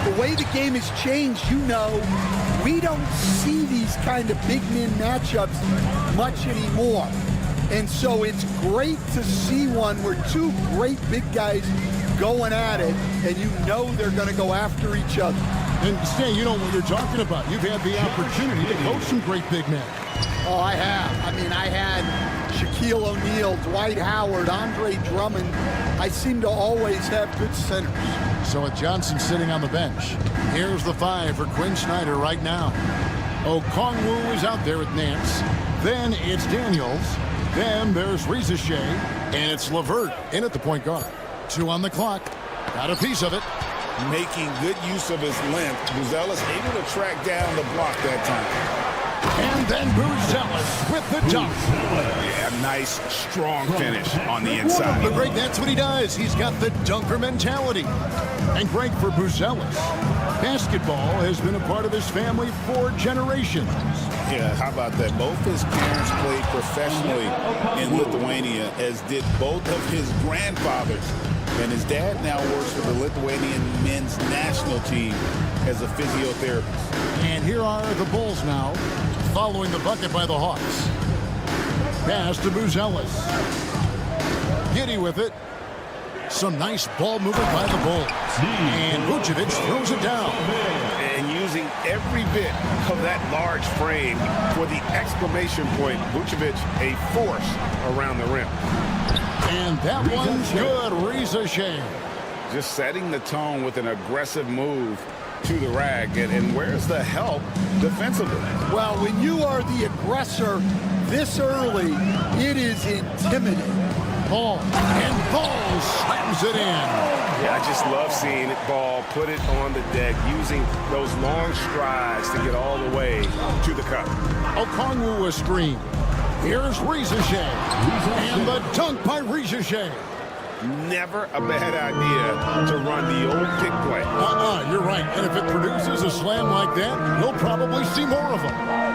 Speaker 2: the way the game has changed, we don't see these kind of big men matchups much anymore. And so it's great to see one where two great big guys going at it, and they're going to go after each other.
Speaker 1: And Stan, you know what you're talking about. You've had the opportunity to coach some great big men.
Speaker 2: Oh, I have. I mean, I had Shaquille O'Neal, Dwight Howard, Andre Drummond. I seem to always have good centers.
Speaker 1: So with Johnson sitting on the bench, here's the 5 for Quinn Snyder right now. Okongwu is out there with Nance. Then it's Daniels. Then there's Ricochet. And it's LeVert in at the point guard. 2 on the clock. Got a piece of it.
Speaker 10: Making good use of his length. Buzelis able to track down the block that time.
Speaker 1: And then Buzelis with the dunk.
Speaker 10: Yeah, nice, strong finish on the inside.
Speaker 1: But Greg, that's what he does. He's got the dunker mentality. And Greg, for Buzelis, basketball has been a part of his family for generations.
Speaker 10: Yeah, how about that? Both his parents played professionally in Lithuania, as did both of his grandfathers. And his dad now works for the Lithuanian men's national team as a physiotherapist.
Speaker 1: And here are the Bulls now, following the bucket by the Hawks. Pass to Buzelis. Giddey with it. Some nice ball movement by the Bulls. And Vucevic throws it down.
Speaker 4: And using every bit of that large frame for the exclamation point, Vucevic a force around the rim.
Speaker 1: And that one's good. Ricochet.
Speaker 10: Just setting the tone with an aggressive move to the rack. And where's the help defensively?
Speaker 2: Well, when you are the aggressor this early, it is intimidating.
Speaker 1: Ball. And Ball slams it in.
Speaker 4: Yeah, I just love seeing it. Ball put it on the deck, using those long strides to get all the way to the cup.
Speaker 1: Okongwu a screen. Here's Ricochet. And the dunk by Ricochet.
Speaker 4: Never a bad idea to run the old pick play.
Speaker 1: You're right. And if it produces a slam like that, we'll probably see more of them.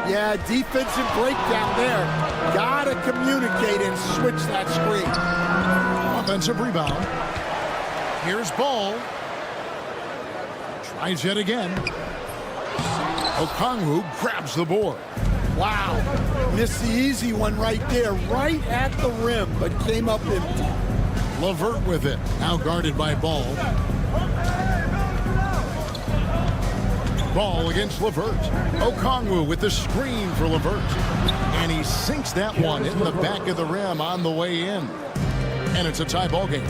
Speaker 2: Yeah, defensive breakdown there. Gotta communicate and switch that screen.
Speaker 1: Offensive rebound. Here's Ball. Tries yet again. Okongwu grabs the board.
Speaker 2: Wow. Missed the easy one right there, right at the rim, but came up empty.
Speaker 1: LeVert with it. Now guarded by Ball. Ball against LeVert. Okongwu with the screen for LeVert. And he sinks that one in the back of the rim on the way in. And it's a tie ball game.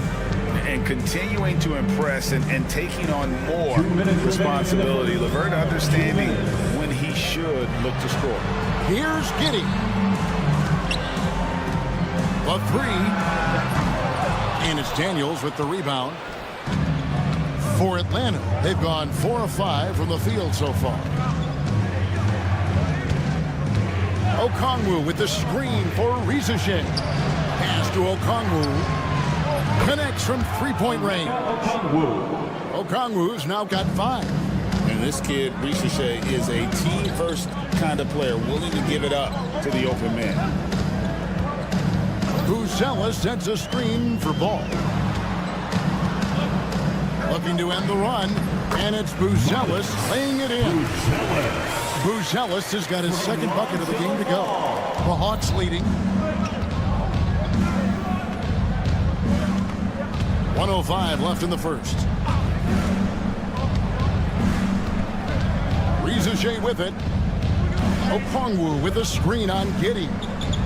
Speaker 10: And continuing to impress and taking on more responsibility. LeVert understanding when he should look to score.
Speaker 1: Here's Giddey. A 3. And it's Daniels with the rebound. For Atlanta, they've gone 4 of 5 from the field so far. Okongwu with the screen for Ricochet. Pass to Okongwu. Connects from three-point range. Okongwu's now got 5.
Speaker 10: And this kid, Ricochet, is a team-first kind of player, willing to give it up to the open man.
Speaker 1: Buzelis sends a screen for Ball. Looking to end the run, and it's Buzelis laying it in. Buzelis has got his second bucket of the game to go. The Hawks leading. 1:05 left in the first. Ricochet with it. Okongwu with a screen on Giddey.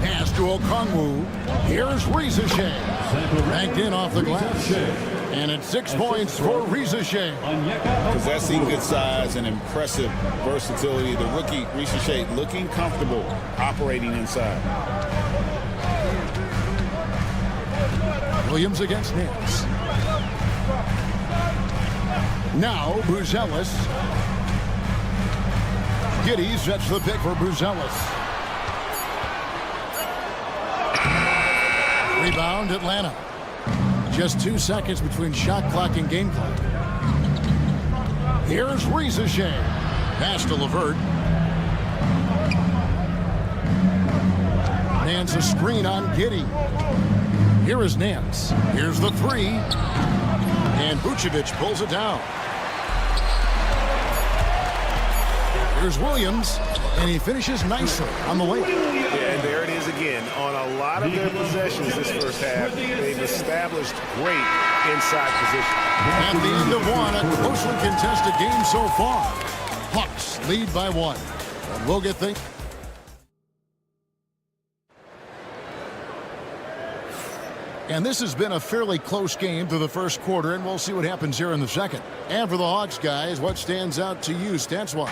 Speaker 1: Pass to Okongwu. Here's Ricochet. Backed in off the glass. And it's 6 points for Ricochet.
Speaker 10: Possessing good size and impressive versatility. The rookie, Ricochet, looking comfortable operating inside.
Speaker 1: Williams against Nance. Now Buzelis. Giddey sets the pick for Buzelis. Rebound Atlanta. Just 2 seconds between shot clock and game clock. Here's Ricochet. Pass to LeVert. Nance a screen on Giddey. Here is Nance. Here's the 3. And Vucevic pulls it down. Here's Williams, and he finishes nicely on the way.
Speaker 10: Yeah, and there it is again. On a lot of their possessions this first half, they've established great inside position.
Speaker 1: At the end of one, a closely contested game so far. Hawks lead by 1. And we'll get things. And this has been a fairly close game through the first quarter, and we'll see what happens here in the second. And for the Hawks, guys, what stands out to you stats-wise?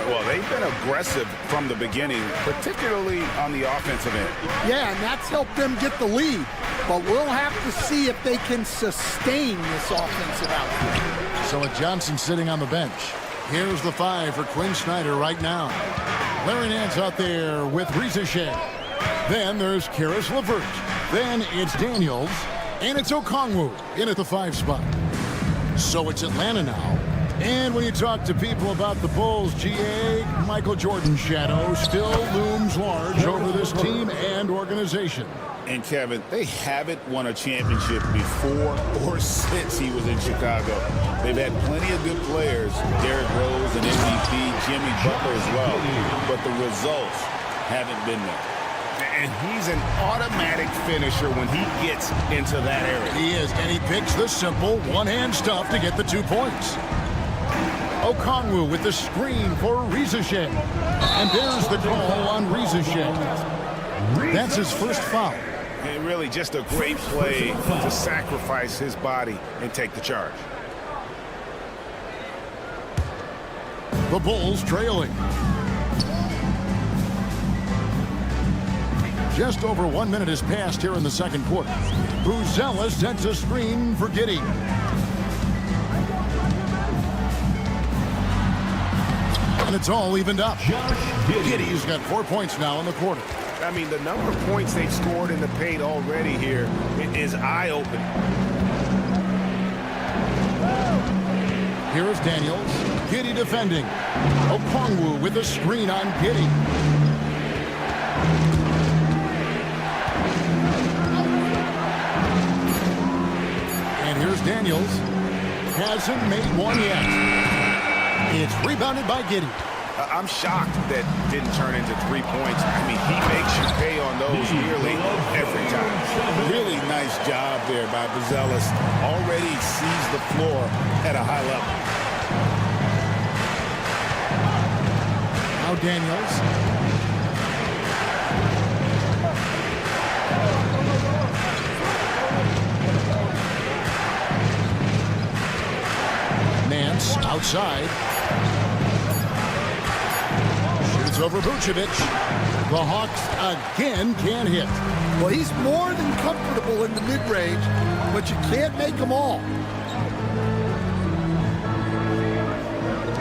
Speaker 10: Well, they've been aggressive from the beginning, particularly on the offensive end.
Speaker 2: Yeah, and that's helped them get the lead. But we'll have to see if they can sustain this offensive output.
Speaker 1: So with Johnson sitting on the bench, here's the 5 for Quinn Snyder right now. Larry Nance out there with Rizichet. Then there's Karis LeVert. Then it's Daniels, and it's Okongwu in at the 5 spot. So it's Atlanta now. And when you talk to people about the Bulls, GA, Michael Jordan's shadow still looms large over this team and organization.
Speaker 10: And Kevin, they haven't won a championship before or since he was in Chicago. They've had plenty of good players, Derrick Rose, an MVP, Jimmy Butler as well, but the results haven't been there. And he's an automatic finisher when he gets into that area.
Speaker 1: He is, and he picks the simple one-hand stuff to get the 2 points. Okongwu with the screen for Rizichet. And there's the call on Rizichet. That's his first foul.
Speaker 10: And really just a great play to sacrifice his body and take the charge.
Speaker 1: The Bulls trailing. Just over 1 minute has passed here in the second quarter. Buzelis sets a screen for Giddey. And it's all evened up. Giddey's got 4 points now in the quarter.
Speaker 10: I mean, the number of points they've scored in the paint already here is eye-opening.
Speaker 1: Here is Daniels. Giddey defending. Okongwu with a screen on Giddey. And here's Daniels. Hasn't made one yet. It's rebounded by Giddey.
Speaker 10: I'm shocked that didn't turn into 3 points. I mean, he makes you pay on those nearly every time. Really nice job there by Buzelis. Already sees the floor at a high level.
Speaker 1: Now Daniels. Nance outside. Shoots over Vucevic. The Hawks again can't hit.
Speaker 2: Well, he's more than comfortable in the mid-range, but you can't make them all.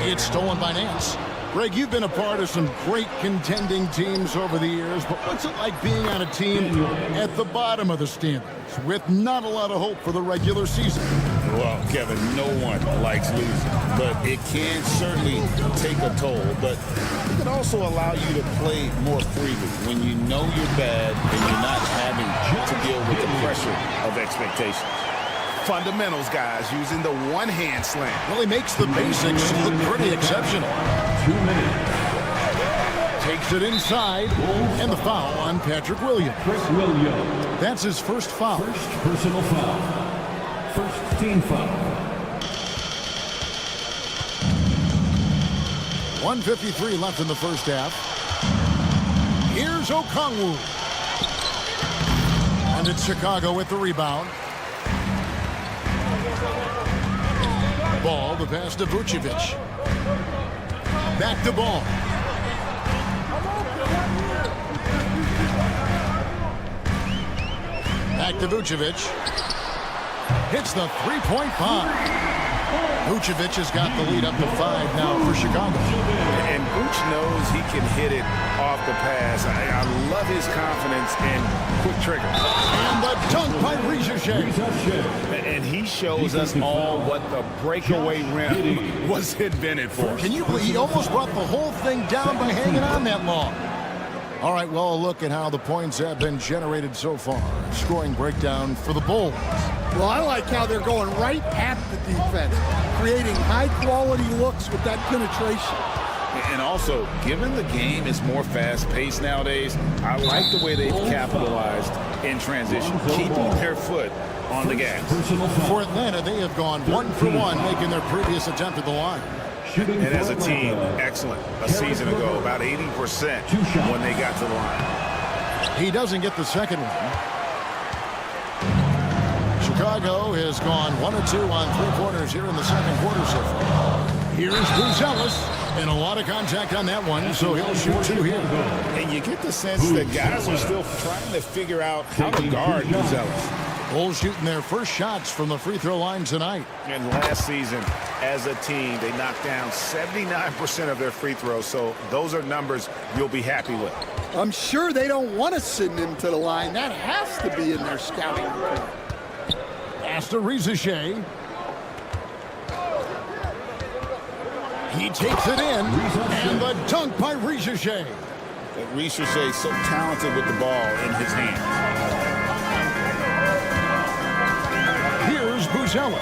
Speaker 1: It's stolen by Nance. Greg, you've been a part of some great contending teams over the years, but what's it like being on a team at the bottom of the standings with not a lot of hope for the regular season?
Speaker 10: Well, Kevin, no one likes losing, but it can certainly take a toll. But it can also allow you to play more freely when you know you're bad and you're not having to deal with the pressure of expectations. Fundamentals, guys, using the one-hand slam.
Speaker 1: Well, he makes the basics look pretty exceptional.
Speaker 11: 2 minutes.
Speaker 1: Takes it inside, and the foul on Patrick Williams.
Speaker 11: Chris Williams.
Speaker 1: That's his first foul.
Speaker 11: First personal foul. First team foul.
Speaker 1: 1:53 left in the first half. Here's Okongwu. And it's Chicago with the rebound. Ball, the pass to Vucevic. Back to Ball. Back to Vucevic. Hits the three-point bomb. Vucevic has got the lead up to 5 now for Chicago.
Speaker 10: And Vooch knows he can hit it off the pass. I love his confidence and quick trigger.
Speaker 1: And the dunk by Rizichet.
Speaker 10: And he shows us all what the breakaway rim was invented for.
Speaker 1: Can you believe he almost brought the whole thing down by hanging on that long? All right, well, a look at how the points have been generated so far. Scoring breakdown for the Bulls.
Speaker 2: Well, I like how they're going right at the defense, creating high-quality looks with that penetration.
Speaker 3: And also, given the game is more fast-paced nowadays, I like the way they've capitalized in transition, keeping their foot on the gas.
Speaker 1: For Atlanta, they have gone 1 for 1, making their previous attempt at the line.
Speaker 10: And as a team, excellent. A season ago, about 80% when they got to the line.
Speaker 1: He doesn't get the second one. Chicago has gone 1 of 2 on 3-pointers here in the second quarter so far. Here's Buzelis, and a lot of contact on that one, so he'll shoot 2 here.
Speaker 10: And you get the sense that guys are still trying to figure out how to guard Buzelis.
Speaker 1: Bulls shooting their first shots from the free throw line tonight.
Speaker 10: And last season, as a team, they knocked down 79% of their free throws, so those are numbers you'll be happy with.
Speaker 2: I'm sure they don't want to send him to the line. That has to be in their scouting report.
Speaker 1: Pass to Rizachet. He takes it in, and the dunk by Rizachet.
Speaker 10: Rizachet so talented with the ball in his hands.
Speaker 1: Here's Buzelis.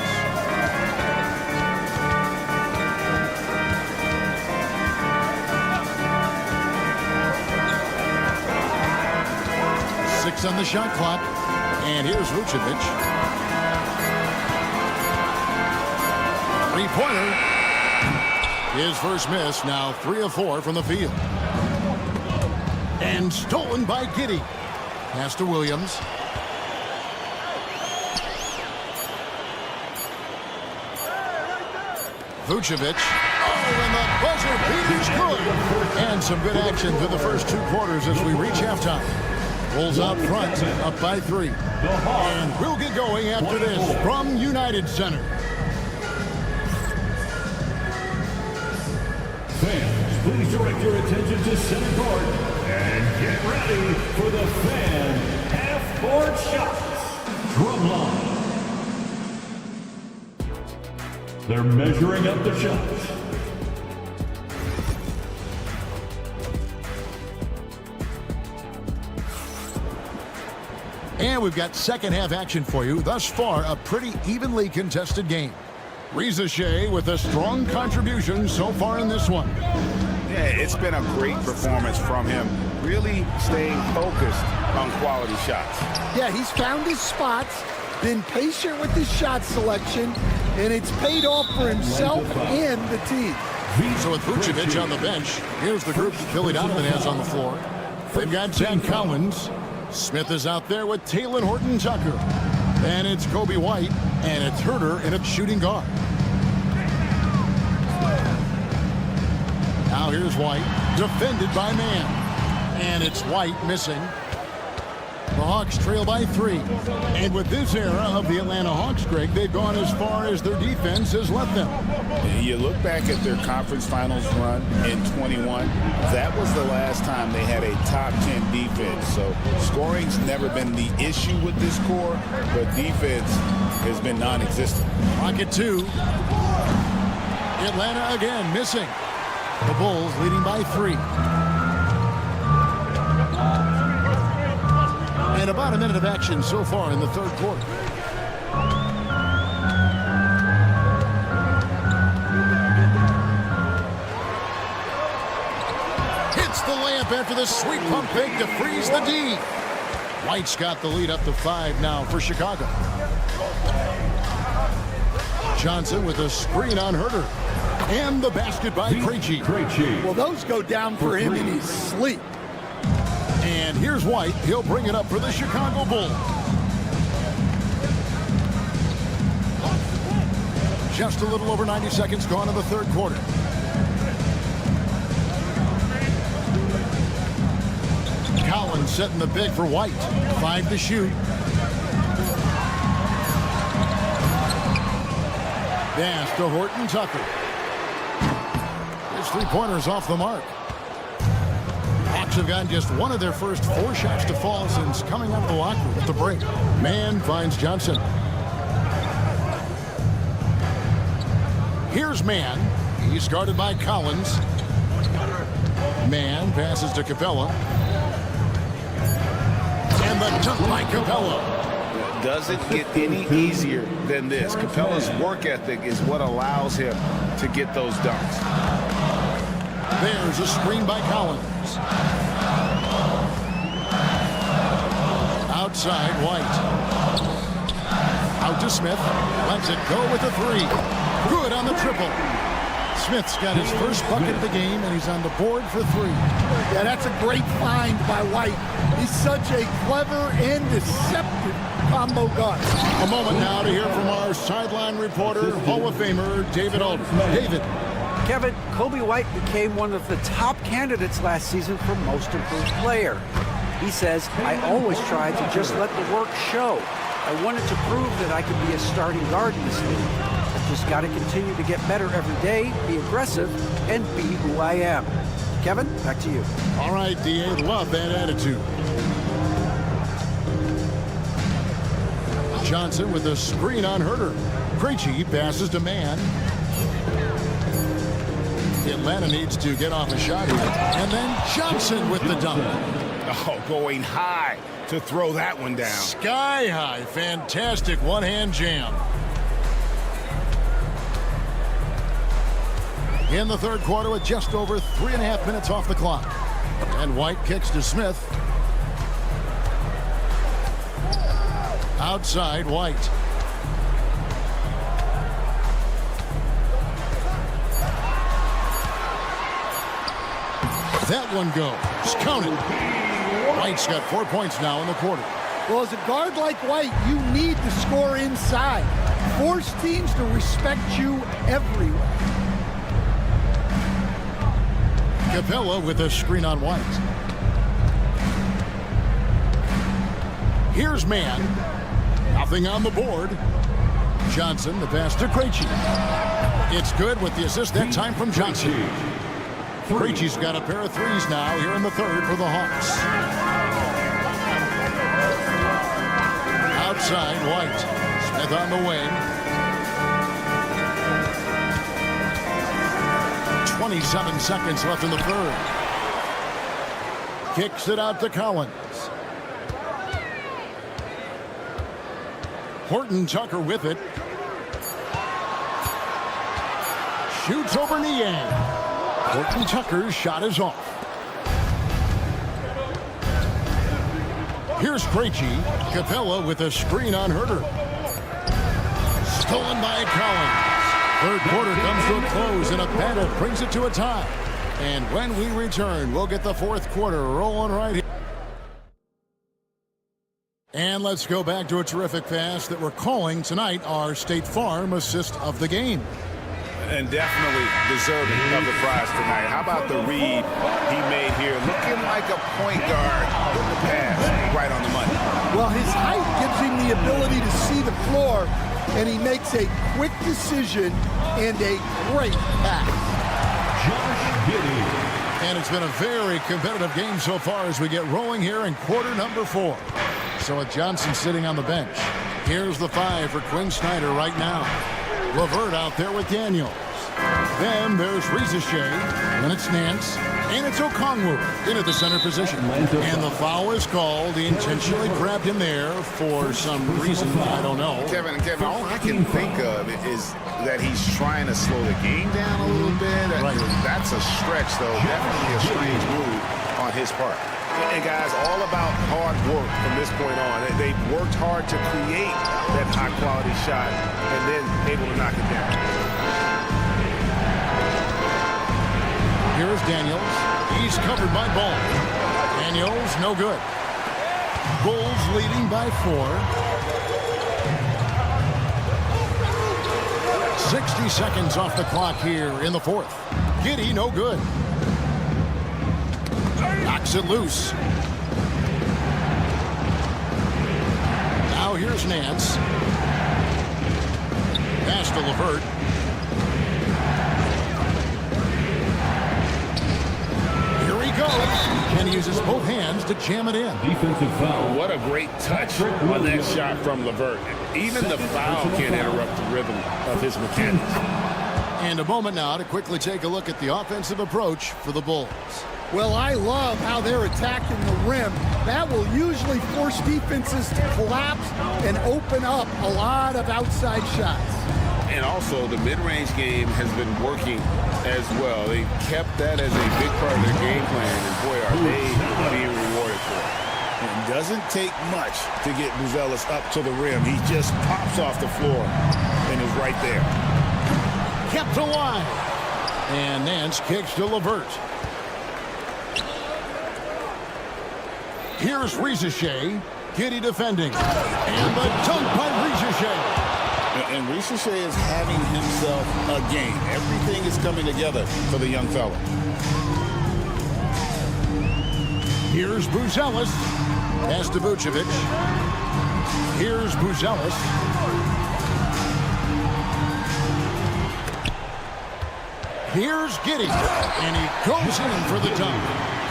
Speaker 1: Six on the shot clock, and here's Vucevic. Three-pointer. His first miss, now 3 of 4 from the field. And stolen by Giddey. Pass to Williams. Vucevic. Oh, and the buzzer beater's good. And some good action through the first 2 quarters as we reach halftime. Bulls out front, up by 3. And we'll get going after this from United Center.
Speaker 11: Fans, please direct your attention to center court and get ready for the fan half-court shots. Drum line. They're measuring up the shots.
Speaker 1: And we've got second half action for you. Thus far, a pretty evenly contested game. Rizachet with a strong contribution so far in this one.
Speaker 10: Yeah, it's been a great performance from him. Really staying focused on quality shots.
Speaker 2: Yeah, he's found his spots, been patient with his shot selection, and it's paid off for himself and the team.
Speaker 1: So with Vucevic on the bench, here's the group Billy Donovan has on the floor. They've got Zach Collins. Smith is out there with Talen Horton-Tucker. And it's Kobe White, and it's Herter in a shooting guard. Now here's White, defended by Mann. And it's White missing. The Hawks trail by 3. And with this era of the Atlanta Hawks, Greg, they've gone as far as their defense has let them.
Speaker 10: You look back at their conference finals run in 21, that was the last time they had a top 10 defense. So scoring's never been the issue with this core, but defense has been non-existent.
Speaker 1: Pocket 2. Atlanta again missing. The Bulls leading by 3. And about a minute of action so far in the third quarter. Hits the layup after the sweet pump fake to freeze the D. White's got the lead up to 5 now for Chicago. Johnson with a screen on Herter. And the basket by Krejci.
Speaker 2: Well, those go down for him in his sleep.
Speaker 1: And here's White. He'll bring it up for the Chicago Bulls. Just a little over 90 seconds gone in the third quarter. Collins setting the big for White. 5 to shoot. Pass to Horton-Tucker. His three-pointer's off the mark. Hawks have gotten just one of their first 4 shots to fall since coming out of the locker room at the break. Mann finds Johnson. Here's Mann. He's guarded by Collins. Mann passes to Capella. And the dunk by Capella.
Speaker 10: Doesn't get any easier than this. Capella's work ethic is what allows him to get those dunks.
Speaker 1: There's a screen by Collins. Outside, White. Out to Smith. Lets it go with a three. Good on the triple. Smith's got his first bucket of the game, and he's on the board for three.
Speaker 2: Yeah, that's a great find by White. He's such a clever and deceptive combo guard.
Speaker 1: A moment now to hear from our sideline reporter, Hall of Famer David Aldridge. David.
Speaker 5: Kevin, Kobe White became one of the top candidates last season for Most Improved Player. He says, I always tried to just let the work show. I wanted to prove that I could be a starting guard in this league. I've just got to continue to get better every day, be aggressive, and be who I am. Kevin, back to you.
Speaker 1: All right, D.A., love that attitude. Johnson with a screen on Herter. Krejci passes to Mann. Atlanta needs to get off a shot here. And then Johnson with the dunk.
Speaker 10: Oh, going high to throw that one down.
Speaker 1: Sky high. Fantastic one-hand jam. In the third quarter with just over 3.5 minutes off the clock. And White kicks to Smith. Outside, White. That one goes. Count it. White's got 4 points now in the quarter.
Speaker 2: Well, as a guard like White, you need to score inside. Force teams to respect you everywhere.
Speaker 1: Capella with a screen on White. Here's Mann. Nothing on the board. Johnson, the pass to Krejci. It's good with the assist that time from Johnson. Krejci's got a pair of threes now here in the third for the Hawks. Outside, White. Smith on the wing. 27 seconds left in the third. Kicks it out to Collins. Horton Tucker with it. Shoots over Niang. Horton Tucker's shot is off. Here's Krejci. Capella with a screen on Herter. Stolen by Collins. Third quarter comes to a close, and a battle brings it to a tie. And when we return, we'll get the fourth quarter rolling right here. And let's go back to a terrific pass that we're calling tonight our State Farm assist of the game.
Speaker 10: And definitely deserving of the prize tonight. How about the read he made here? Looking like a point guard with the pass right on the money.
Speaker 2: Well, his height gives him the ability to see the floor, and he makes a quick decision and a great pass.
Speaker 1: And it's been a very competitive game so far as we get rolling here in quarter number 4. So with Johnson sitting on the bench, here's the 5 for Quinn Snyder right now. LeVert out there with Daniels. Then there's Rizichet, then it's Nance, and it's Okongwu in at the center position. And the foul is called. He intentionally grabbed him there for some reason, I don't know.
Speaker 10: Kevin, all I can think of is that he's trying to slow the game down a little bit.
Speaker 1: Right.
Speaker 10: That's a stretch, though. Definitely a strange move on his part. And guys, all about hard work from this point on. They've worked hard to create that high-quality shot and then able to knock it down.
Speaker 1: Here's Daniels. He's covered by Ball. Daniels, no good. Bulls leading by 4. 60 seconds off the clock here in the fourth. Giddey, no good. Knocks it loose. Now here's Nance. Pass to LeVert. Here he goes. And he uses both hands to jam it in.
Speaker 11: Defensive foul.
Speaker 10: What a great touch on that shot from LeVert. Even the foul can't interrupt the rhythm of his mechanics.
Speaker 1: And a moment now to quickly take a look at the offensive approach for the Bulls.
Speaker 2: Well, I love how they're attacking the rim. That will usually force defenses to collapse and open up a lot of outside shots.
Speaker 10: And also, the mid-range game has been working
Speaker 3: as well. They kept that as a big part of their game plan, and boy, are they being rewarded for it. It doesn't take much to get Buzelis up to the rim. He just pops off the floor and is right there.
Speaker 1: Kept alive. And Nance kicks to LeVert. Here's Ricochet. Giddy defending. And the dunk by Ricochet.
Speaker 3: And Ricochet is having himself a game. Everything is coming together for the young fella.
Speaker 1: Here's Buzelis. Pass to Vucevic. Here's Buzelis. Here's Giddy. And he goes in for the dunk.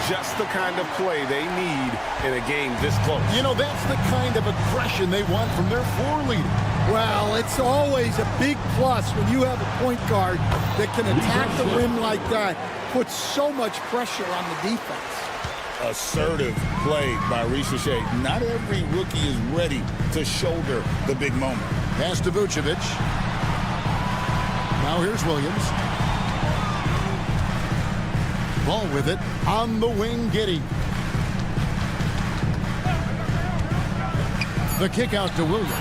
Speaker 4: Just the kind of play they need in a game this close.
Speaker 1: You know, that's the kind of aggression they want from their floor leader.
Speaker 2: Well, it's always a big plus when you have a point guard that can attack the rim like that. Puts so much pressure on the defense.
Speaker 3: Assertive play by Ricochet. Not every rookie is ready to shoulder the big moment.
Speaker 1: Pass to Vucevic. Now here's Williams. Ball with it on the wing, Giddy. The kick out to Williams.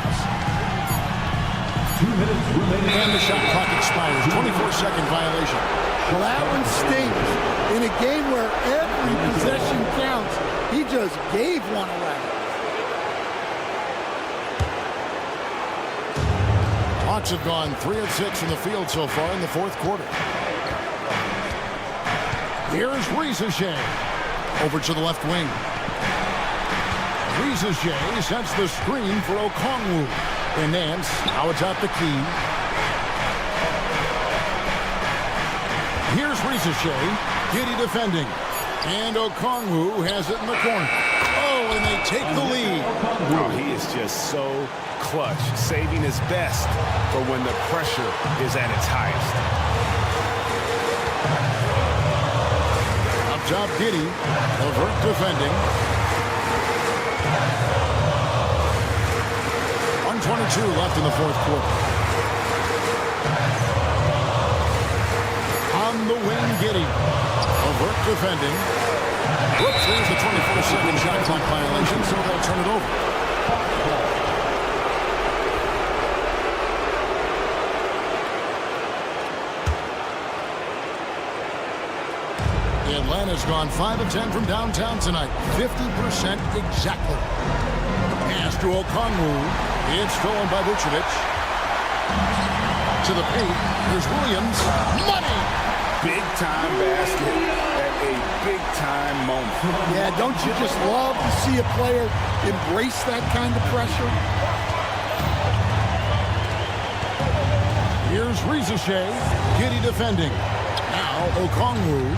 Speaker 11: 2 minutes remaining.
Speaker 1: And the shot clock expires. 24-second violation.
Speaker 2: Well, that one stings. In a game where every possession counts, he just gave one away.
Speaker 1: Hawks have gone 3 of 6 in the field so far in the fourth quarter. Here's Ricochet. Over to the left wing. Ricochet sets the screen for Okongwu. And Nance out atop the key. Here's Ricochet. Giddy defending. And Okongwu has it in the corner. Oh, and they take the lead.
Speaker 4: Oh, he is just so clutch, saving his best for when the pressure is at its highest.
Speaker 1: Up top, Giddy. LeVert defending. 1:22 left in the fourth quarter. On the wing, Giddy. LeVert defending. Whoops, there's the 24-second shot clock violation, so they'll turn it over. Atlanta's gone 5 of 10 from downtown tonight. 50% exactly. Pass to Okongwu. It's stolen by Vucevic. To the paint. Here's Williams. Money!
Speaker 10: Big-time basket at a big-time moment.
Speaker 2: Yeah, don't you just love to see a player embrace that kind of pressure?
Speaker 1: Here's Ricochet. Giddy defending. Now Okongwu.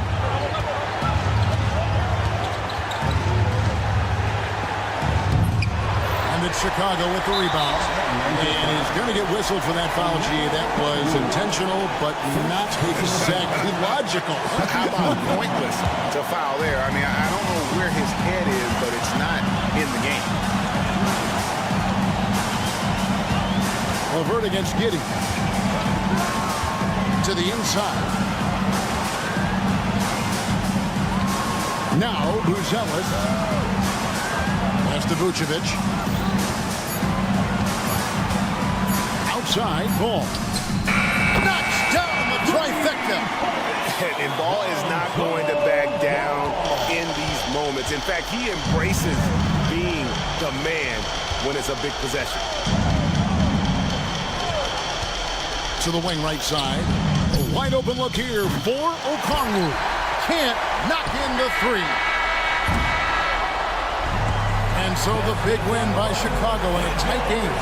Speaker 1: It's Chicago with the rebound. And he's going to get whistled for that foul, G. That was intentional, but not exactly logical.
Speaker 10: How about pointless to foul there? I mean, I don't know where his head is, but it's not in the game.
Speaker 1: LeVert against Giddy. To the inside. Now, Buzelis. Pass to Vucevic. Outside, Ball. Knocks down the trifecta.
Speaker 4: And Ball is not going to back down in these moments. In fact, he embraces being the man when it's a big possession.
Speaker 1: To the wing right side. A wide open look here for Okongwu. Can't knock in the three. And so the big win by Chicago in a tight game.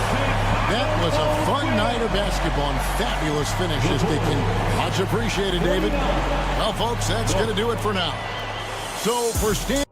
Speaker 1: That was a fun night of basketball and fabulous finish this weekend. Much appreciated, David. Well, folks, that's going to do it for now. So for Stan.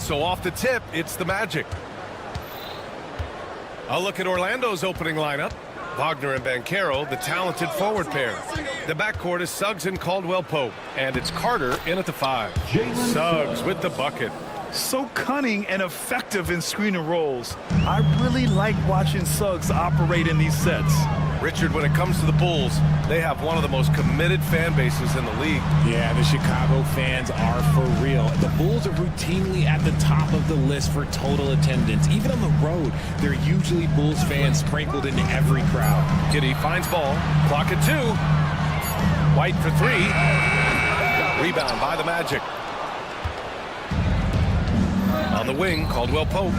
Speaker 4: So off the tip, it's the Magic. A look at Orlando's opening lineup. Wagner and Banchero, the talented forward pair. The backcourt is Suggs and Caldwell-Pope, and it's Carter in at the 5. Suggs with the bucket.
Speaker 8: So cunning and effective in screen and rolls. I really like watching Suggs operate in these sets.
Speaker 4: Richard, when it comes to the Bulls, they have one of the most committed fan bases in the league.
Speaker 7: Yeah, the Chicago fans are for real. The Bulls are routinely at the top of the list for total attendance. Even on the road, there are usually Bulls fans sprinkled into every crowd.
Speaker 4: Giddey finds ball. Clock at 2. White for 3. Rebound by the Magic. On the wing, Caldwell-Pope.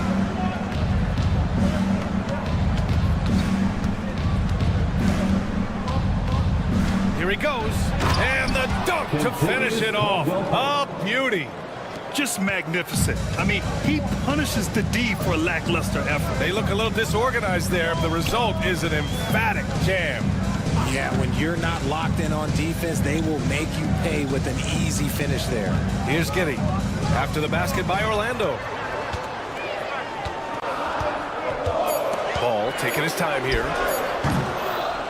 Speaker 4: Here he goes, and the dunk to finish it off. A beauty.
Speaker 8: Just magnificent. I mean, he punishes the D for a lackluster effort.
Speaker 4: They look a little disorganized there. The result is an emphatic jam.
Speaker 7: Yeah, when you're not locked in on defense, they will make you pay with an easy finish there.
Speaker 4: Here's Giddey. After the basket by Orlando. Ball taking his time here.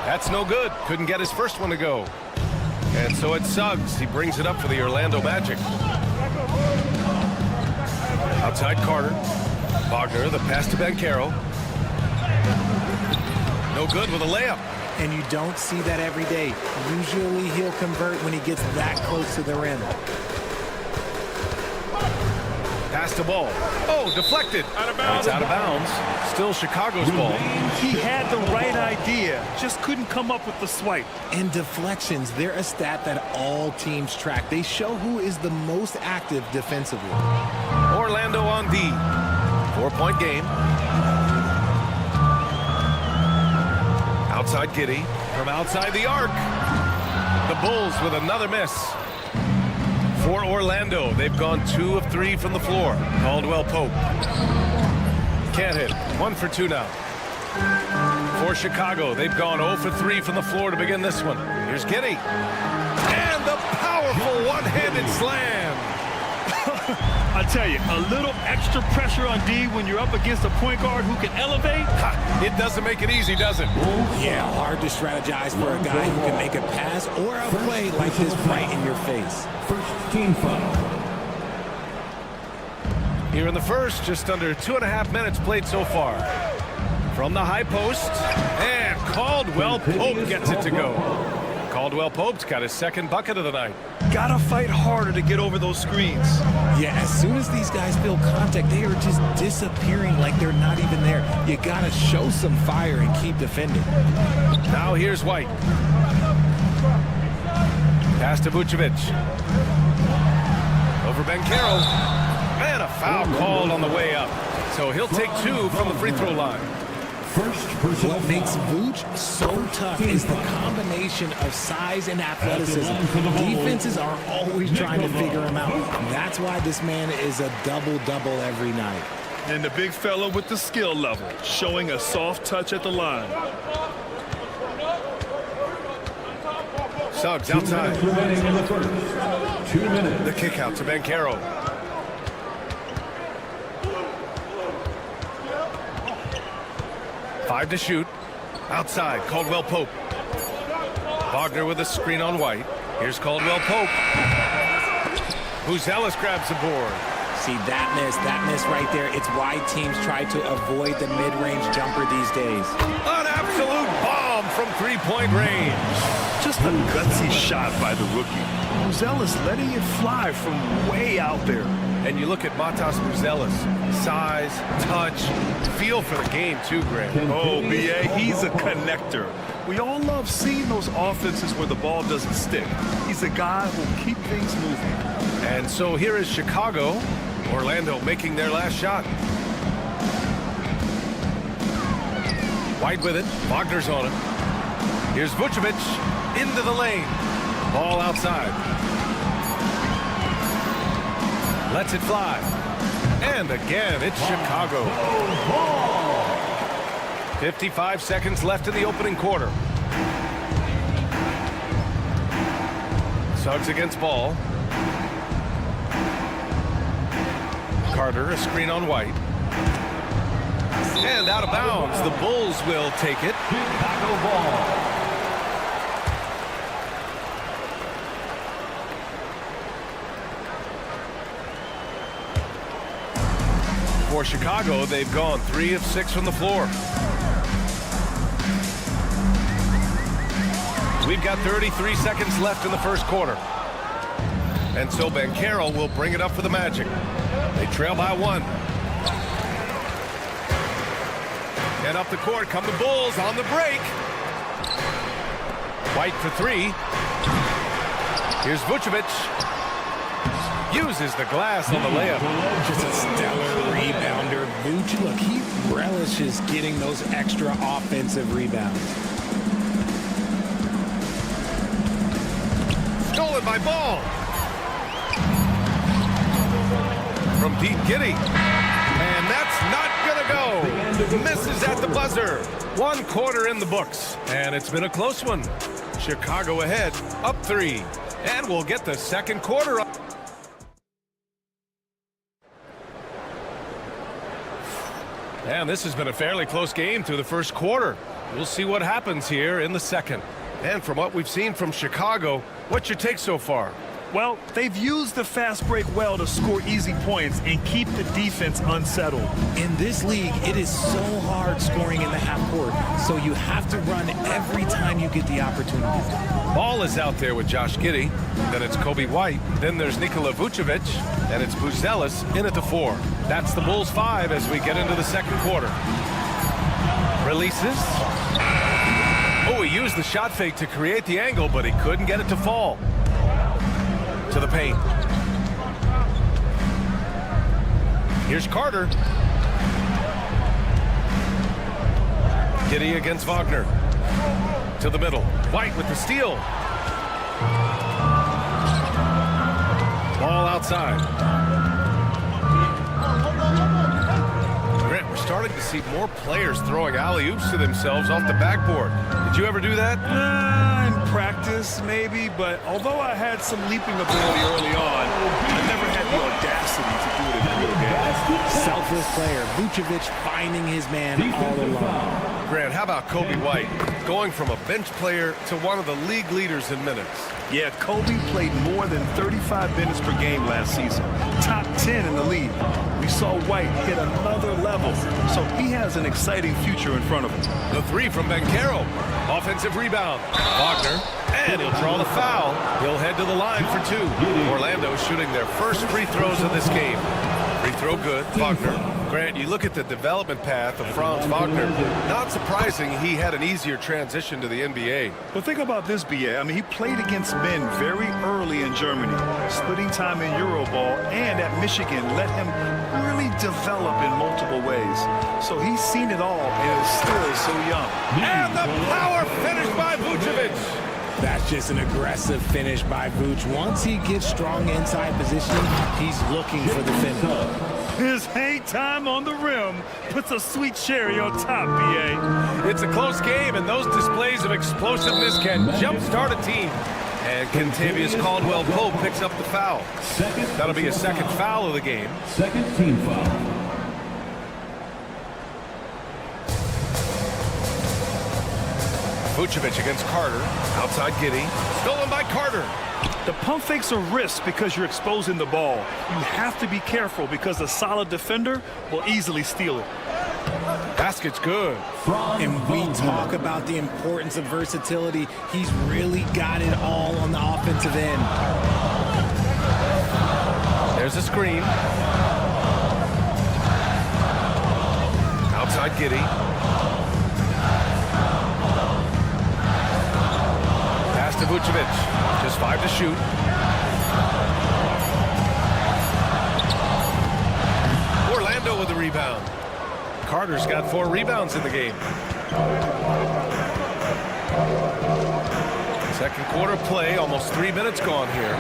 Speaker 4: That's no good. Couldn't get his first one to go. And so it's Suggs. He brings it up for the Orlando Magic. Outside Carter. Wagner, the pass to Banchero. No good with a layup.
Speaker 7: And you don't see that every day. Usually he'll convert when he gets that close to the rim.
Speaker 4: Pass the ball. Oh, deflected. It's out of bounds. Still Chicago's ball.
Speaker 8: He had the right idea, just couldn't come up with the swipe.
Speaker 7: And deflections, they're a stat that all teams track. They show who is the most active defensively.
Speaker 4: Orlando on D. 4-point game. Outside Giddey. From outside the arc. The Bulls with another miss. For Orlando, they've gone 2 of 3 from the floor. Caldwell-Pope. Can't hit. 1 for 2 now. For Chicago, they've gone 0 for 3 from the floor to begin this one. Here's Giddey. And the powerful one-handed slam.
Speaker 8: I tell you, a little extra pressure on D when you're up against a point guard who can elevate.
Speaker 4: It doesn't make it easy, does it?
Speaker 7: Yeah, hard to strategize for a guy who can make a pass or a play like this right in your face.
Speaker 11: First team foul.
Speaker 4: Here in the first, just under 2.5 minutes played so far. From the high post, and Caldwell-Pope gets it to go. Caldwell-Pope's got his second bucket of the night.
Speaker 8: Gotta fight harder to get over those screens.
Speaker 7: Yeah, as soon as these guys feel contact, they are just disappearing like they're not even there. You gotta show some fire and keep defending.
Speaker 4: Now here's White. Pass to Vucevic. Over Banchero. And a foul called on the way up. So he'll take 2 from the free throw line.
Speaker 7: What makes Vooch so tough is the combination of size and athleticism. Defenses are always trying to figure him out. That's why this man is a double-double every night.
Speaker 8: And the big fella with the skill level, showing a soft touch at the line.
Speaker 4: Suggs outside.
Speaker 11: 2 minutes.
Speaker 4: The kick out to Banchero. Five to shoot. Outside, Caldwell-Pope. Wagner with a screen on White. Here's Caldwell-Pope. Buzelis grabs the board.
Speaker 7: See, that miss right there, it's why teams try to avoid the mid-range jumper these days.
Speaker 4: An absolute bomb from three-point range.
Speaker 8: Just a gutsy shot by the rookie. Buzelis letting it fly from way out there.
Speaker 4: And you look at Matas Buzelis. Size, touch, feel for the game too, Grant.
Speaker 8: Oh, B.A., he's a connector. We all love seeing those offenses where the ball doesn't stick. He's a guy who will keep things moving.
Speaker 4: And so here is Chicago. Orlando making their last shot. White with it. Wagner's on it. Here's Vucevic into the lane. Ball outside. Lets it fly. And again, it's Chicago. 55 seconds left in the opening quarter. Suggs against Ball. Carter, a screen on White. And out of bounds. The Bulls will take it.
Speaker 11: Chicago ball.
Speaker 4: For Chicago, they've gone 3 of 6 from the floor. We've got 33 seconds left in the first quarter. And so Banchero will bring it up for the Magic. They trail by 1. And up the court come the Bulls on the break. White for 3. Here's Vucevic. Uses the glass on the layup.
Speaker 7: Just a stellar rebounder. Vuce, look, he relishes getting those extra offensive rebounds.
Speaker 4: Stolen by Ball. From deep, Giddey. And that's not gonna go. Misses at the buzzer. 1 quarter in the books. And it's been a close one. Chicago ahead, up 3. And we'll get the second quarter up. And this has been a fairly close game through the first quarter. We'll see what happens here in the second. And from what we've seen from Chicago, what's your take so far?
Speaker 8: Well, they've used the fast break well to score easy points and keep the defense unsettled.
Speaker 7: In this league, it is so hard scoring in the half court, so you have to run every time you get the opportunity.
Speaker 4: Ball is out there with Josh Giddey. Then it's Kobe White. Then there's Nikola Vucevic. And it's Buzelis in at the 4. That's the Bulls 5 as we get into the second quarter. Releases. Oh, he used the shot fake to create the angle, but he couldn't get it to fall. To the paint. Here's Carter. Giddey against Wagner. To the middle. White with the steal. Ball outside. Grant, we're starting to see more players throwing alley-oops to themselves off the backboard. Did you ever do that?
Speaker 8: In practice, maybe, but although I had some leaping ability early on, I never had the audacity to do it in the real game.
Speaker 7: Selfless player, Vucevic finding his man all alone.
Speaker 4: Grant, how about Kobe White going from a bench player to one of the league leaders in minutes?
Speaker 8: Yeah, Kobe played more than 35 minutes per game last season. Top 10 in the league. We saw White hit another level, so he has an exciting future in front of him.
Speaker 4: The 3 from Banchero. Offensive rebound. Wagner. And he'll draw the foul. He'll head to the line for 2. Orlando shooting their first free throws of this game. Free throw good. Wagner. Grant, you look at the development path of Franz Wagner. Not surprising he had an easier transition to the NBA.
Speaker 8: Well, think about this, B.A. I mean, he played against men very early in Germany, splitting time in Euroball, and at Michigan let him really develop in multiple ways. So he's seen it all and is still so young.
Speaker 4: And the power finish by Vucevic.
Speaker 7: That's just an aggressive finish by Vuce. Once he gets strong inside positioning, he's looking for the finish.
Speaker 8: His hang time on the rim puts a sweet cherry on top, B.A.
Speaker 4: It's a close game, and those displays of explosiveness can jumpstart a team. And Kentavious Caldwell-Pope picks up the foul. That'll be a second foul of the game.
Speaker 11: Second team foul.
Speaker 4: Vucevic against Carter. Outside Giddey. Stolen by Carter.
Speaker 8: The pump fake's a risk because you're exposing the ball. You have to be careful because a solid defender will easily steal it.
Speaker 4: Basket's good.
Speaker 7: And we talk about the importance of versatility. He's really got it all on the offensive end.
Speaker 4: There's a screen. Outside Giddey. Pass to Vucevic. Just 5 to shoot. Orlando with the rebound. Carter's got 4 rebounds in the game. Second quarter play, almost 3 minutes gone here.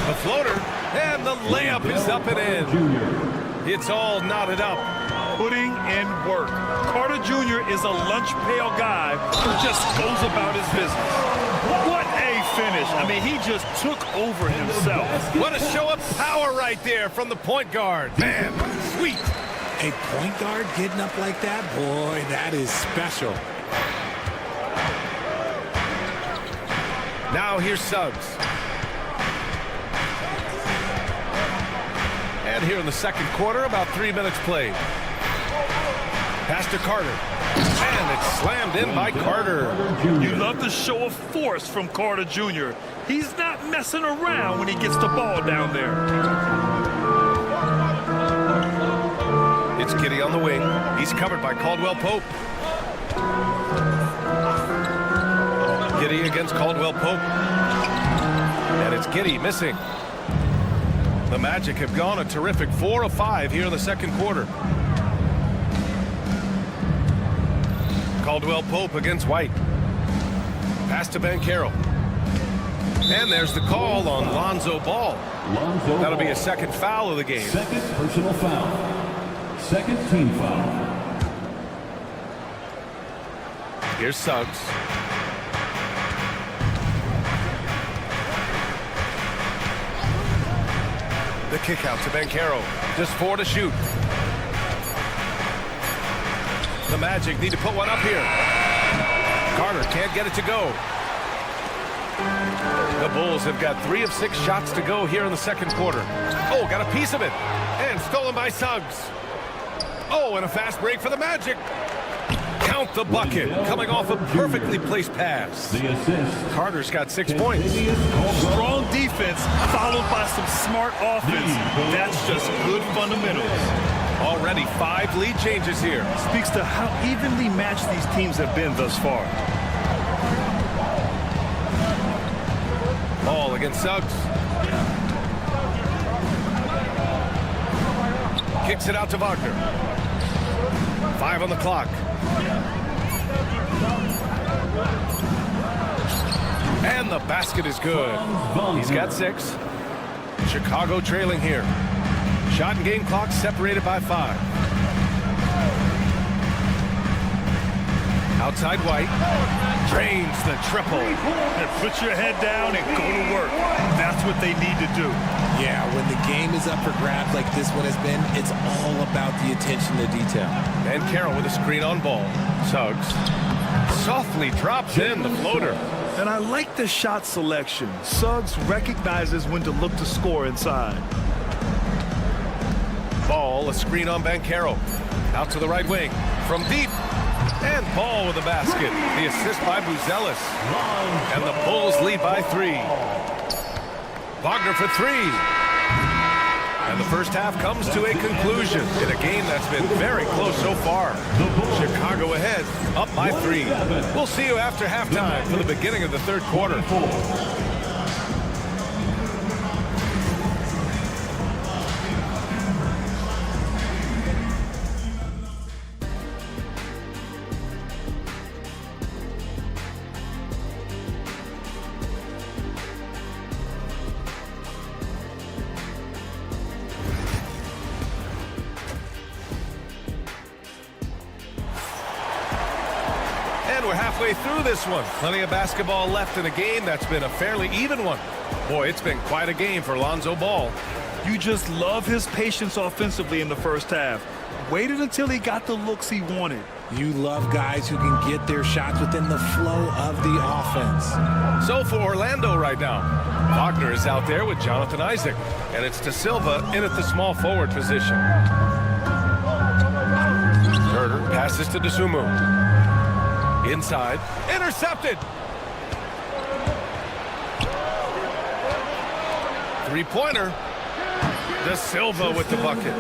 Speaker 4: The floater, and the layup is up and in. It's all knotted up.
Speaker 8: Putting in work. Carter Jr. is a lunch pail guy who just goes about his business. What a finish. I mean, he just took over himself.
Speaker 4: What a show of power right there from the point guard. Man, sweet.
Speaker 7: A point guard getting up like that? Boy, that is special.
Speaker 4: Now here's Suggs. And here in the second quarter, about 3 minutes played. Pass to Carter. And it's slammed in by Carter.
Speaker 8: You love the show of force from Carter Jr. He's not messing around when he gets the ball down there.
Speaker 4: It's Giddey on the wing. He's covered by Caldwell Pope. Giddey against Caldwell Pope. And it's Giddey missing. The Magic have gone a terrific 4 of 5 here in the second quarter. Caldwell Pope against White. Pass to Banchero. And there's the call on Lonzo Ball. That'll be a second foul of the game.
Speaker 11: Second personal foul. Second team foul.
Speaker 4: Here's Suggs. The kick out to Banchero. Just 4 to shoot. The Magic need to put one up here. Carter can't get it to go. The Bulls have got 3 of 6 shots to go here in the second quarter. Oh, got a piece of it. And stolen by Suggs. Oh, and a fast break for the Magic. Count the bucket. Coming off a perfectly placed pass.
Speaker 11: The assist.
Speaker 4: Carter's got 6 points.
Speaker 8: Strong defense followed by some smart offense. That's just good fundamentals.
Speaker 4: Already 5 lead changes here.
Speaker 8: Speaks to how evenly matched these teams have been thus far.
Speaker 4: Ball against Suggs. Kicks it out to Wagner. 5 on the clock. And the basket is good. He's got 6. Chicago trailing here. Shot and game clock separated by 5. Outside White. Drains the triple.
Speaker 8: And put your head down and go to work. That's what they need to do.
Speaker 7: Yeah, when the game is up for grabs like this one has been, it's all about the attention to detail.
Speaker 4: And Carroll with a screen on ball. Suggs softly drops in the floater.
Speaker 8: And I like the shot selection. Suggs recognizes when to look to score inside.
Speaker 4: Ball, a screen on Banchero. Out to the right wing. From deep. And Ball with the basket. The assist by Buzelis. And the Bulls lead by 3. Wagner for 3. And the first half comes to a conclusion in a game that's been very close so far. Chicago ahead, up by 3. We'll see you after halftime for the beginning of the third quarter. We're halfway through this one. Plenty of basketball left in a game that's been a fairly even one. Boy, it's been quite a game for Lonzo Ball.
Speaker 8: You just love his patience offensively in the first half. Waited until he got the looks he wanted.
Speaker 7: You love guys who can get their shots within the flow of the offense.
Speaker 4: So for Orlando right now, Wagner is out there with Jonathan Isaac, and it's De Silva in at the small forward position. Herter passes to DeSumo. Inside, intercepted. 3-pointer. De Silva with the bucket.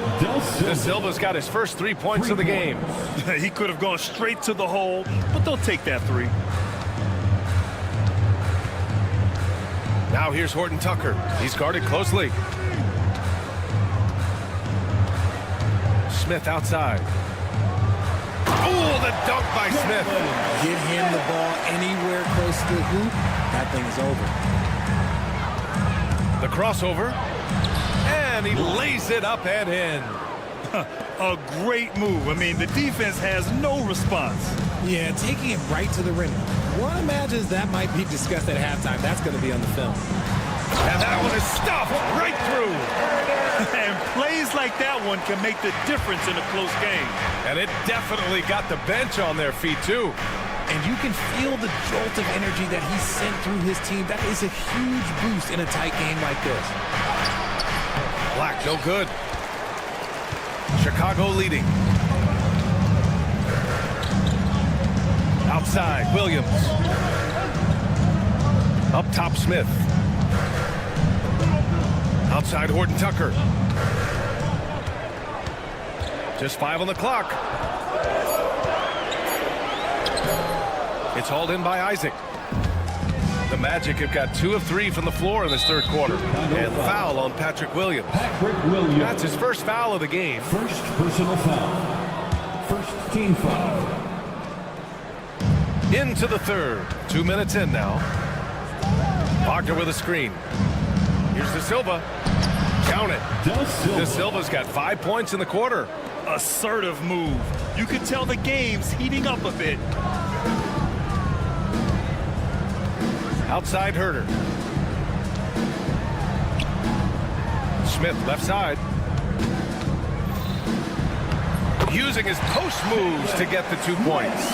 Speaker 4: De Silva's got his first 3 points of the game.
Speaker 8: He could have gone straight to the hole, but they'll take that 3.
Speaker 4: Now here's Horton Tucker. He's guarded closely. Smith outside. Oh, the dunk by Smith.
Speaker 7: Get him the ball anywhere close to the hoop. That thing is over.
Speaker 4: The crossover. And he lays it up and in.
Speaker 8: A great move. I mean, the defense has no response.
Speaker 7: Yeah, taking it right to the rim. One imagines that might be discussed at halftime. That's going to be on the film.
Speaker 4: And that one is stuffed right through.
Speaker 8: And plays like that one can make the difference in a close game.
Speaker 4: And it definitely got the bench on their feet, too.
Speaker 7: And you can feel the jolt of energy that he sent through his team. That is a huge boost in a tight game like this.
Speaker 4: Black, no good. Chicago leading. Outside, Williams. Up top, Smith. Outside, Horton Tucker. Just 5 on the clock. It's hauled in by Isaac. The Magic have got 2 of 3 from the floor in this third quarter. And foul on Patrick Williams. That's his first foul of the game.
Speaker 11: First personal foul. First team foul.
Speaker 4: Into the third. 2 minutes in now. Wagner with a screen. Here's De Silva. Count it. De Silva's got 5 points in the quarter.
Speaker 8: Assertive move. You can tell the game's heating up a bit.
Speaker 4: Outside Herter. Smith left side. Using his post moves to get the 2 points.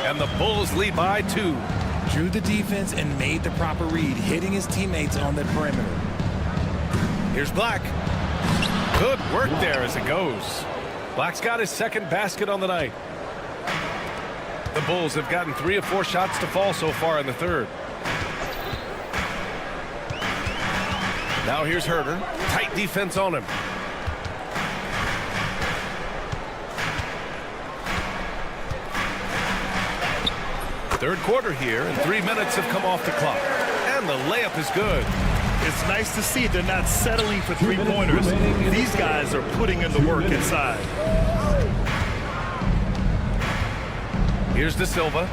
Speaker 4: And the Bulls lead by 2.
Speaker 7: Drew the defense and made the proper read, hitting his teammates on the perimeter.
Speaker 4: Here's Black. Good work there as it goes. Black's got his second basket on the night. The Bulls have gotten 3 of 4 shots to fall so far in the third. Now here's Herter. Tight defense on him. Third quarter here, and 3 minutes have come off the clock. And the layup is good.
Speaker 8: It's nice to see they're not settling for three-pointers. These guys are putting in the work inside.
Speaker 4: Here's De Silva.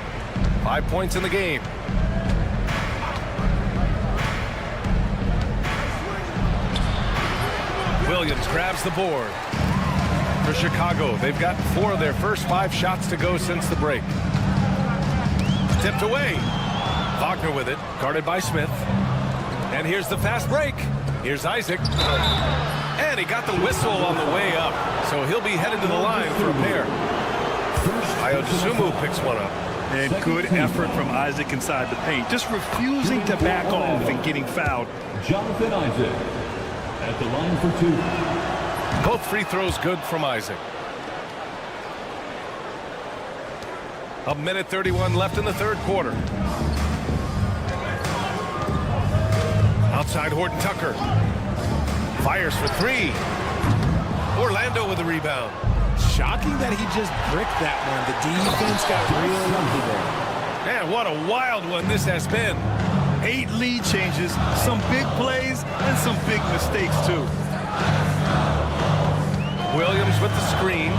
Speaker 4: 5 points in the game. Williams grabs the board. For Chicago, they've got 4 of their first 5 shots to go since the break. Tipped away. Wagner with it, guarded by Smith. And here's the fast break. Here's Isaac. And he got the whistle on the way up. So he'll be headed to the line for a pair. Ayo picks one up.
Speaker 8: And good effort from Isaac inside the paint. Just refusing to back off and getting fouled.
Speaker 11: Jonathan Isaac at the line for 2.
Speaker 4: Both free throws good from Isaac. A minute 31 left in the third quarter. Outside Horton Tucker. Fires for 3. Orlando with the rebound.
Speaker 7: Shocking that he just bricked that one. The defense got real lucky there.
Speaker 4: Man, what a wild one this has been.
Speaker 8: 8 lead changes, some big plays, and some big mistakes, too.
Speaker 4: Williams with the screen.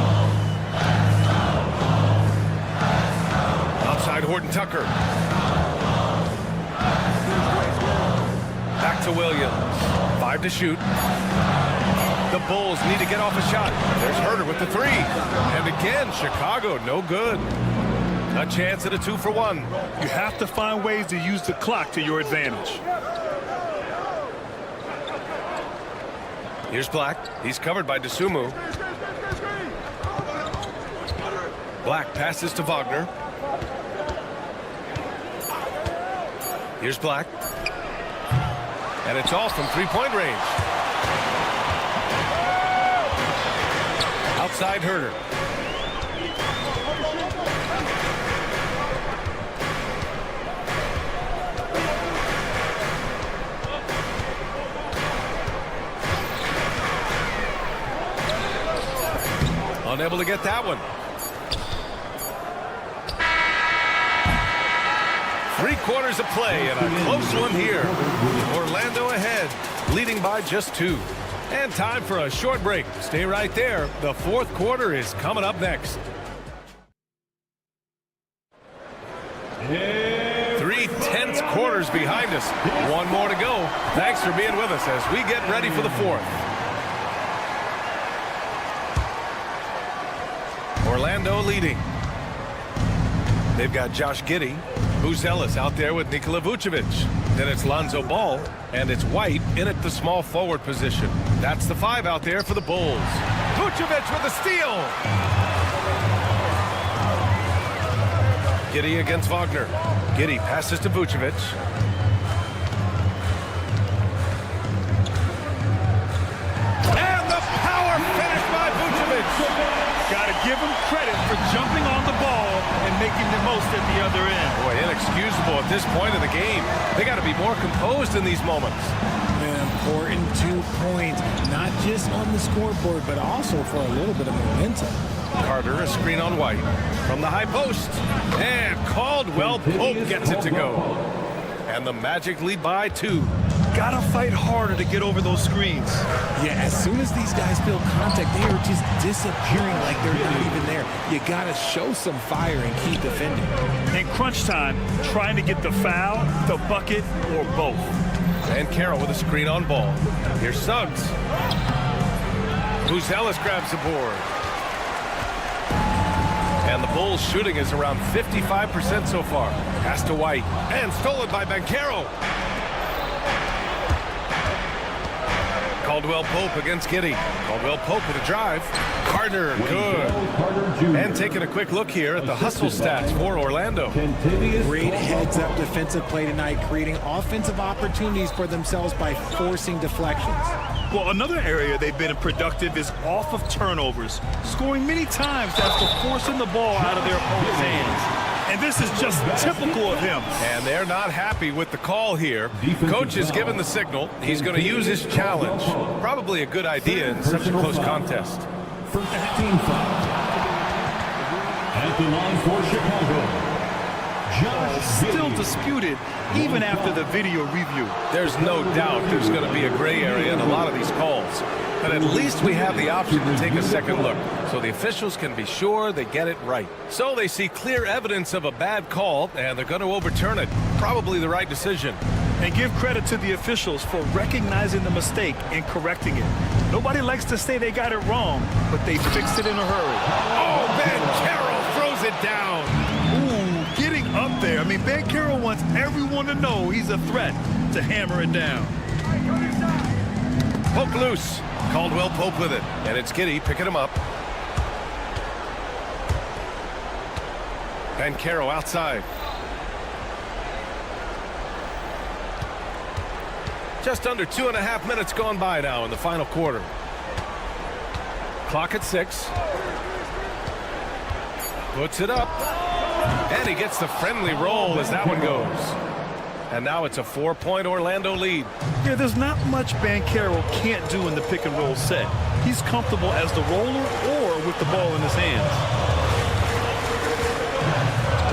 Speaker 4: Outside Horton Tucker. Back to Williams. 5 to shoot. The Bulls need to get off a shot. There's Herter with the 3. And again, Chicago, no good. A chance at a 2-for-1.
Speaker 8: You have to find ways to use the clock to your advantage.
Speaker 4: Here's Black. He's covered by DeSumo. Black passes to Wagner. Here's Black. And it's all from 3-point range. Outside Herter. Unable to get that one. 3 quarters of play and a close one here. Orlando ahead, leading by just 2. And time for a short break. Stay right there. The fourth quarter is coming up next. 3 tense quarters behind us. 1 more to go. Thanks for being with us as we get ready for the fourth. Orlando leading. They've got Josh Giddey. Buzelis out there with Nikola Vucevic. Then it's Lonzo Ball, and it's White in at the small forward position. That's the 5 out there for the Bulls. Vucevic with a steal. Giddey against Wagner. Giddey passes to Vucevic. And the power finish by Vucevic.
Speaker 8: Got to give him credit for jumping on the ball and making the most at the other end.
Speaker 4: Boy, inexcusable at this point of the game. They got to be more composed in these moments.
Speaker 7: An important 2 points, not just on the scoreboard, but also for a little bit of momentum.
Speaker 4: Carter, a screen on White from the high post. And Caldwell Pope gets it to go. And the Magic lead by 2.
Speaker 8: Gotta fight harder to get over those screens.
Speaker 7: Yeah, as soon as these guys feel contact, they are just disappearing like they're not even there. You gotta show some fire and keep defending.
Speaker 8: In crunch time, trying to get the foul, the bucket, or both.
Speaker 4: And Carroll with a screen on Ball. Here's Suggs. Buzelis grabs the board. And the Bulls shooting is around 55% so far. Pass to White. And stolen by Banchero. Caldwell Pope against Giddey. Caldwell Pope with a drive. Carter, good. And taking a quick look here at the hustle stats for Orlando.
Speaker 7: Great heads-up defensive play tonight, creating offensive opportunities for themselves by forcing deflections.
Speaker 8: Well, another area they've been productive is off of turnovers, scoring many times after forcing the ball out of their opponent's hands. And this is just typical of him.
Speaker 4: And they're not happy with the call here. Coach has given the signal. He's going to use his challenge. Probably a good idea in such a close contest.
Speaker 11: First team foul. At the line for Chicago,
Speaker 8: Still disputed even after the video review.
Speaker 4: There's no doubt there's going to be a gray area in a lot of these calls. But at least we have the option to take a second look, so the officials can be sure they get it right. So they see clear evidence of a bad call, and they're going to overturn it. Probably the right decision.
Speaker 8: And give credit to the officials for recognizing the mistake and correcting it. Nobody likes to say they got it wrong, but they fixed it in a hurry.
Speaker 4: Oh, Banchero throws it down.
Speaker 8: Ooh, getting up there. I mean, Banchero wants everyone to know he's a threat to hammer it down.
Speaker 4: Poke loose. Caldwell Pope with it. And it's Giddey picking him up. Banchero outside. Just under 2.5 minutes gone by now in the final quarter. Clock at 6. Puts it up. And he gets the friendly roll as that one goes. And now it's a 4-point Orlando lead.
Speaker 8: Yeah, there's not much Banchero can't do in the pick and roll set. He's comfortable as the roller or with the ball in his hands.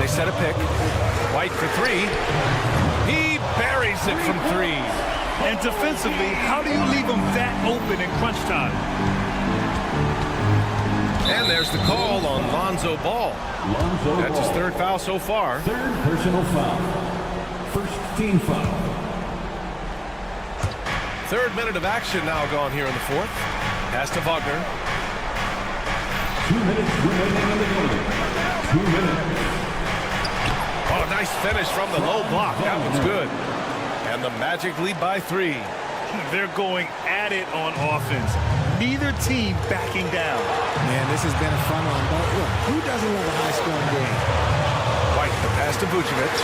Speaker 4: They set a pick. White for 3. He buries it from 3.
Speaker 8: And defensively, how do you leave him that open in crunch time?
Speaker 4: And there's the call on Lonzo Ball. That's his 3rd foul so far.
Speaker 11: 3rd personal foul. First team foul.
Speaker 4: 3rd minute of action now gone here in the 4th. Pass to Wagner.
Speaker 11: 2 minutes remaining in the building. 2 minutes.
Speaker 4: Oh, nice finish from the low block. That one's good. And the Magic lead by 3.
Speaker 8: They're going at it on offense. Neither team backing down.
Speaker 7: Man, this has been a fun one. But look, who doesn't love a high-scoring game?
Speaker 4: White, the pass to Vucevic.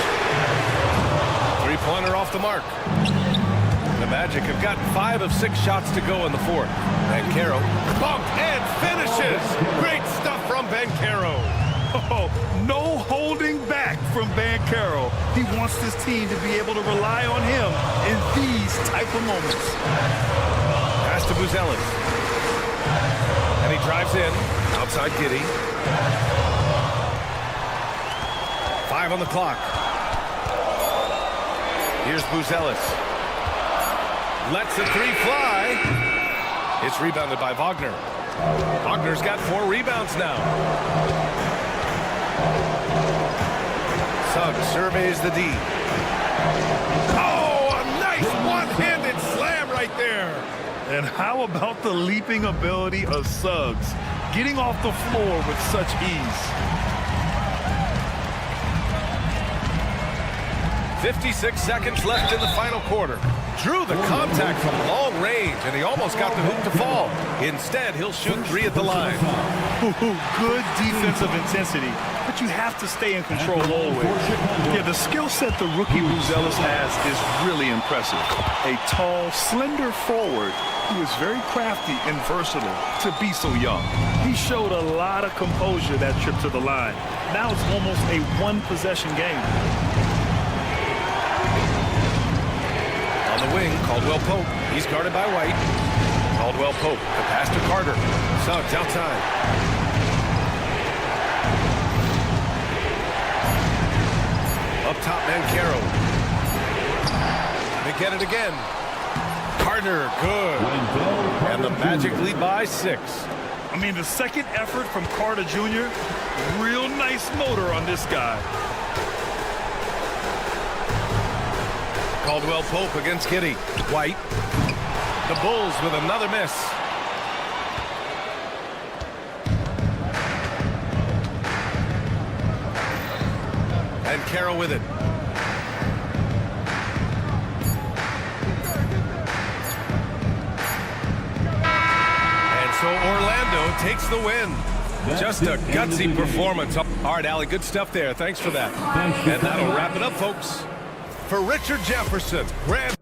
Speaker 4: 3-pointer off the mark. The Magic have gotten 5 of 6 shots to go in the 4th. Banchero bump and finishes. Great stuff from Banchero.
Speaker 8: Oh, no holding back from Banchero. He wants this team to be able to rely on him in these type of moments.
Speaker 4: Pass to Buzelis. And he drives in. Outside Giddey. 5 on the clock. Here's Buzelis. Lets the 3 fly. It's rebounded by Wagner. Wagner's got 4 rebounds now. Suggs surveys the D. Oh, a nice one-handed slam right there.
Speaker 8: And how about the leaping ability of Suggs, getting off the floor with such ease?
Speaker 4: 56 seconds left in the final quarter. Drew the contact from long range, and he almost got the hoop to fall. Instead, he'll shoot 3 at the line.
Speaker 8: Good defensive intensity, but you have to stay in control always. Yeah, the skill set the rookie Buzelis has is really impressive. A tall, slender forward who is very crafty and versatile to be so young. He showed a lot of composure that trip to the line. Now it's almost a one-possession game.
Speaker 4: On the wing, Caldwell Pope. He's guarded by White. Caldwell Pope, the pass to Carter. Suggs outside. Up top, Mancaro. They get it again. Carter, good. And the Magic lead by 6.
Speaker 8: I mean, the second effort from Carter Jr., real nice motor on this guy.
Speaker 4: Caldwell Pope against Giddey. White. The Bulls with another miss. And Carroll with it. And so Orlando takes the win. Just a gutsy performance. All right, Allie, good stuff there. Thanks for that. And that'll wrap it up, folks. For Richard Jefferson, Grant.